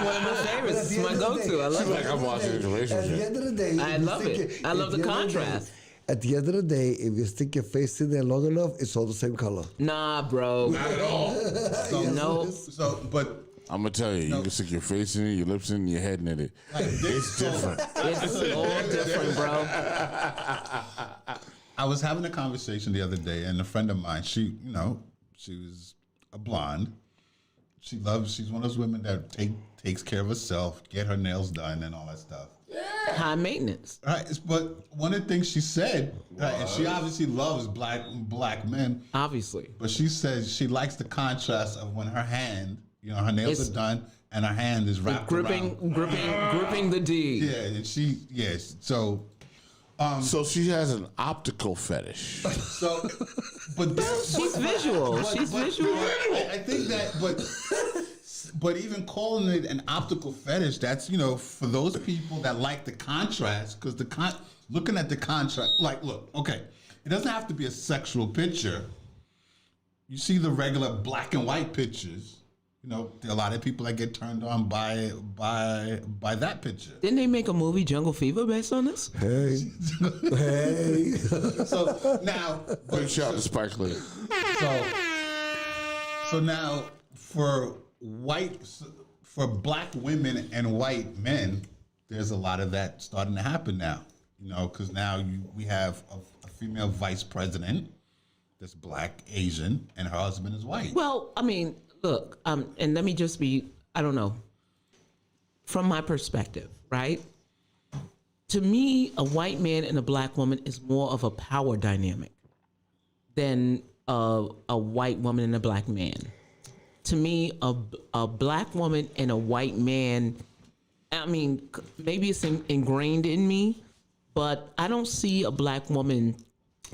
one of my favorites. It's my go-to. I love Like it. I'm watching at the Interracial end of the day, I if you love stick it. your- I love at the end of day- contrast. At the end of the day, if you stick your face in there long enough, it's all the same color. Nah, bro. not at all. So, No. So, but I'm gonna tell you, you can stick your face in it, your lips in it, your head in it. It's different. It's all different, bro. I was having a conversation the other day, and a friend of mine, she was a blonde. She's one of those women that takes care of herself, get her nails done, and all that stuff. High maintenance. Right, but one of the things she said, right, and she obviously loves black men, Obviously. but she says she likes the contrast of when her hand, her nails It's- are done, and her hand is wrapped around. Gripping the D. Yeah, and yes. So, So she has an optical fetish. So, but She's visual. She's visual. I think that, but even calling it an optical fetish, that's for those people that like the contrast, because looking at the contrast, like look, okay, it doesn't have to be a sexual picture. You see the regular black and white pictures. There are a lot of people that get turned on by that picture. Didn't they make a movie, Jungle Fever, based on this? Hey. So now, Big shout to Spike Lee. so now for black women and white men, there's a lot of that starting to happen now. Because now we have a female vice president that's black, Asian, and her husband is white. Well, I mean, look, and let me just be, I don't know, from my perspective, right? To me, a white man and a black woman is more of a power dynamic than a white woman and a black man. To me, a black woman and a white man, I mean, maybe it's ingrained in me, but I don't see a black woman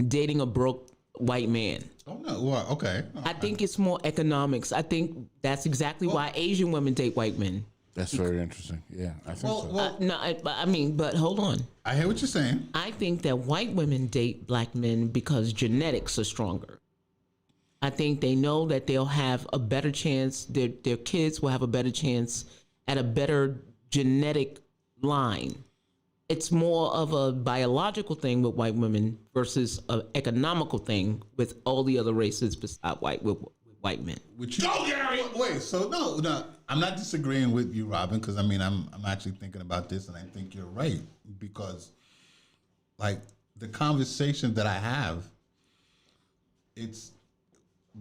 dating a broke white man. Oh no! Well, okay. I think it's more economics. I think that's exactly why Asian women date white men. That's very interesting. Yeah, I think so. But hold on. I hear what you're saying. I think that white women date black men because genetics are stronger. I think they know that they'll have a better chance. Their kids will have a better chance at a better genetic line. It's more of a biological thing with white women versus an economical thing with all the other races beside white white men. Wait, so no, I'm not disagreeing with you, Robin, because I mean I'm actually thinking about this, and I think you're right, because like the conversation that I have, it's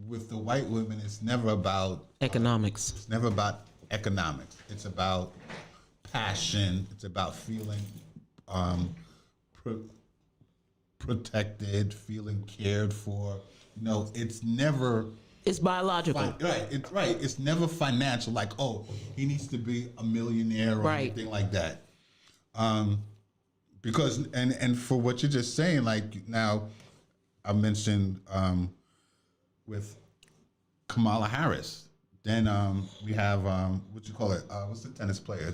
with the white women. It's never about Economics. It's never about economics. It's about passion. It's about feeling protected, feeling cared for. It's never. It's biological. Right. It's never financial. Like, oh, he needs to be a millionaire or anything like that. Because and for what you're just saying, like now, I mentioned with Kamala Harris. Then we have what you call it? What's the tennis player?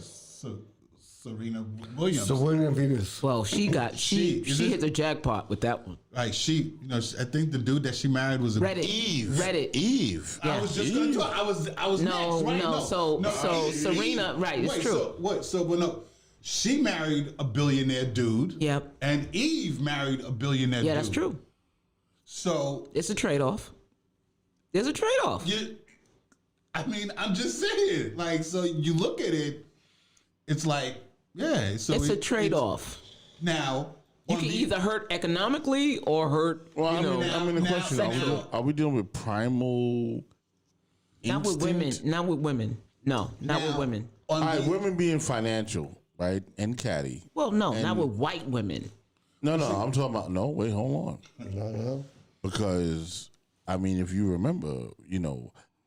Serena Williams. Serena Venus. Well, she hit the jackpot with that one. Like I think the dude that she married was Reddit. Eve. Yeah. I was just going to talk. I was No, next, right? no. So Serena, right? It's true. She married a billionaire dude. Yep. And Eve married a billionaire dude. Yeah, that's true. So it's a trade-off. There's a trade-off. I mean, I'm just saying. Like, so you look at it, it's like, yeah. So it's a trade-off. Now, you can either hurt economically or hurt. Well, the question: are we dealing with primal? Not with women. Not with women. No, not with women. All right, women being financial, right, and catty. Well, no, not with white women. No, I'm talking about. No, wait, hold on. No. Because I mean, if you remember,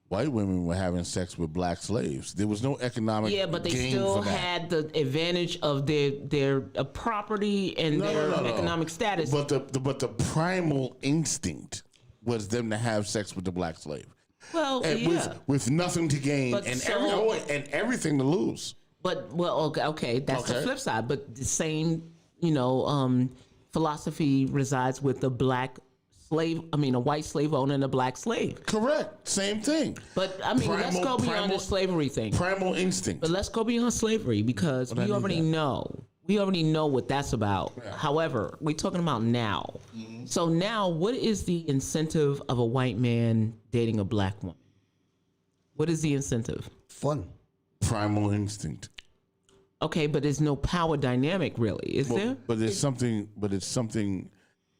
white women were having sex with black slaves. There was no economic. Yeah, but they gain still for that. had the advantage of their property and their economic status. But the primal instinct was them to have sex with the black slave. Well, and with nothing to gain But and everything to lose. But okay, that's the flip side. But the same, philosophy resides with the black slave. I mean, a white slave owner and a black slave. Correct. Same thing. But I mean, let's go beyond the slavery thing. Primal instinct. But let's go beyond slavery because we already know. We already know what that's about. Yeah. However, we're talking about now. Mm-hmm. So now, what is the incentive of a white man dating a black woman? What is the incentive? Fun. Primal instinct. Okay, but there's no power dynamic, really, is there? But there's something. But it's something.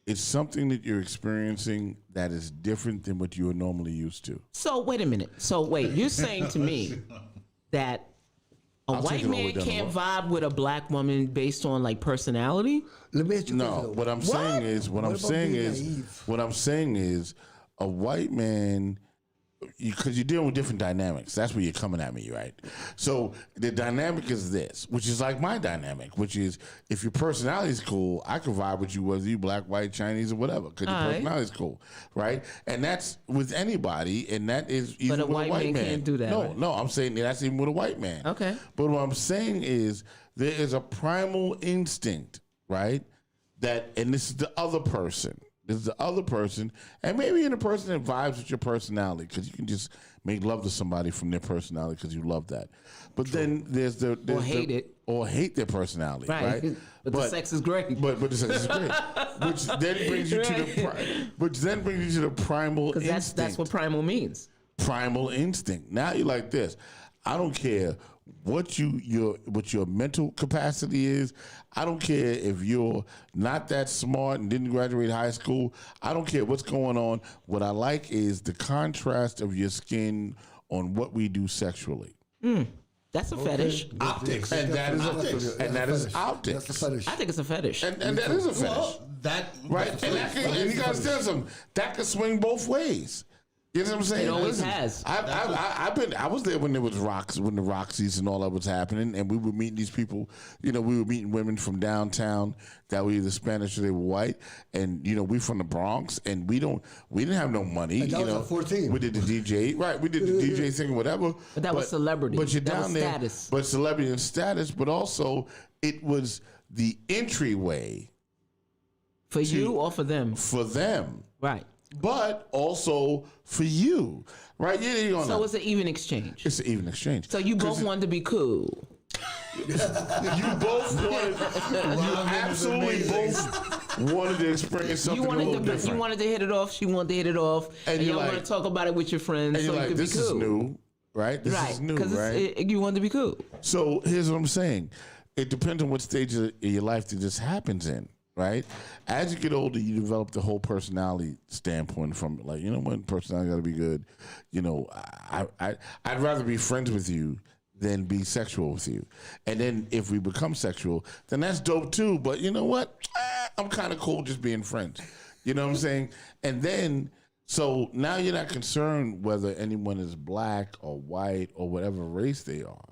It's something that you're experiencing that is different than what you are normally used to. So wait a minute. You're saying to me that a white man can't vibe with a black woman based on like personality? Let me ask you. No, what I'm saying is a white man because you're dealing with different dynamics. That's where you're coming at me, right? So the dynamic is this, which is like my dynamic, which is if your personality is cool, I can vibe with you whether you black, white, Chinese, or whatever, because your personality is cool, right? And that's with anybody, and that is even But a with white man can't do that, No, right? no, I'm saying that's even with a white man. Okay. But what I'm saying is there is a primal instinct, right? That, and this is the other person. This is the other person, and maybe you're the person that vibes with your personality because you can just make love to somebody from their personality because you love that. But then there's or hate their personality, right? But the sex is great. But the sex is great, which then brings you to the primal instinct. Because that's what primal means. Primal instinct. Now you're like this. I don't care what your mental capacity is. I don't care if you're not that smart and didn't graduate high school. I don't care what's going on. What I like is the contrast of your skin on what we do sexually. That's a fetish. Optics. And that is optics. And that is optics. That's a fetish. I think it's a fetish. And that is a fetish. Well, Right? And you got to understand something. That could swing both ways. You know what I'm saying? It always has. I was there when there was when the Roxys and all that was happening, and we were meeting these people. You know, we were meeting women from downtown that were either Spanish or they were white, and we from the Bronx, and we didn't have no money. And that was at 14. We did the DJ, right? We did the DJ thing, whatever. But that was celebrity. But you're That down was there, status. but celebrity and status, but also it was the entryway For you or for them? for them. Right. But also for you, right? So it's an even exchange. It's an even exchange. So you both wanted to be cool. You both wanted. You absolutely both wanted to experience something a little different. You wanted to hit it off. She wanted to hit it off. And you want to talk about it with your friends. And so you're you like, could this be cool. is new, right? This is new, right? You wanted to be cool. So here's what I'm saying. It depends on what stage of your life that this happens in. Right, as you get older, you develop the whole personality standpoint from like, what, personality got to be good. I'd rather be friends with you than be sexual with you. And then if we become sexual, then that's dope too. But you know what? I'm kind of cool just being friends. You know what I'm saying? And then, so now you're not concerned whether anyone is black or white or whatever race they are.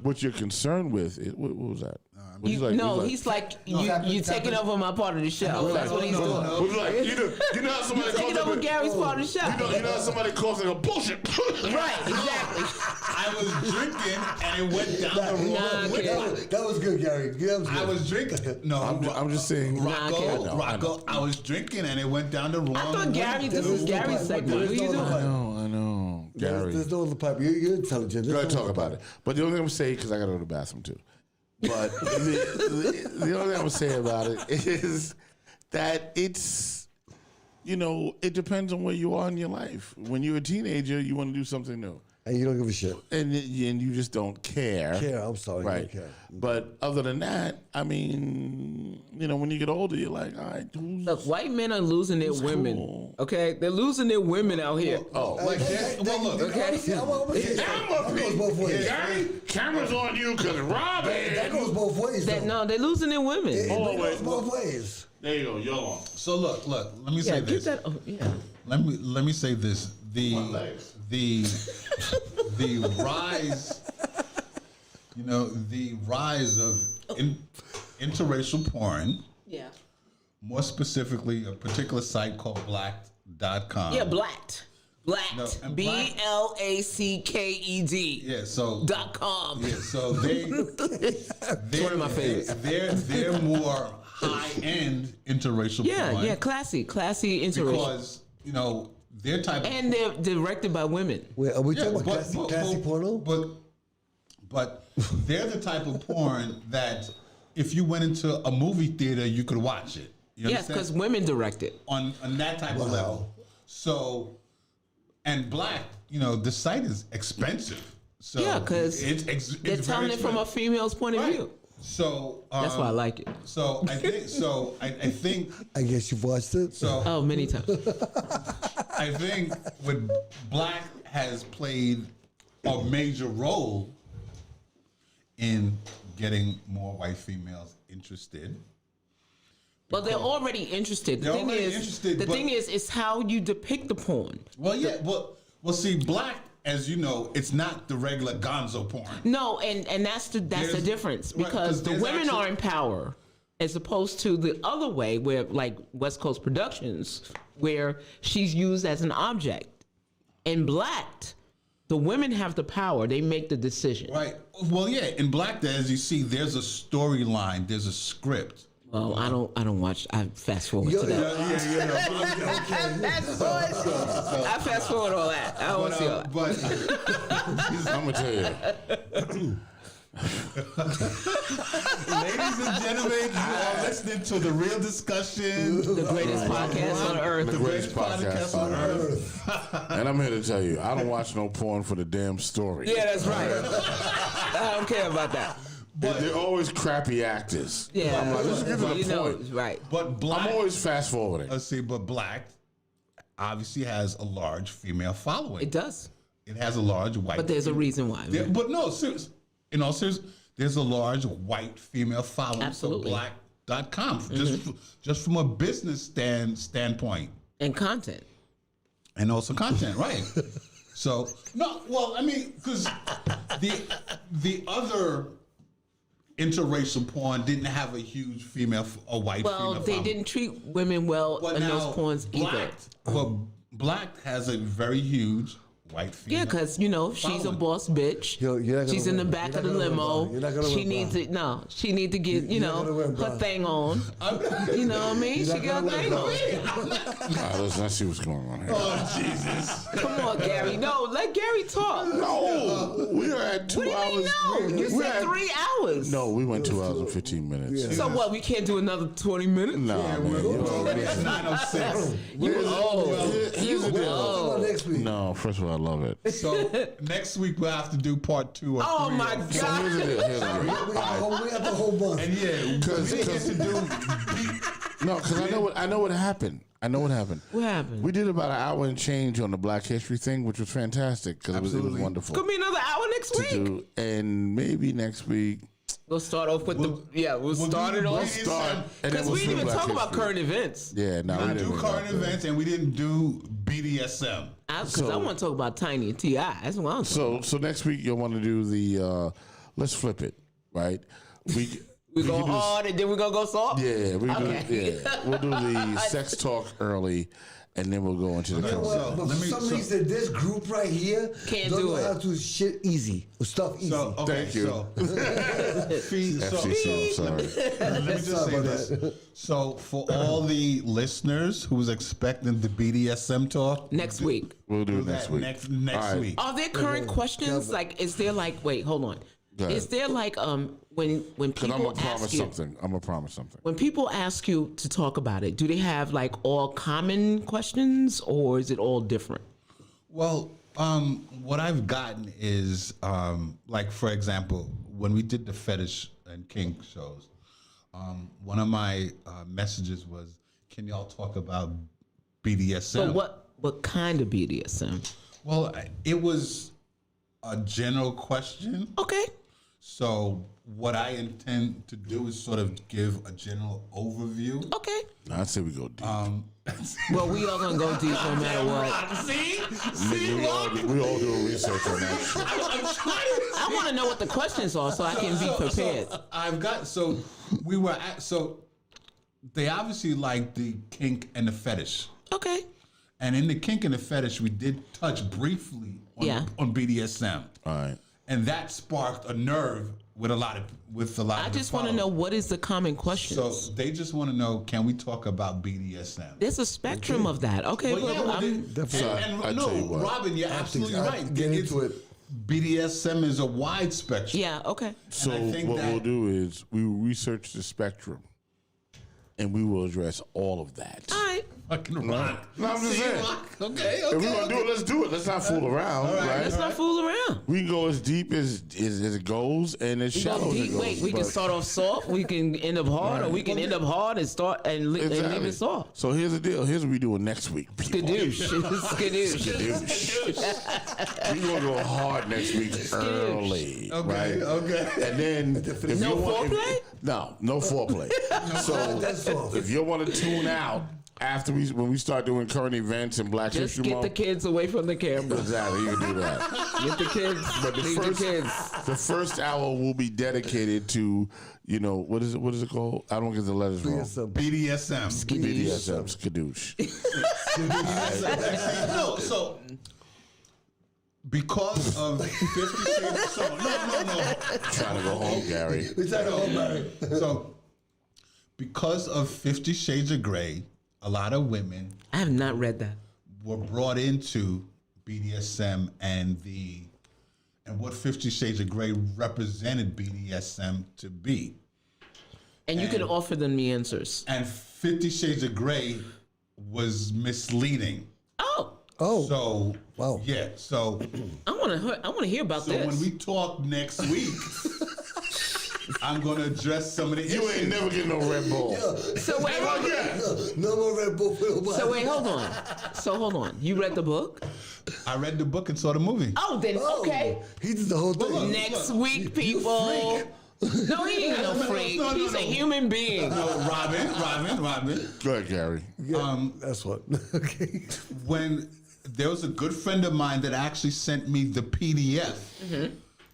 What you're concerned with is, what was that? He's like, you taking over my part of the show. That's what he's doing. You know how somebody You're taking calls over it Gary's part of the show. You know how somebody calls it a bullshit. Right, exactly. I was drinking and it went down the wrong way. That was good, Gary. Yeah, I was drinking. No, I'm just saying. Rocco, I was drinking and it went down the wrong way. I thought Gary, this is Gary's segment. What are you doing? I know. Gary. There's no other pipe. You're intelligent. Go ahead, talk about it. But the only thing I'm saying, because I got to go to the bathroom too. But the only thing I'm going to say about it is that it's, it depends on where you are in your life. When you're a teenager, you want to do something new. And you don't give a shit. And you just don't care. I'm sorry. Right. You don't care. But other than that, I mean, when you get older, you're like, all right, Look, white men are losing their women. cool? Okay? They're losing their women out here. Okay. That goes both ways. Gary, camera's on you because Rob That goes both ways. No, they're losing their women. It goes both ways. There you go, you're on. So look, let me say this. Let me say this. The rise, the rise of interracial porn. Yeah. More specifically, a particular site called blacked.com. Yeah, blacked. Blacked. No, and BLACKED. Yeah, so .com. Yeah, so they're one of my favorites. They're more high-end interracial porn. Yeah, classy interracial. Because, their type and they're directed by women. Wait, are we talking about classy porno? But they're the type of porn that if you went into a movie theater, you could watch it. Yes, because women direct it. On that type of level. So, and black, the site is expensive. So yeah, because they're telling it from a female's point of view. So that's why I like it. So I think I guess you've watched it. So many times. I think what black has played a major role in getting more white females interested. Well, they're already interested. The thing is, it's how you depict the porn. Well, yeah, Well, see, black, as you know, it's not the regular gonzo porn. No, and that's the difference, right, 'cause because the there's women actually- are in power, as opposed to the other way, where like West Coast Productions, where she's used as an object. In black, the women have the power; they make the decision. Right. Well, yeah. In black, as you see, there's a storyline. The's a script. Well, I don't watch. I fast forward to that. I fast forward all that. I don't want to see all that. But I'm gonna tell you. ladies and gentlemen, you are listening to The Real Discussion. The greatest podcast on earth. The greatest podcast on earth. And I'm here to tell you, I don't watch no porn for the damn story. Yeah, that's right. I don't care about that. They're always crappy actors. Yeah, I'm like, let's get to the you know, point. right. But black, I'm always fast forwarding. let's see, but black obviously has a large female following. It does, It has a large white. but there's a reason why. But no, serious. In all seriousness, there's a large white female following. Absolutely. For black.com, just from a business standpoint. And content. And also content, right? So no, well, I mean, because the other interracial porn didn't have a huge female or white Well, female. they following. didn't treat women well But in now, those porns either. But black has a very huge white female. Yeah, because she's a following. boss bitch. You're not gonna She's in the win. back You're of the not gonna win, limo. Brian. You're not gonna She win, needs Brian. to she need to get You're not gonna win, her Brian. thing on. You know what I mean? You're She not got gonna her thing win, on. Nah, let's see what's going on here. Oh Jesus! Come on, Gary. No, let Gary talk. No, we are at 2 What do you hours. mean no? You We're said at- 3 hours. No, we went 2 hours and 15 minutes. Yeah. So what? We can't do another 20 minutes? Nah, man. You already- It's 9:06. Here's the deal. Talk about next week. No, first of all, I love it. So next week we'll have to do part 2 or 3. Oh my or 4. So God. here's the deal. Here's the deal. We got the whole month. And yeah, Cause- we get to do. No, because I know what happened. I know what happened. What happened? We did about an hour and change on the Black History thing, which was fantastic because it was Absolutely. wonderful Could be another hour next to week. do. And maybe next week We'll start off with we'll start it we'll off. start. And then Because we'll we didn't do even Black talk about History. current events. Yeah, no, We we didn't do didn't current events, and we didn't do BDSM. Because I want to talk about Tiny and T.I. That's what I'm talking So next week you'll want to do the let's flip it, right? We go can do- hard and then we're going to go soft? Yeah, Okay. we'll do the sex talk early, and then we'll go into the Okay, current. so- But let for me- some so- reason, this group right here Can't don't do know it. how to do shit easy. Stuff easy. So okay, Thank you. so, FCC, I'm sorry. let me just Sorry say about this. that. So for all the listeners who was expecting the BDSM talk, Next week. We'll do it that next week. Next All right. week. Are there current questions? Like, is there like, wait, hold on. Go ahead. Is there like, when Because I'm people gonna promise ask you, something. I'm gonna promise something. when people ask you to talk about it, do they have like all common questions or is it all different? Well, what I've gotten is, like, for example, when we did the fetish and kink shows, one of my messages was, can y'all talk about BDSM? So what kind of BDSM? Well, it was a general question. Okay. So what I intend to do is sort of give a general overview. Okay. I'd say we go deep. Well, we are gonna go deep no matter what. we all do research on that shit. I want to know what the questions are so I can be prepared. We were at, so they obviously like the kink and the fetish. Okay. And in the kink and the fetish, we did touch briefly on BDSM. All right. And that sparked a nerve with a lot of I just want to know what is the common questions. So they just want to know, can we talk about BDSM? There's a spectrum of that. Okay. Well, yeah, well, well, I'm- I tell you no, what. Robin, you're absolutely right. Get It's- into it. BDSM is a wide spectrum. yeah. Okay. So I think what that- we'll do is we will research the spectrum, and we will address all of that. All right. Fucking rock. No, I'm just See, saying. rock. Okay, If we're gonna do it, let's do it. Let's not fool around, right? Let's not fool around. We can go as deep as it goes, and as We shallow go as it deep. goes. Wait, we can but- start off soft. We can end up hard, or we can end up hard and start and leave it soft. So here's the deal. Here's what we doing next week. people. Skadoosh. Skadoosh. Skadoosh. We're gonna go hard next week early, Okay, right? okay. And then if No you want, foreplay? no foreplay. So That's all. if you want to tune out, after when we start doing current events and Black Just History get Month. the kids away from the camera. Exactly, you can do that. Get the kids. But Leave the kids. the first hour will be dedicated to, what is it called? I don't get the letters wrong. BDSM. BDSM, skadoosh. No, so because of 50 Shades of no. Trying to go home, Gary. So because of 50 Shades of Grey, a lot of women I have not read that. were brought into BDSM and what 50 Shades of Grey represented BDSM to be. And you can offer them the answers. And 50 Shades of Grey was misleading. Oh, So Wow. yeah. So I want to hear about this. when we talk next week, I'm gonna address some of the You issues. ain't never get no Red Bull. So wait, No more Red Bull for nobody. so wait, hold on. You read the book? I read the book and saw the movie. Oh, then okay. He did the whole thing. look. Next week, people. No, he ain't no freak. No, He's a human being. No, Robin. Go ahead, Gary. That's what. Okay. When there was a good friend of mine that actually sent me the PDF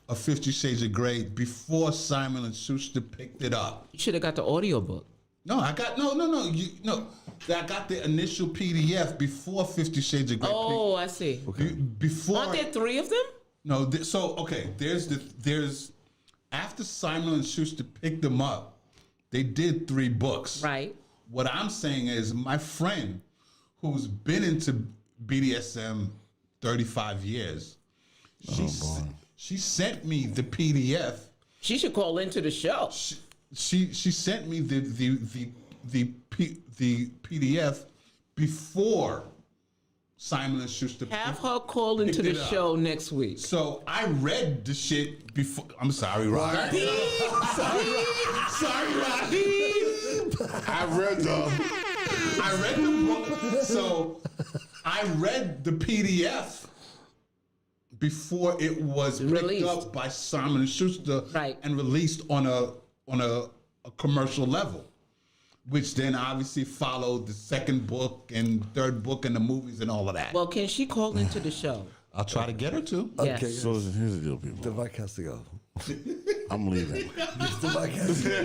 of 50 Shades of Grey before Simon and Schuster picked it up. You should have got the audiobook. No, I got no. I got the initial PDF before 50 Shades of Grey. Oh, I see. Before Aren't there 3 of them? no, there's after Simon and Schuster picked them up, they did 3 books. Right. What I'm saying is my friend who's been into BDSM 35 years, she sent me the PDF. She should call into the show. She sent me the PDF before Simon and Schuster. Have her call into picked the it up. show next week. So I read the shit before. I'm sorry, Rob. Sorry, Rob. I read the book. So I read the PDF before it was picked Released. up by Simon and Schuster Right. and released on a commercial level, which then obviously followed the second book and third book and the movies and all of that. Well, can she call into the show? I'll try to get her to. Yes. Okay. So listen, here's the deal, people. The mic has to go. I'm leaving. The mic has to go.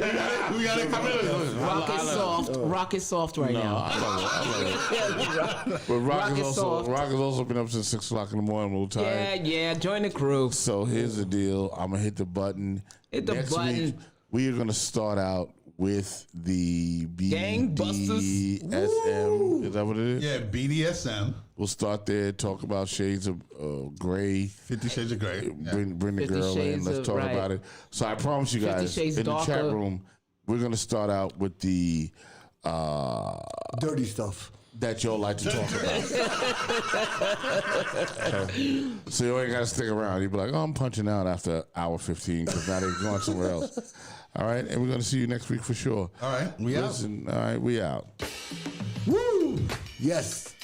We gotta come in. Rock is soft right No, now. I love it. But Rock is soft. has also been up since 6 o'clock in the morning. I'm a little tired. Yeah. Join the crew. So here's the deal. I'm gonna hit the button. Hit the Next button. week, we are gonna start out with the Gangbusters. BDSM. Is that what it is? Yeah, BDSM, We'll start there. Talk about shades of gray. 50 Shades of Grey. Yeah. Bring the 50 girl in. Shades Let's of- talk right. about it. So I promise you 50 guys Shades in the chat darker. room, we're gonna start out with the Dirty stuff. that y'all like to talk about. So you ain't gotta stick around. You'd be like, oh, I'm punching out after hour 15 because now they're going somewhere else. All right, and we're gonna see you next week for sure. All right, we out. Listen, all right, we out. Woo! Yes.